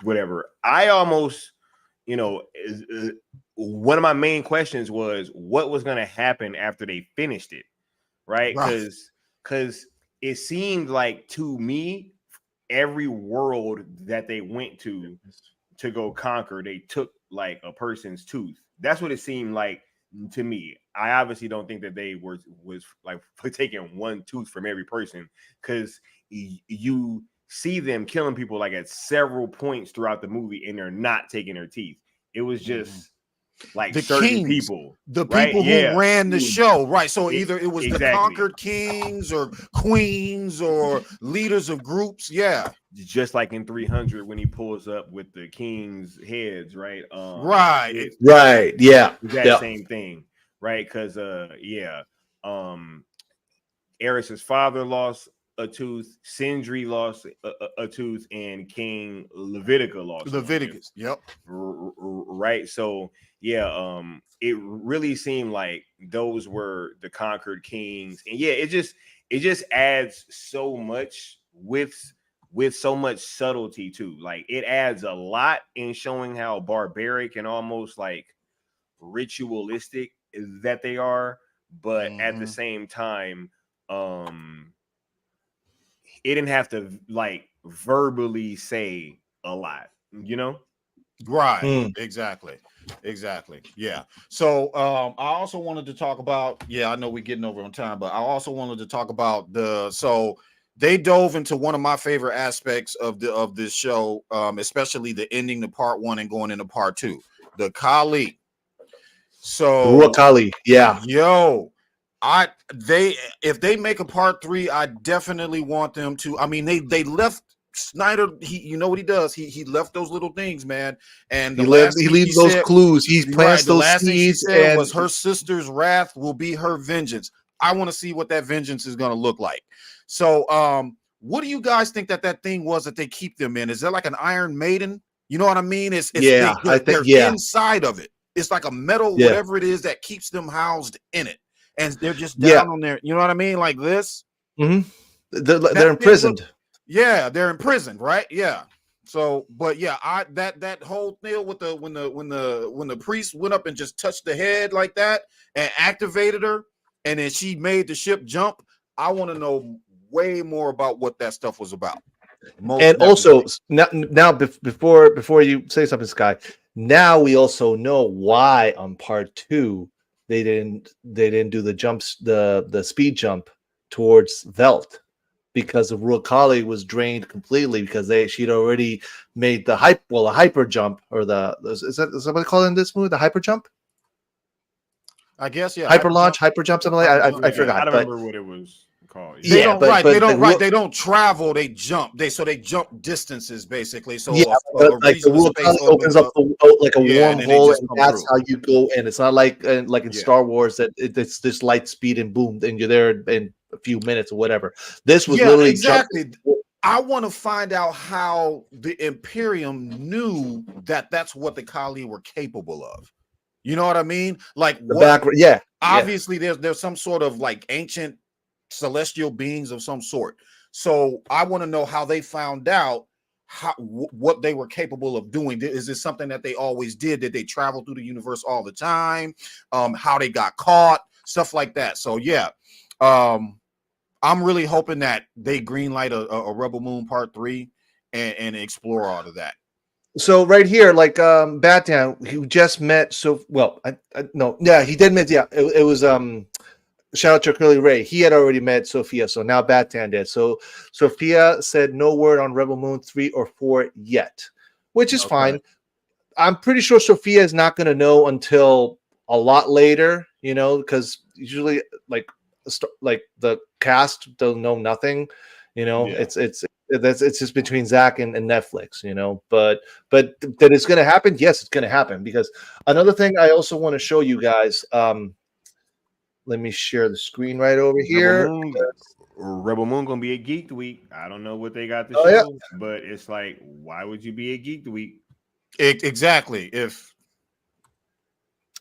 whatever, I almost, you know, one of my main questions was what was going to happen after they finished it, right? Because it seemed like, to me, every world that they went to go conquer, they took like a person's tooth. That's what it seemed like to me. I obviously don't think that they was like taking one tooth from every person, because you see them killing people like at several points throughout the movie and they're not taking their teeth. It was just like the certain kings, people, the right? people who ran the show, right? So either it was the Exactly. conquered kings or queens or leaders of groups. Yeah, just like in 300 when he pulls up with the king's heads, right? Right. Right. Yeah. That Yeah. same thing, right? Because Eris's father lost a tooth, Sindri lost a tooth, and King Levitica lost Leviticus. Yep. Right. So yeah, it really seemed like those were the conquered kings, and yeah, it just adds so much with so much subtlety too. Like, it adds a lot in showing how barbaric and almost like ritualistic that they are, but at the same time, it didn't have to like verbally say a lot, you know? Right. Exactly. Yeah. So I also wanted to talk about, I know we're getting over on time, but I also wanted to talk about so they dove into one of my favorite aspects of this show, especially the ending to part 1 and going into part 2, the Kali. So Kali, yeah. Yo, if they make a part 3, I definitely want them to. I mean, they left Snyder. You know what he does? He left those little things, man. And he leaves those clues. He plants those seeds. The last thing she said was her sister's wrath will be her vengeance. I want to see what that vengeance is going to look like. So, what do you guys think that thing was that they keep them in? Is there like an Iron Maiden? You know what I mean? They're inside of it. It's like a metal, whatever it is that keeps them housed in it, and they're just down on there. You know what I mean? Like this. Mm-hmm. They're imprisoned. They're imprisoned, right? Yeah. So, but yeah, that whole deal with when the priest went up and just touched the head like that and activated her, and then she made the ship jump. I want to know way more about what that stuff was about. Also, now before you say something, Sky. Now we also know why on part 2 they didn't do the jumps, the speed jump towards Velt, because the Kali was drained completely because she'd already made the hyper jump, or is that what they call it in this movie, the hyper jump? I guess, yeah. Hyper launch, hyper jump, something like I forgot. I don't remember what it was called. They don't travel, they jump. They jump distances basically. So like the Kali opens up like a wormhole, and that's how you go in. It's not like in Star Wars that it's this light speed and boom, and you're there in a few minutes or whatever. This was literally exactly. I want to find out how the Imperium knew that that's what the Kali were capable of. You know what I mean? Like obviously there's some sort of like ancient celestial beings of some sort. So I want to know how they found out what they were capable of doing. Is this something that they always did? Did they travel through the universe all the time? How they got caught, stuff like that. So yeah, I'm really hoping that they greenlight a Rebel Moon Part 3 and explore all of that. So right here, like Batman, who just met. So well, no, yeah, he did meet. Yeah, it was shout out to Curly Ray. He had already met Sophia, so now Batman did. So Sophia said no word on Rebel Moon 3 or 4 yet, which is fine. I'm pretty sure Sophia is not going to know until a lot later, you know, because usually like the cast don't know nothing, you know. Yeah. It's just between Zack and Netflix, you know. But that it's going to happen. Yes, it's going to happen, because another thing I also want to show you guys. Let me share the screen right over here. Rebel Moon gonna be a Geek Week. I don't know what they got to Oh, show, yeah. but it's like, why would you be a Geek Week? Exactly. If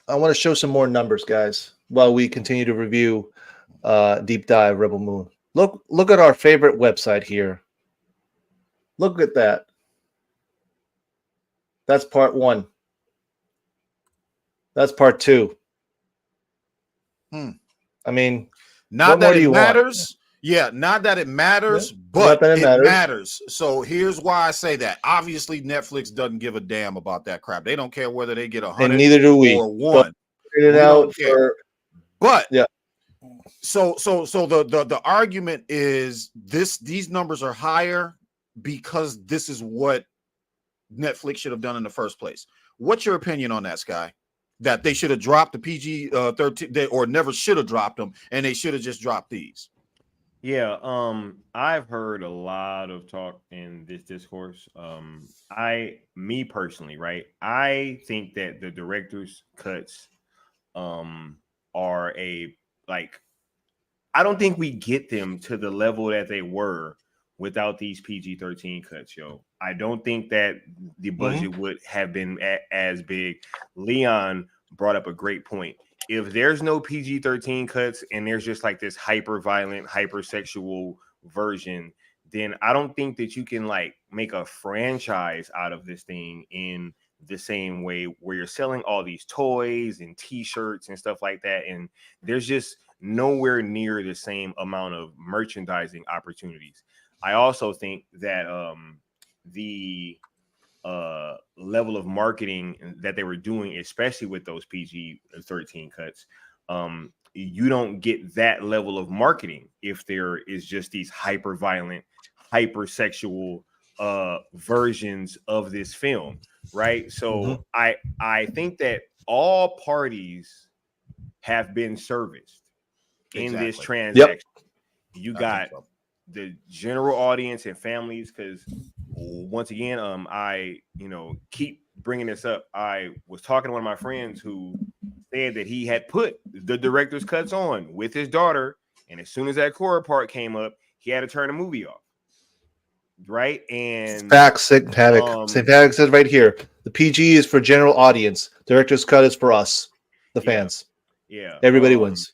I want to show some more numbers, guys, while we continue to review Deep Dive Rebel Moon. Look at our favorite website here. Look at that. That's part 1. That's part 2. I mean, not that it matters. Want? Yeah, not that it matters, Yeah, but it matters. So here's why I say that. Obviously, Netflix doesn't give a damn about that crap. They don't care whether they get 100 and neither do we. or 1. We don't care. But yeah. So the argument is these numbers are higher because this is what Netflix should have done in the first place. What's your opinion on that, Sky? That they should have dropped the PG-13 or never should have dropped them, and they should have just dropped these. Yeah, I've heard a lot of talk in this discourse. Me personally, right? I think that the director's cuts are I don't think we get them to the level that they were without these PG-13 cuts, yo. I don't think that the budget would have been as big. Leon brought up a great point. If there's no PG-13 cuts and there's just like this hyper-violent, hyper-sexual version, then I don't think that you can like make a franchise out of this thing in the same way where you're selling all these toys and t-shirts and stuff like that. And there's just nowhere near the same amount of merchandising opportunities. I also think that the level of marketing that they were doing, especially with those PG-13 cuts, you don't get that level of marketing if there is just these hyper violent, hypersexual versions of this film, right? So I think that all parties have been serviced in this transaction. You got the general audience and families, because once again, I keep bringing this up. I was talking to one of my friends who said that he had put the director's cuts on with his daughter, and as soon as that Cora part came up, he had to turn the movie off. Right? And facts, St. Paddock. St. Paddock says right here, the PG is for general audience. Director's cut is for us, the fans. Yeah. Everybody wins.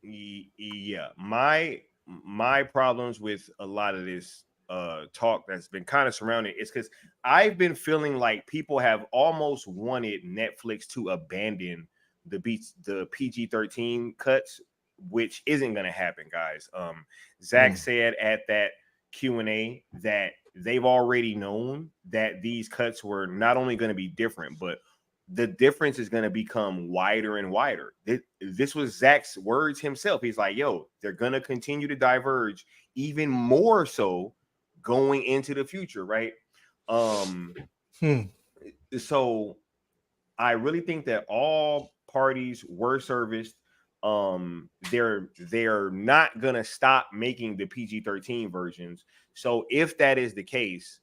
Yeah. My problems with a lot of this talk that's been kind of surrounding is because I've been feeling like people have almost wanted Netflix to abandon the PG-13 cuts, which isn't going to happen, guys. Zack said at that Q&A that they've already known that these cuts were not only going to be different, but the difference is going to become wider and wider. This was Zack's words himself. He's like, yo, they're going to continue to diverge even more so going into the future, right? So I really think that all parties were serviced. They're not gonna stop making the PG-13 versions. So if that is the case,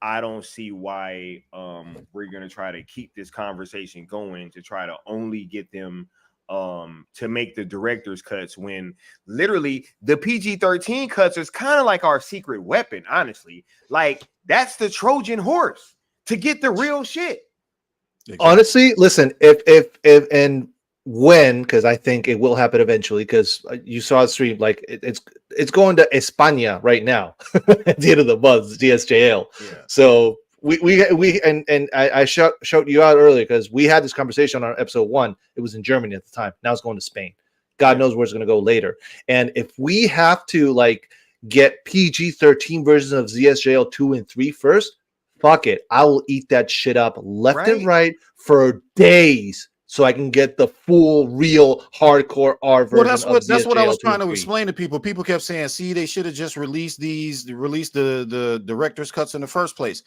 I don't see why we're gonna try to keep this conversation going to try to only get them to make the director's cuts, when literally the PG-13 cuts is kind of like our secret weapon, honestly. Like, that's the Trojan horse to get the real shit. Honestly, listen, if and when, because I think it will happen eventually, because you saw the stream, like it's going to España right now at the end of the month, DSJL. Yeah. So we and I showed you out earlier because we had this conversation on our episode 1. It was in Germany at the time. Now it's going to Spain. God knows where it's going to go later. And if we have to like get PG-13 versions of ZSJL 2 and 3 first, fuck it. I will eat that shit up left and right for days so I can get the full, real, hardcore R version that's what I was trying to 3. explain to people. People kept saying, see, they should have just released the director's cuts in the first place.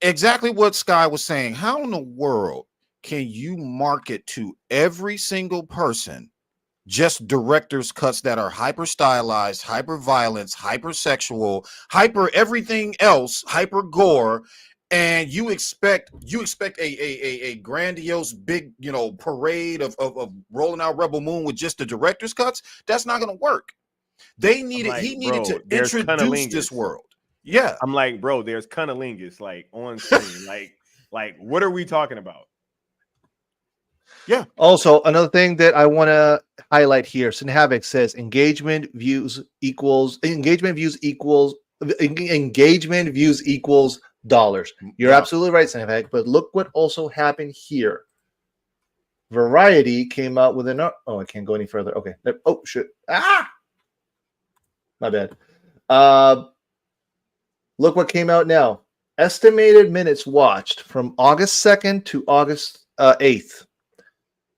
Exactly what Sky was saying. How in the world can you market to every single person just director's cuts that are hyper stylized, hyper violence, hyper sexual, hyper everything else, hyper gore, and you expect a grandiose big parade of rolling out Rebel Moon with just the director's cuts? That's not going to work. He needed to introduce this world. Yeah, I'm like, bro, there's cunnilingus like on screen. like what are we talking about? Yeah. Also, another thing that I want to highlight here, Sin Havoc says engagement views equals dollars. You're absolutely right, Sin Havoc. But look what also happened here. Variety came out with I can't go any further. Okay. Oh shit. My bad. Look what came out now. Estimated minutes watched from August 2nd to August 8th.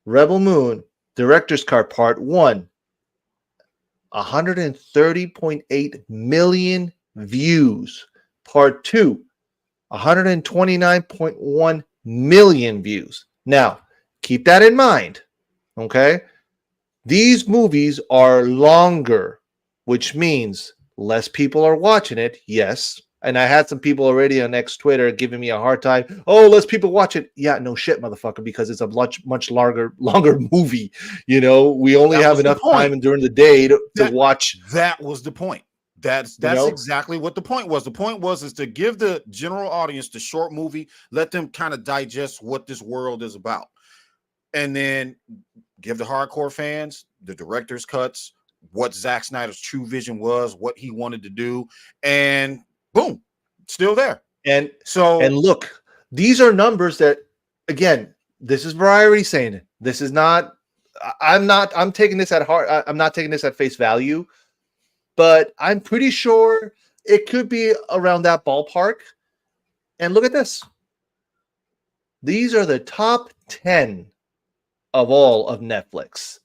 Rebel Moon, Director's Cut Part 1, 130.8 million views. Part 2, 129.1 million views. Now, keep that in mind, okay? These movies are longer, which means less people are watching it, yes. And I had some people already on X Twitter giving me a hard time. Oh, less people watch it. Yeah, no shit, motherfucker, because it's a much longer movie. You know, we only have enough time during the day to watch. That was the point. That's exactly what the point was. The point was to give the general audience the short movie, let them kind of digest what this world is about, and then give the hardcore fans the director's cuts, what Zack Snyder's true vision was, what he wanted to do, and boom, still there. And look, these are numbers that, again, this is Variety saying it. This is not. I'm taking this at heart. I'm not taking this at face value, but I'm pretty sure it could be around that ballpark. And look at this. These are the top 10 of all of Netflix.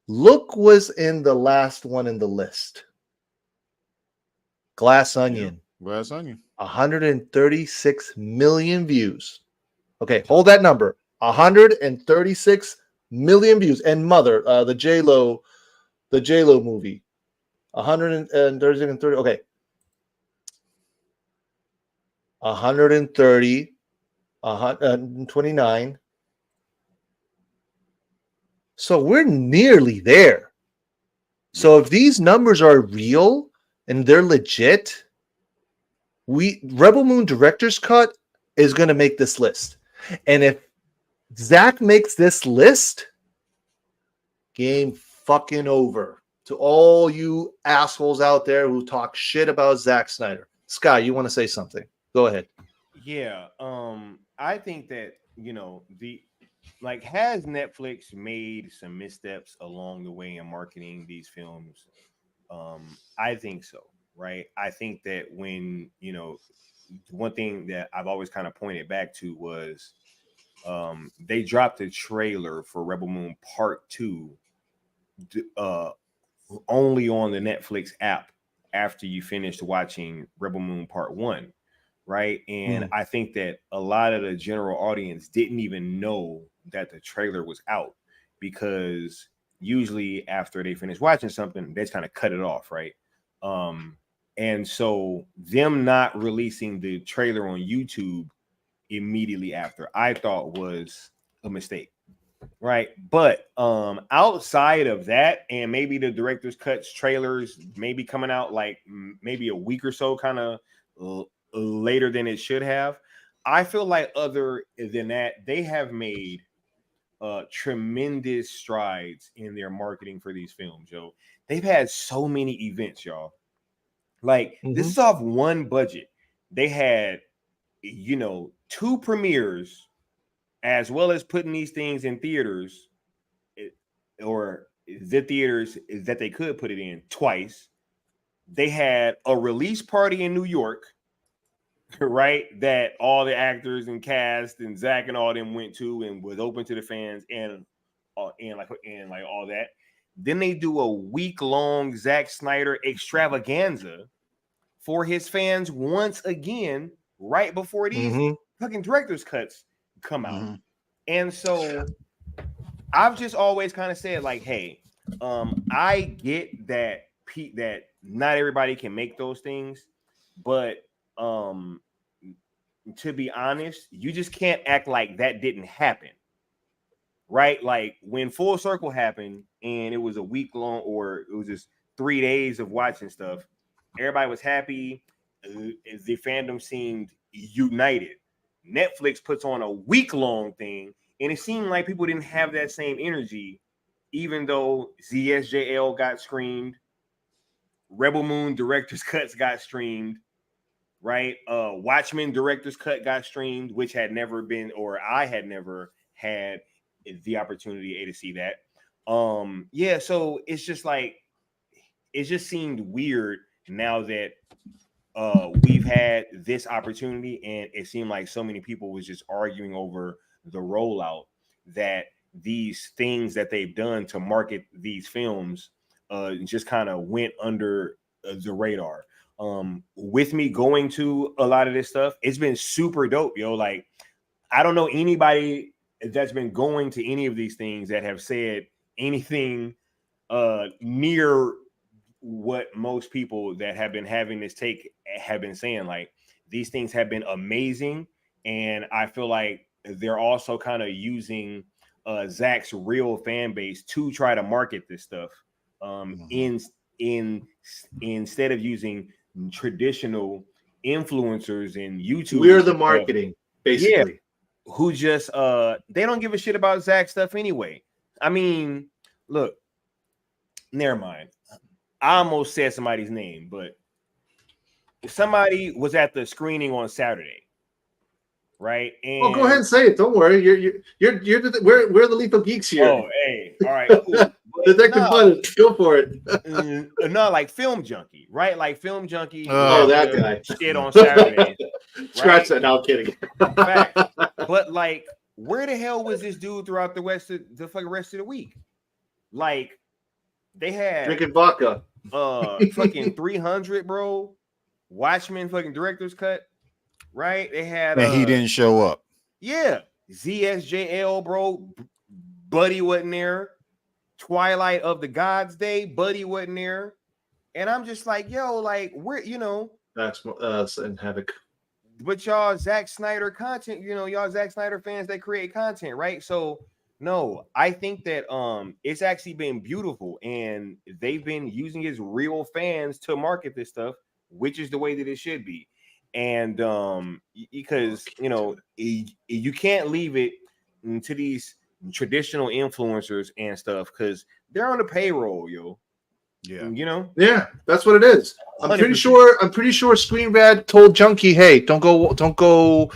Look was in the last one in the list. Glass Onion. Yeah, Glass Onion. 136 million views. Okay, hold that number. 136 million views. And Mother, the J-Lo movie. 130. Okay. 130, 129. So we're nearly there. So if these numbers are real and they're legit, Rebel Moon Director's Cut is going to make this list. And if Zack makes this list, game fucking over. To all you assholes out there who talk shit about Zack Snyder. Sky, you want to say something? Go ahead. Yeah, I think that, has Netflix made some missteps along the way in marketing these films? I think so, right? I think that when, one thing that I've always kind of pointed back to was they dropped a trailer for Rebel Moon Part 2 only on the Netflix app after you finished watching Rebel Moon Part 1, right? And I think that a lot of the general audience didn't even know that the trailer was out, because usually after they finish watching something, they just kind of cut it off, right? And so them not releasing the trailer on YouTube immediately after, I thought was a mistake, right? But outside of that, and maybe the director's cuts trailers maybe coming out like maybe a week or so kind of later than it should have, I feel like other than that, they have made tremendous strides in their marketing for these films, yo. They've had so many events, y'all. Like, this is off one budget. They had, 2 premieres, as well as putting these things in theaters, or the theaters that they could put it in twice. They had a release party in New York, right? That all the actors and cast and Zack and all them went to and was open to the fans and like all that. Then they do a week-long Zack Snyder extravaganza for his fans once again, right before these fucking director's cuts come out. And so I've just always kind of said, like, hey, I get that that not everybody can make those things, but to be honest, you just can't act like that didn't happen. Right? Like when Full Circle happened and it was a week long, or it was just 3 days of watching stuff, everybody was happy. The fandom seemed united. Netflix puts on a week-long thing, and it seemed like people didn't have that same energy, even though ZSJL got screened, Rebel Moon director's cuts got streamed, right? Watchmen director's cut got streamed, which had never been, or I had never had the opportunity to see that. Yeah, so it's just like, it just seemed weird now that we've had this opportunity, and it seemed like so many people was just arguing over the rollout, that these things that they've done to market these films just kind of went under the radar. With me going to a lot of this stuff, it's been super dope, yo. Like, I don't know anybody that's been going to any of these things that have said anything near what most people that have been having this take have been saying. Like, these things have been amazing, and I feel like they're also kind of using Zack's real fan base to try to market this stuff instead of using traditional influencers and YouTubers. We're the marketing, basically. Yeah, who just they don't give a shit about Zack stuff anyway. I mean, look, never mind. I almost said somebody's name, but somebody was at the screening on Saturday, right? And Oh, go ahead and say it. Don't worry. We're the Leap of Geeks here. Oh, hey, all right, cool. Detective Button, go for it. No, like Film Junkie, right? Like Film Junkie. Oh, that guy. Shit on Saturday. Scratch that. No, I'm kidding. Fact. But like, where the hell was this dude throughout the rest of the week? Like, they had drinking vodka. Fucking 300, bro. Watchmen fucking director's cut, right? They had and he didn't show up. Yeah, ZSJL, bro. Buddy wasn't there. Twilight of the Gods Day, Buddy wasn't there. And I'm just like, yo, like, we're, That's and Havoc. But y'all Zack Snyder content, y'all Zack Snyder fans that create content, right? So no, I think that it's actually been beautiful, and they've been using his real fans to market this stuff, which is the way that it should be. And because you can't leave it to these traditional influencers and stuff, because they're on the payroll, yo. Yeah. Yeah, that's what it is. I'm 100%. pretty sure Screen Rad told Junkie, hey, don't go.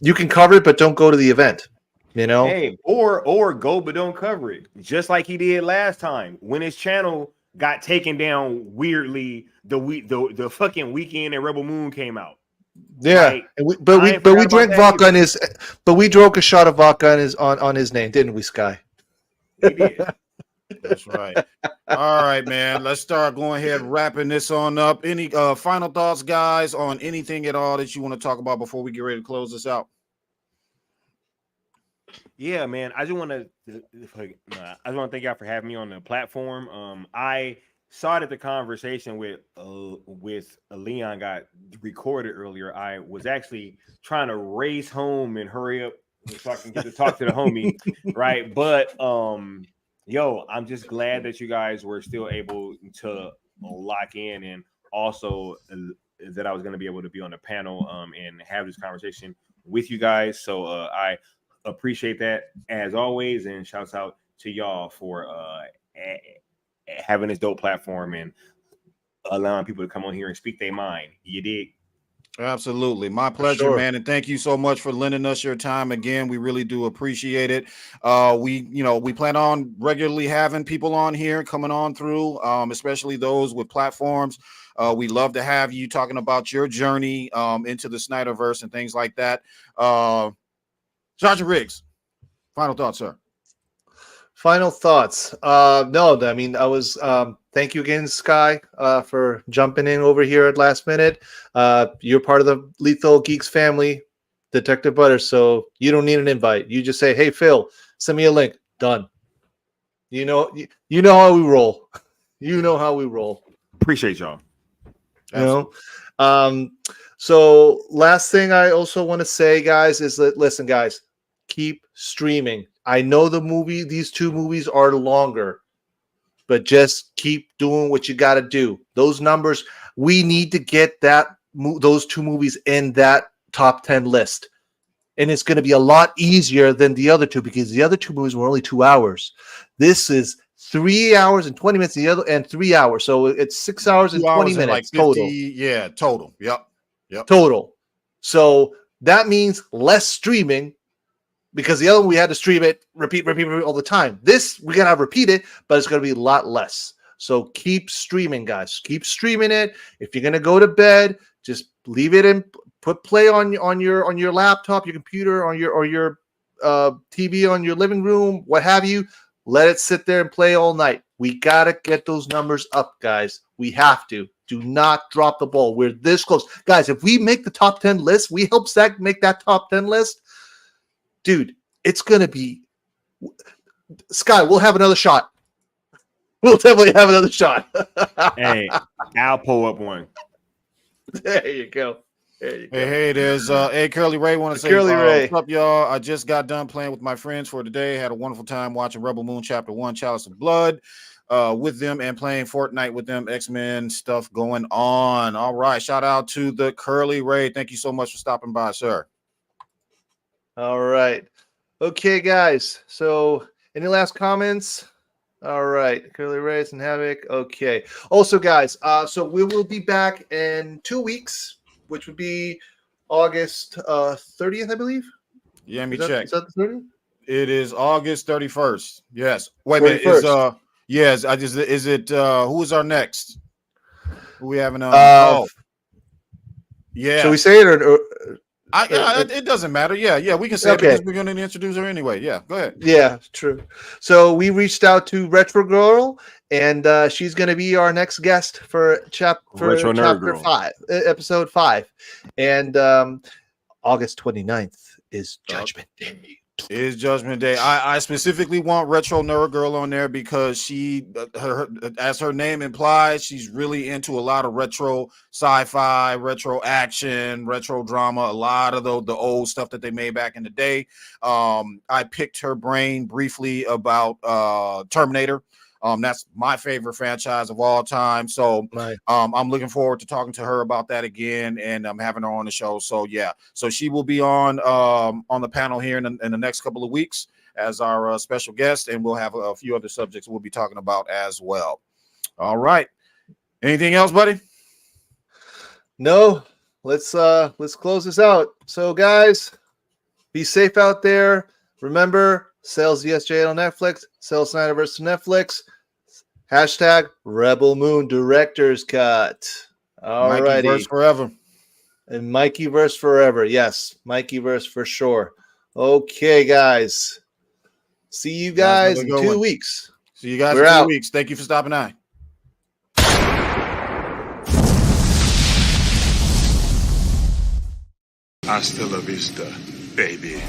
You can cover it, but don't go to the event. Hey, or go but don't cover it, just like he did last time when his channel got taken down weirdly the fucking weekend that Rebel Moon came out. Yeah, like, but we drank vodka on his, but we drank a shot of vodka on his name, didn't we, Sky? We did. That's right. All right, man. Let's start going ahead wrapping this on up. Any final thoughts, guys, on anything at all that you want to talk about before we get ready to close this out? Yeah, man. I just want to thank y'all for having me on the platform. I saw that the conversation with Leon got recorded earlier. I was actually trying to race home and hurry up so I can get to talk to the homie, right? But yo, I'm just glad that you guys were still able to lock in, and also that I was going to be able to be on the panel and have this conversation with you guys. So I appreciate that as always, and shouts out to y'all for having this dope platform and allowing people to come on here and speak their mind. You dig? Absolutely. My pleasure, sure. man. And thank you so much for lending us your time again. We really do appreciate it. We plan on regularly having people on here coming on through, especially those with platforms. We love to have you talking about your journey into the Snyderverse and things like that. Sergeant Riggs, final thoughts, sir. Final thoughts. No, I mean, thank you again, Sky, for jumping in over here at last minute. You're part of the Lethal Geeks family, Detective Butter, so you don't need an invite. You just say, hey, Phil, send me a link. Done. You know how we roll. You know how we roll. Appreciate y'all. You know? So last thing I also want to say, guys, is that, listen, guys, keep streaming. I know these two movies are longer, but just keep doing what you got to do. Those numbers, we need to get those two movies in that top 10 list. And it's going to be a lot easier than the other two because the other two movies were only 2 hours. This is 3 hours and 20 minutes, and 3 hours. So it's 6 hours and 20 minutes like 50, total. Yeah, total. Yep. Total. So that means less streaming. Because the other one, we had to stream it, repeat all the time. This, we're going to repeat it, but it's going to be a lot less. So keep streaming, guys. Keep streaming it. If you're going to go to bed, just leave it and put play on your laptop, your computer, or your TV on your living room, what have you. Let it sit there and play all night. We got to get those numbers up, guys. We have to. Do not drop the ball. We're this close. Guys, if we make the top 10 list, we help Zack make that top 10 list. Dude, it's going to be Sky. We'll have another shot. We'll definitely have another shot. Hey, I'll pull up one. There you go. Hey, there's Curly Ray. Want to say, Curly Ray. What's up, y'all? I just got done playing with my friends for today. Had a wonderful time watching Rebel Moon Chapter 1, Chalice of Blood with them and playing Fortnite with them. X-Men stuff going on. All right. Shout out to the Curly Ray. Thank you so much for stopping by, sir. All right. Okay, guys. So any last comments? All right. Curly Rays and Havoc. Okay. Also, guys, so we will be back in 2 weeks, which would be August 30th, I believe. Yeah, let me check. Is that the 30th? It is August 31st. Yes. Wait a minute. Is it who is our next? Who we having on? Yeah. Should we say it or it doesn't matter. Yeah, we can say it because we're going to introduce her anyway. Yeah, go ahead. Yeah, true. So we reached out to Retro Girl, and she's going to be our next guest for chapter 5, episode 5. And August 29th is Judgment Day. Is Judgment Day. I specifically want Retro Nerd Girl on there because she, as her name implies, she's really into a lot of retro sci-fi, retro action, retro drama, a lot of the old stuff that they made back in the day. I picked her brain briefly about Terminator. That's my favorite franchise of all time. So I'm looking forward to talking to her about that again, and I'm having her on the show. So yeah, so she will be on the panel here in the next couple of weeks as our special guest, and we'll have a few other subjects we'll be talking about as well. All right. Anything else, buddy? No. Let's close this out. So guys, be safe out there. Remember, sales ESJ on Netflix, sales Snyderverse to Netflix. Hashtag Rebel Moon Director's Cut. All righty. Mikeyverse forever. And Mikeyverse forever. Yes, Mikeyverse for sure. Okay, guys. See you guys in 2 weeks. See you guys in 2 weeks. Thank you for stopping by. Hasta la vista, baby.